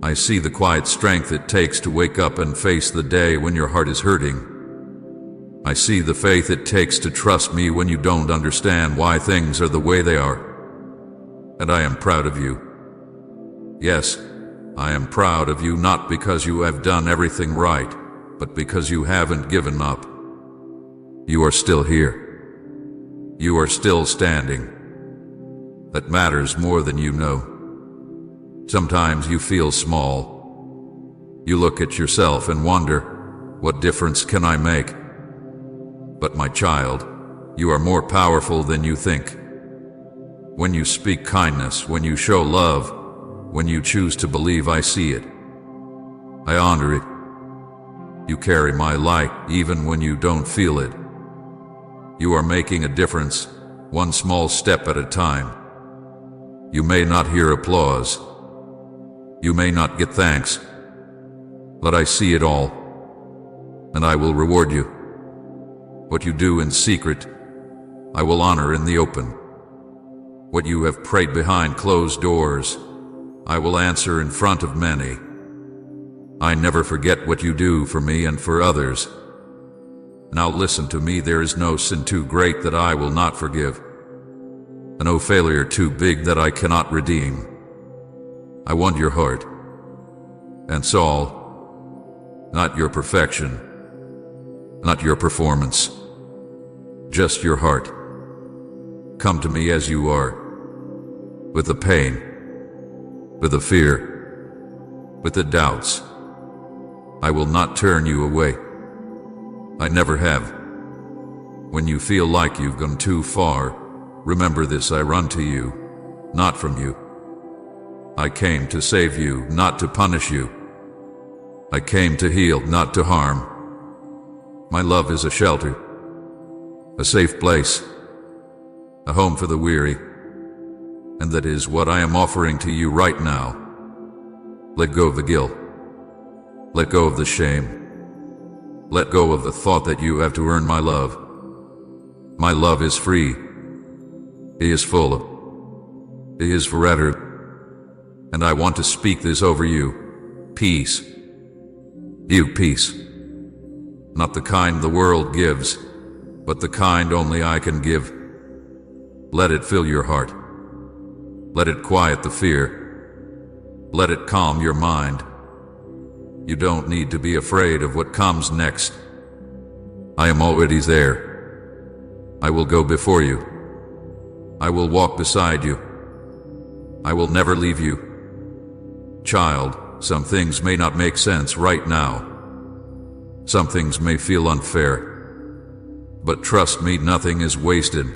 I see the quiet strength it takes to wake up and face the day when your heart is hurting. I see the faith it takes to trust me when you don't understand why things are the way they are. And I am proud of you. Yes, I am proud of you, not because you have done everything right, but because you haven't given up. You are still here. You are still standing. That matters more than you know. Sometimes you feel small. You look at yourself and wonder, what difference can I make? But my child, you are more powerful than you think. When you speak kindness, when you show love, when you choose to believe, I see it. I honor it. You carry my light even when you don't feel it. You are making a difference, one small step at a time. You may not hear applause. You may not get thanks. But I see it all. And I will reward you. What you do in secret, I will honor in the open. What you have prayed behind closed doors, I will answer in front of many. I never forget what you do for me and for others. Now listen to me, there is no sin too great that I will not forgive, and no failure too big that I cannot redeem. I want your heart and soul, not your perfection, not your performance, just your heart. Come to me as you are, with the pain, with the fear, with the doubts. I will not turn you away. I never have. When you feel like you've gone too far, remember this, I run to you, not from you. I came to save you, not to punish you. I came to heal, not to harm. My love is a shelter, a safe place, a home for the weary. And that is what I am offering to you right now. Let go of the guilt. Let go of the shame. Let go of the thought that you have to earn my love. My love is free. It is full. It is forever. And I want to speak this over you. Peace. You peace. Not the kind the world gives, but the kind only I can give. Let it fill your heart. Let it quiet the fear. Let it calm your mind. You don't need to be afraid of what comes next. I am already there. I will go before you. I will walk beside you. I will never leave you. Child, some things may not make sense right now. Some things may feel unfair. But trust me, nothing is wasted.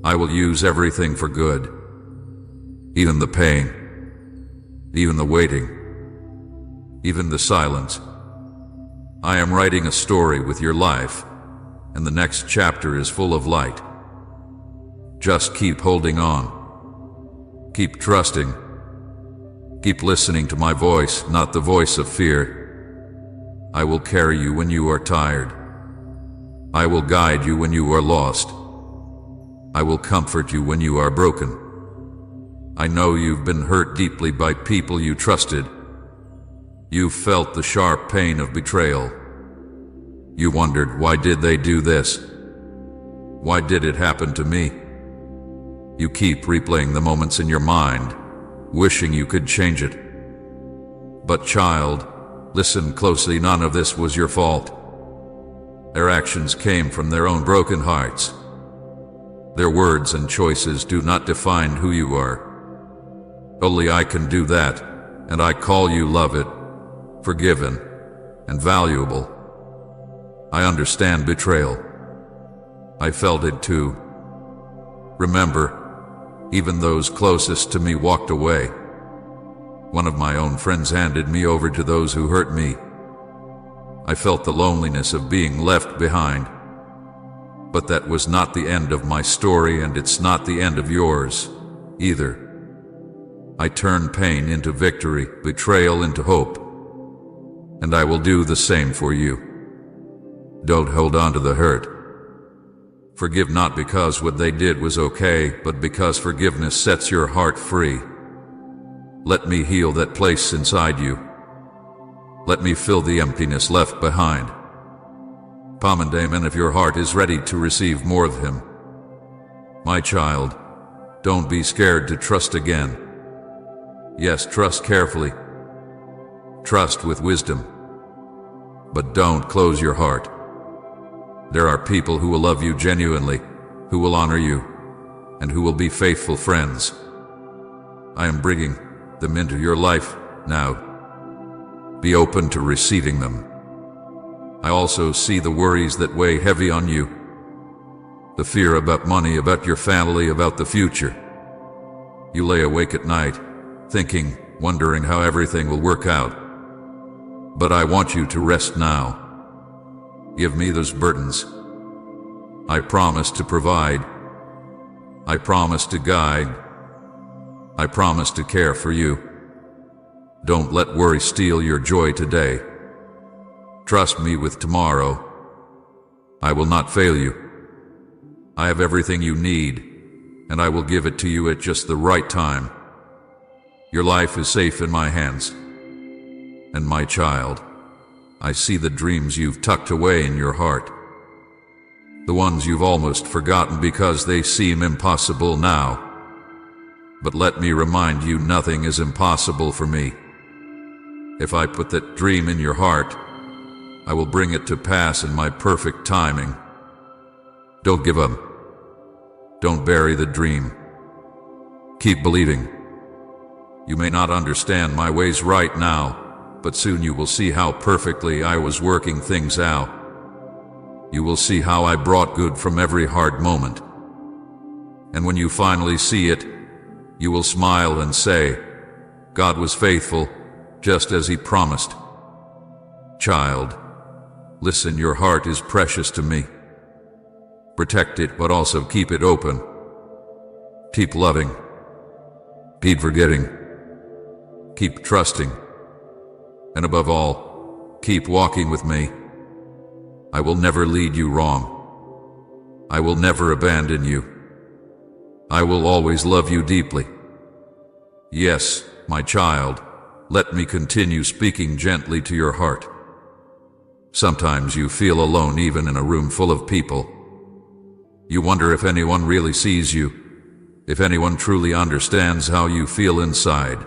I will use everything for good. Even the pain, even the waiting, even the silence. I am writing a story with your life, and the next chapter is full of light. Just keep holding on. Keep trusting. Keep listening to my voice, not the voice of fear. I will carry you when you are tired. I will guide you when you are lost. I will comfort you when you are broken. I know you've been hurt deeply by people you trusted. You've felt the sharp pain of betrayal. You wondered, why did they do this? Why did it happen to me? You keep replaying the moments in your mind, wishing you could change it. But child, listen closely, none of this was your fault. Their actions came from their own broken hearts. Their words and choices do not define who you are. Only I can do that, and I call you loved, forgiven, and valuable. I understand betrayal. I felt it too. Remember, even those closest to me walked away. One of my own friends handed me over to those who hurt me. I felt the loneliness of being left behind. But that was not the end of my story, and it's not the end of yours, either. I turned pain into victory, betrayal into hope. And I will do the same for you. Don't hold on to the hurt. Forgive not because what they did was okay, but because forgiveness sets your heart free. Let me heal that place inside you. Let me fill the emptiness left behind. Amen. If your heart is ready to receive more of Him. My child, don't be scared to trust again. Yes, trust carefully. Trust with wisdom. But don't close your heart. There are people who will love you genuinely, who will honor you, and who will be faithful friends. I am bringing them into your life now. Be open to receiving them. I also see the worries that weigh heavy on you. The fear about money, about your family, about the future. You lay awake at night, thinking, wondering how everything will work out. But I want you to rest now. Give me those burdens. I promise to provide. I promise to guide. I promise to care for you. Don't let worry steal your joy today. Trust me with tomorrow. I will not fail you. I have everything you need, and I will give it to you at just the right time. Your life is safe in my hands. And my child, I see the dreams you've tucked away in your heart. The ones you've almost forgotten because they seem impossible now. But let me remind you, nothing is impossible for me. If I put that dream in your heart, I will bring it to pass in my perfect timing. Don't give up. Don't bury the dream. Keep believing. You may not understand my ways right now, but soon you will see how perfectly I was working things out. You will see how I brought good from every hard moment. And when you finally see it, you will smile and say, God was faithful, just as He promised. Child, listen, your heart is precious to me. Protect it, but also keep it open. Keep loving. Keep forgetting. Keep trusting. And above all, keep walking with me. I will never lead you wrong. I will never abandon you. I will always love you deeply. Yes, my child, let me continue speaking gently to your heart. Sometimes you feel alone even in a room full of people. You wonder if anyone really sees you, if anyone truly understands how you feel inside.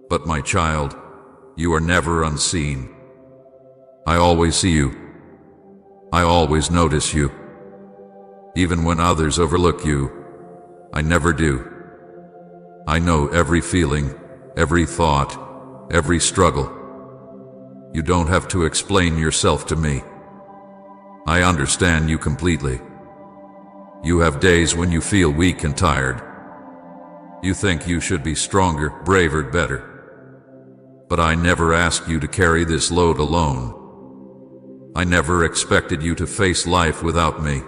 But my child, you are never unseen. I always see you. I always notice you. Even when others overlook you, I never do. I know every feeling, every thought, every struggle. You don't have to explain yourself to me. I understand you completely. You have days when you feel weak and tired. You think you should be stronger, braver, better. But I never ask you to carry this load alone. I never expected you to face life without me.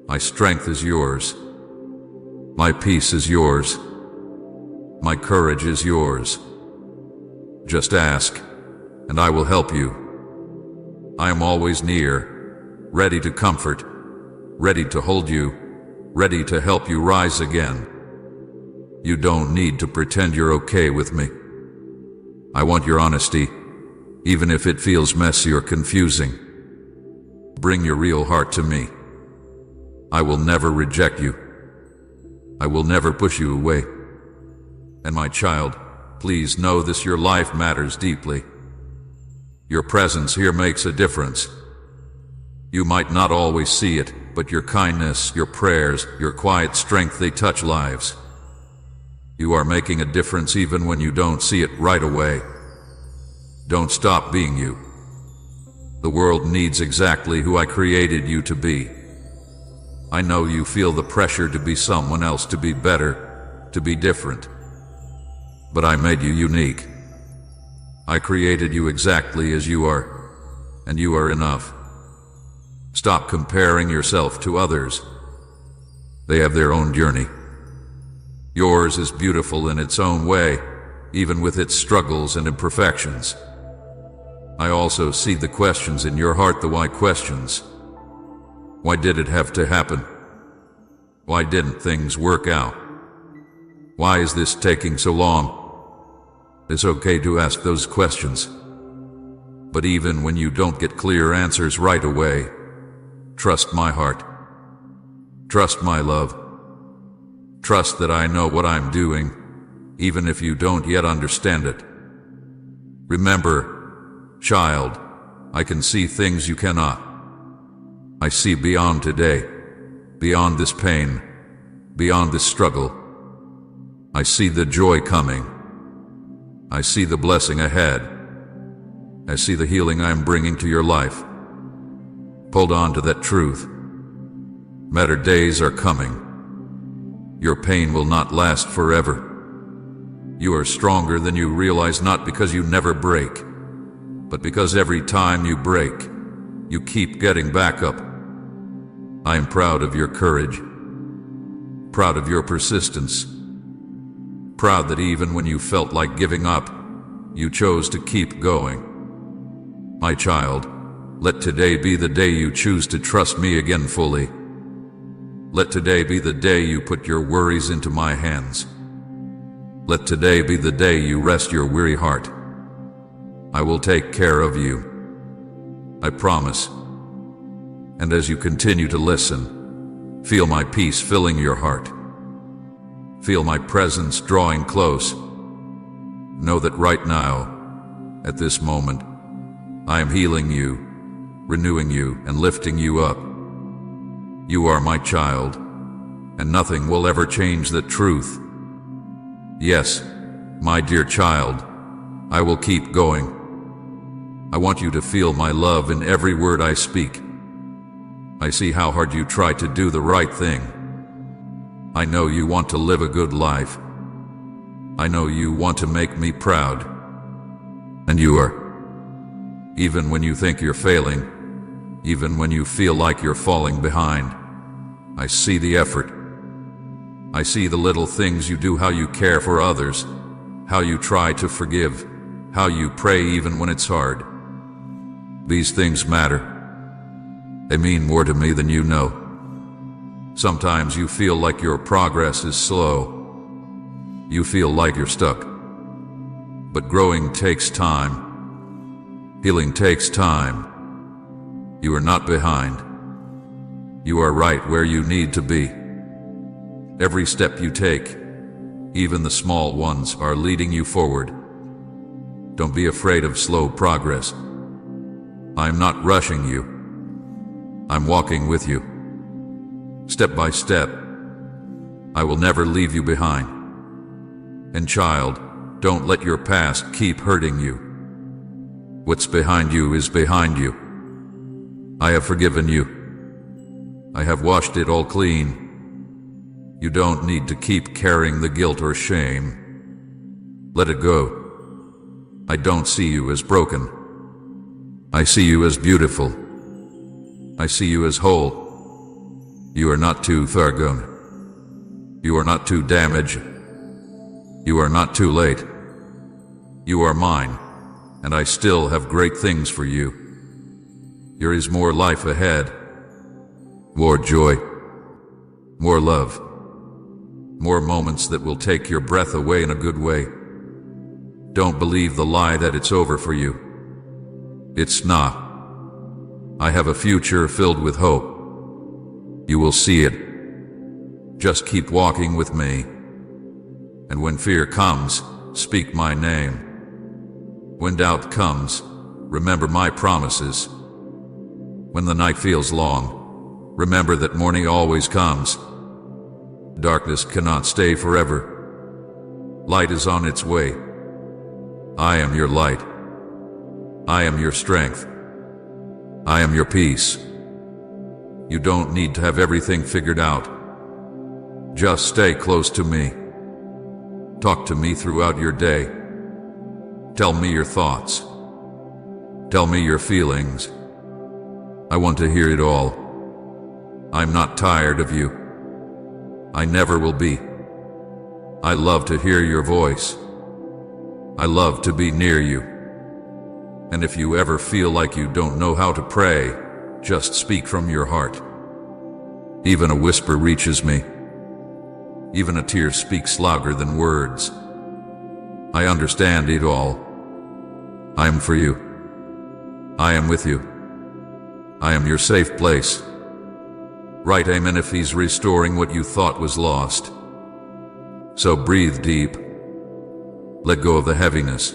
My strength is yours. My peace is yours. My courage is yours. Just ask, and I will help you. I am always near, ready to comfort, ready to hold you, ready to help you rise again. You don't need to pretend you're okay with me. I want your honesty, even if it feels messy or confusing. Bring your real heart to me. I will never reject you. I will never push you away. And my child, please know this: your life matters deeply. Your presence here makes a difference. You might not always see it, but your kindness, your prayers, your quiet strength, they touch lives. You are making a difference even when you don't see it right away. Don't stop being you. The world needs exactly who I created you to be. I know you feel the pressure to be someone else, to be better, to be different. But I made you unique. I created you exactly as you are, and you are enough. Stop comparing yourself to others. They have their own journey. Yours is beautiful in its own way, even with its struggles and imperfections. I also see the questions in your heart, the why questions. Why did it have to happen? Why didn't things work out? Why is this taking so long? It's okay to ask those questions. But even when you don't get clear answers right away, trust my heart. Trust my love. Trust that I know what I'm doing, even if you don't yet understand it. Remember, child, I can see things you cannot. I see beyond today, beyond this pain, beyond this struggle. I see the joy coming. I see the blessing ahead. I see the healing I'm bringing to your life. Hold on to that truth. Better days are coming. Your pain will not last forever. You are stronger than you realize, not because you never break, but because every time you break, you keep getting back up. I am proud of your courage, proud of your persistence, proud that even when you felt like giving up, you chose to keep going. My child, let today be the day you choose to trust me again fully. Let today be the day you put your worries into my hands. Let today be the day you rest your weary heart. I will take care of you. I promise. And as you continue to listen, feel my peace filling your heart. Feel my presence drawing close. Know that right now, at this moment, I am healing you, renewing you, and lifting you up. You are my child, and nothing will ever change the truth. Yes, my dear child, I will keep going. I want you to feel my love in every word I speak. I see how hard you try to do the right thing. I know you want to live a good life. I know you want to make me proud. And you are. Even when you think you're failing, even when you feel like you're falling behind, I see the effort. I see the little things you do, how you care for others, how you try to forgive, how you pray even when it's hard. These things matter. They mean more to me than you know. Sometimes you feel like your progress is slow. You feel like you're stuck. But growing takes time. Healing takes time. You are not behind. You are right where you need to be. Every step you take, even the small ones, are leading you forward. Don't be afraid of slow progress. I'm not rushing you. I'm walking with you. Step by step. I will never leave you behind. And child, don't let your past keep hurting you. What's behind you is behind you. I have forgiven you. I have washed it all clean. You don't need to keep carrying the guilt or shame. Let it go. I don't see you as broken. I see you as beautiful. I see you as whole. You are not too far gone. You are not too damaged. You are not too late. You are mine, and I still have great things for you. There is more life ahead, more joy, more love, more moments that will take your breath away in a good way. Don't believe the lie that it's over for you. It's not. I have a future filled with hope. You will see it. Just keep walking with me. And when fear comes, speak my name. When doubt comes, remember my promises. When the night feels long, remember that morning always comes. Darkness cannot stay forever. Light is on its way. I am your light. I am your strength. I am your peace. You don't need to have everything figured out. Just stay close to me. Talk to me throughout your day. Tell me your thoughts. Tell me your feelings. I want to hear it all. I'm not tired of you. I never will be. I love to hear your voice. I love to be near you. And if you ever feel like you don't know how to pray, just speak from your heart. Even a whisper reaches me. Even a tear speaks louder than words. I understand it all. I am for you. I am with you. I am your safe place. Write amen if he's restoring what you thought was lost. So breathe deep. Let go of the heaviness.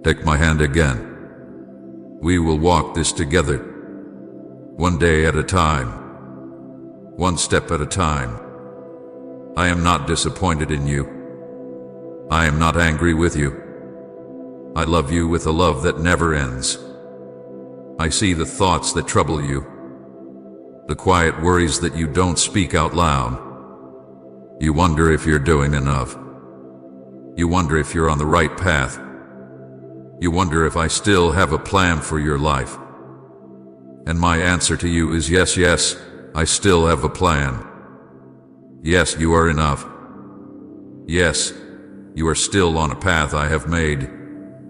Take my hand again. We will walk this together. One day at a time. One step at a time. I am not disappointed in you. I am not angry with you. I love you with a love that never ends. I see the thoughts that trouble you, the quiet worries that you don't speak out loud. You wonder if you're doing enough. You wonder if you're on the right path. You wonder if I still have a plan for your life. And my answer to you is yes, yes, I still have a plan. Yes, you are enough. Yes, you are still on a path I have made,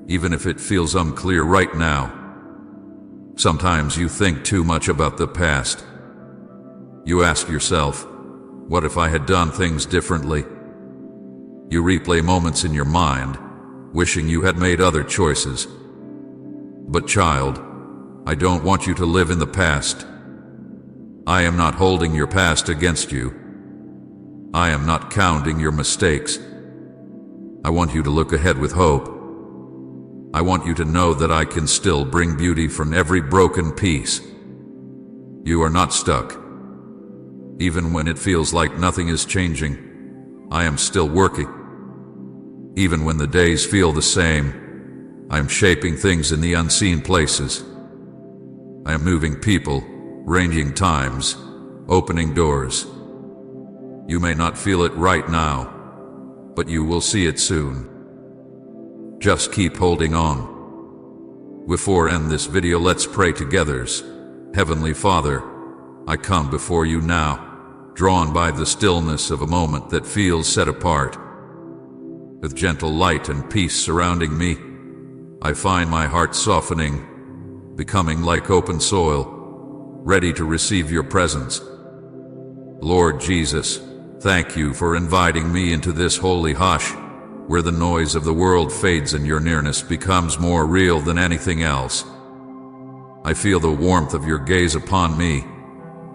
even if it feels unclear right now. Sometimes you think too much about the past. You ask yourself, what if I had done things differently? You replay moments in your mind, wishing you had made other choices. But child, I don't want you to live in the past. I am not holding your past against you. I am not counting your mistakes. I want you to look ahead with hope. I want you to know that I can still bring beauty from every broken piece. You are not stuck. Even when it feels like nothing is changing, I am still working. Even when the days feel the same, I am shaping things in the unseen places. I am moving people, arranging times, opening doors. You may not feel it right now, but you will see it soon. Just keep holding on. Before I end this video, let's pray together. Heavenly Father, I come before you now, drawn by the stillness of a moment that feels set apart. With gentle light and peace surrounding me, I find my heart softening, becoming like open soil, ready to receive your presence. Lord Jesus, thank you for inviting me into this holy hush, where the noise of the world fades and your nearness becomes more real than anything else. I feel the warmth of your gaze upon me,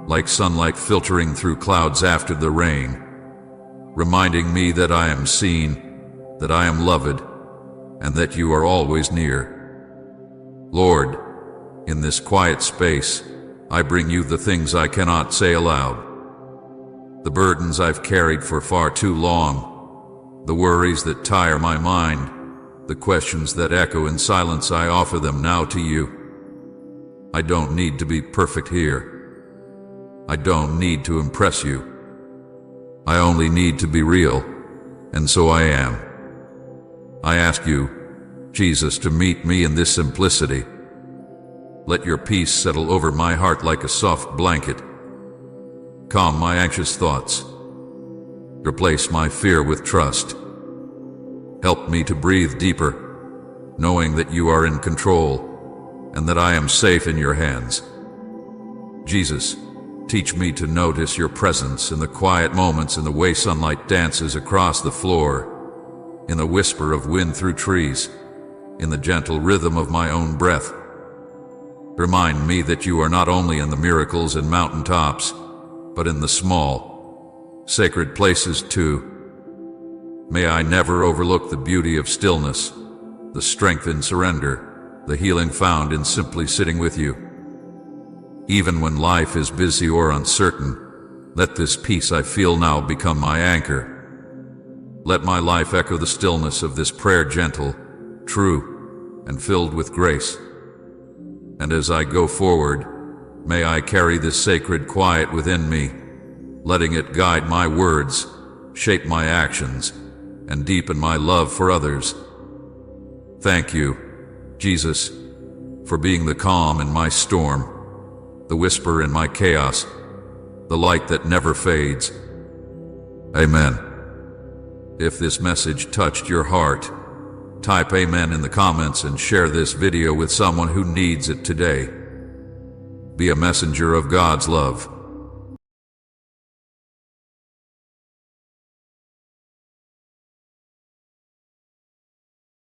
like sunlight filtering through clouds after the rain, reminding me that I am seen, that I am loved, and that you are always near. Lord, in this quiet space, I bring you the things I cannot say aloud, the burdens I've carried for far too long, the worries that tire my mind, the questions that echo in silence. I offer them now to you. I don't need to be perfect here. I don't need to impress you. I only need to be real, and so I am. I ask you, Jesus, to meet me in this simplicity, Let your peace settle over my heart like a soft blanket. Calm my anxious thoughts. Replace my fear with trust. Help me to breathe deeper, knowing that you are in control and that I am safe in your hands. Jesus, teach me to notice your presence in the quiet moments, in the way sunlight dances across the floor, in the whisper of wind through trees, in the gentle rhythm of my own breath. Remind me that you are not only in the miracles and mountaintops, but in the small, sacred places too. May I never overlook the beauty of stillness, the strength in surrender, the healing found in simply sitting with you. Even when life is busy or uncertain, let this peace I feel now become my anchor. Let my life echo the stillness of this prayer, gentle, true, and filled with grace. And as I go forward, may I carry this sacred quiet within me, letting it guide my words, shape my actions, and deepen my love for others. Thank you, Jesus, for being the calm in my storm, the whisper in my chaos, the light that never fades. Amen. If this message touched your heart, type Amen in the comments and share this video with someone who needs it today. Be a messenger of God's love.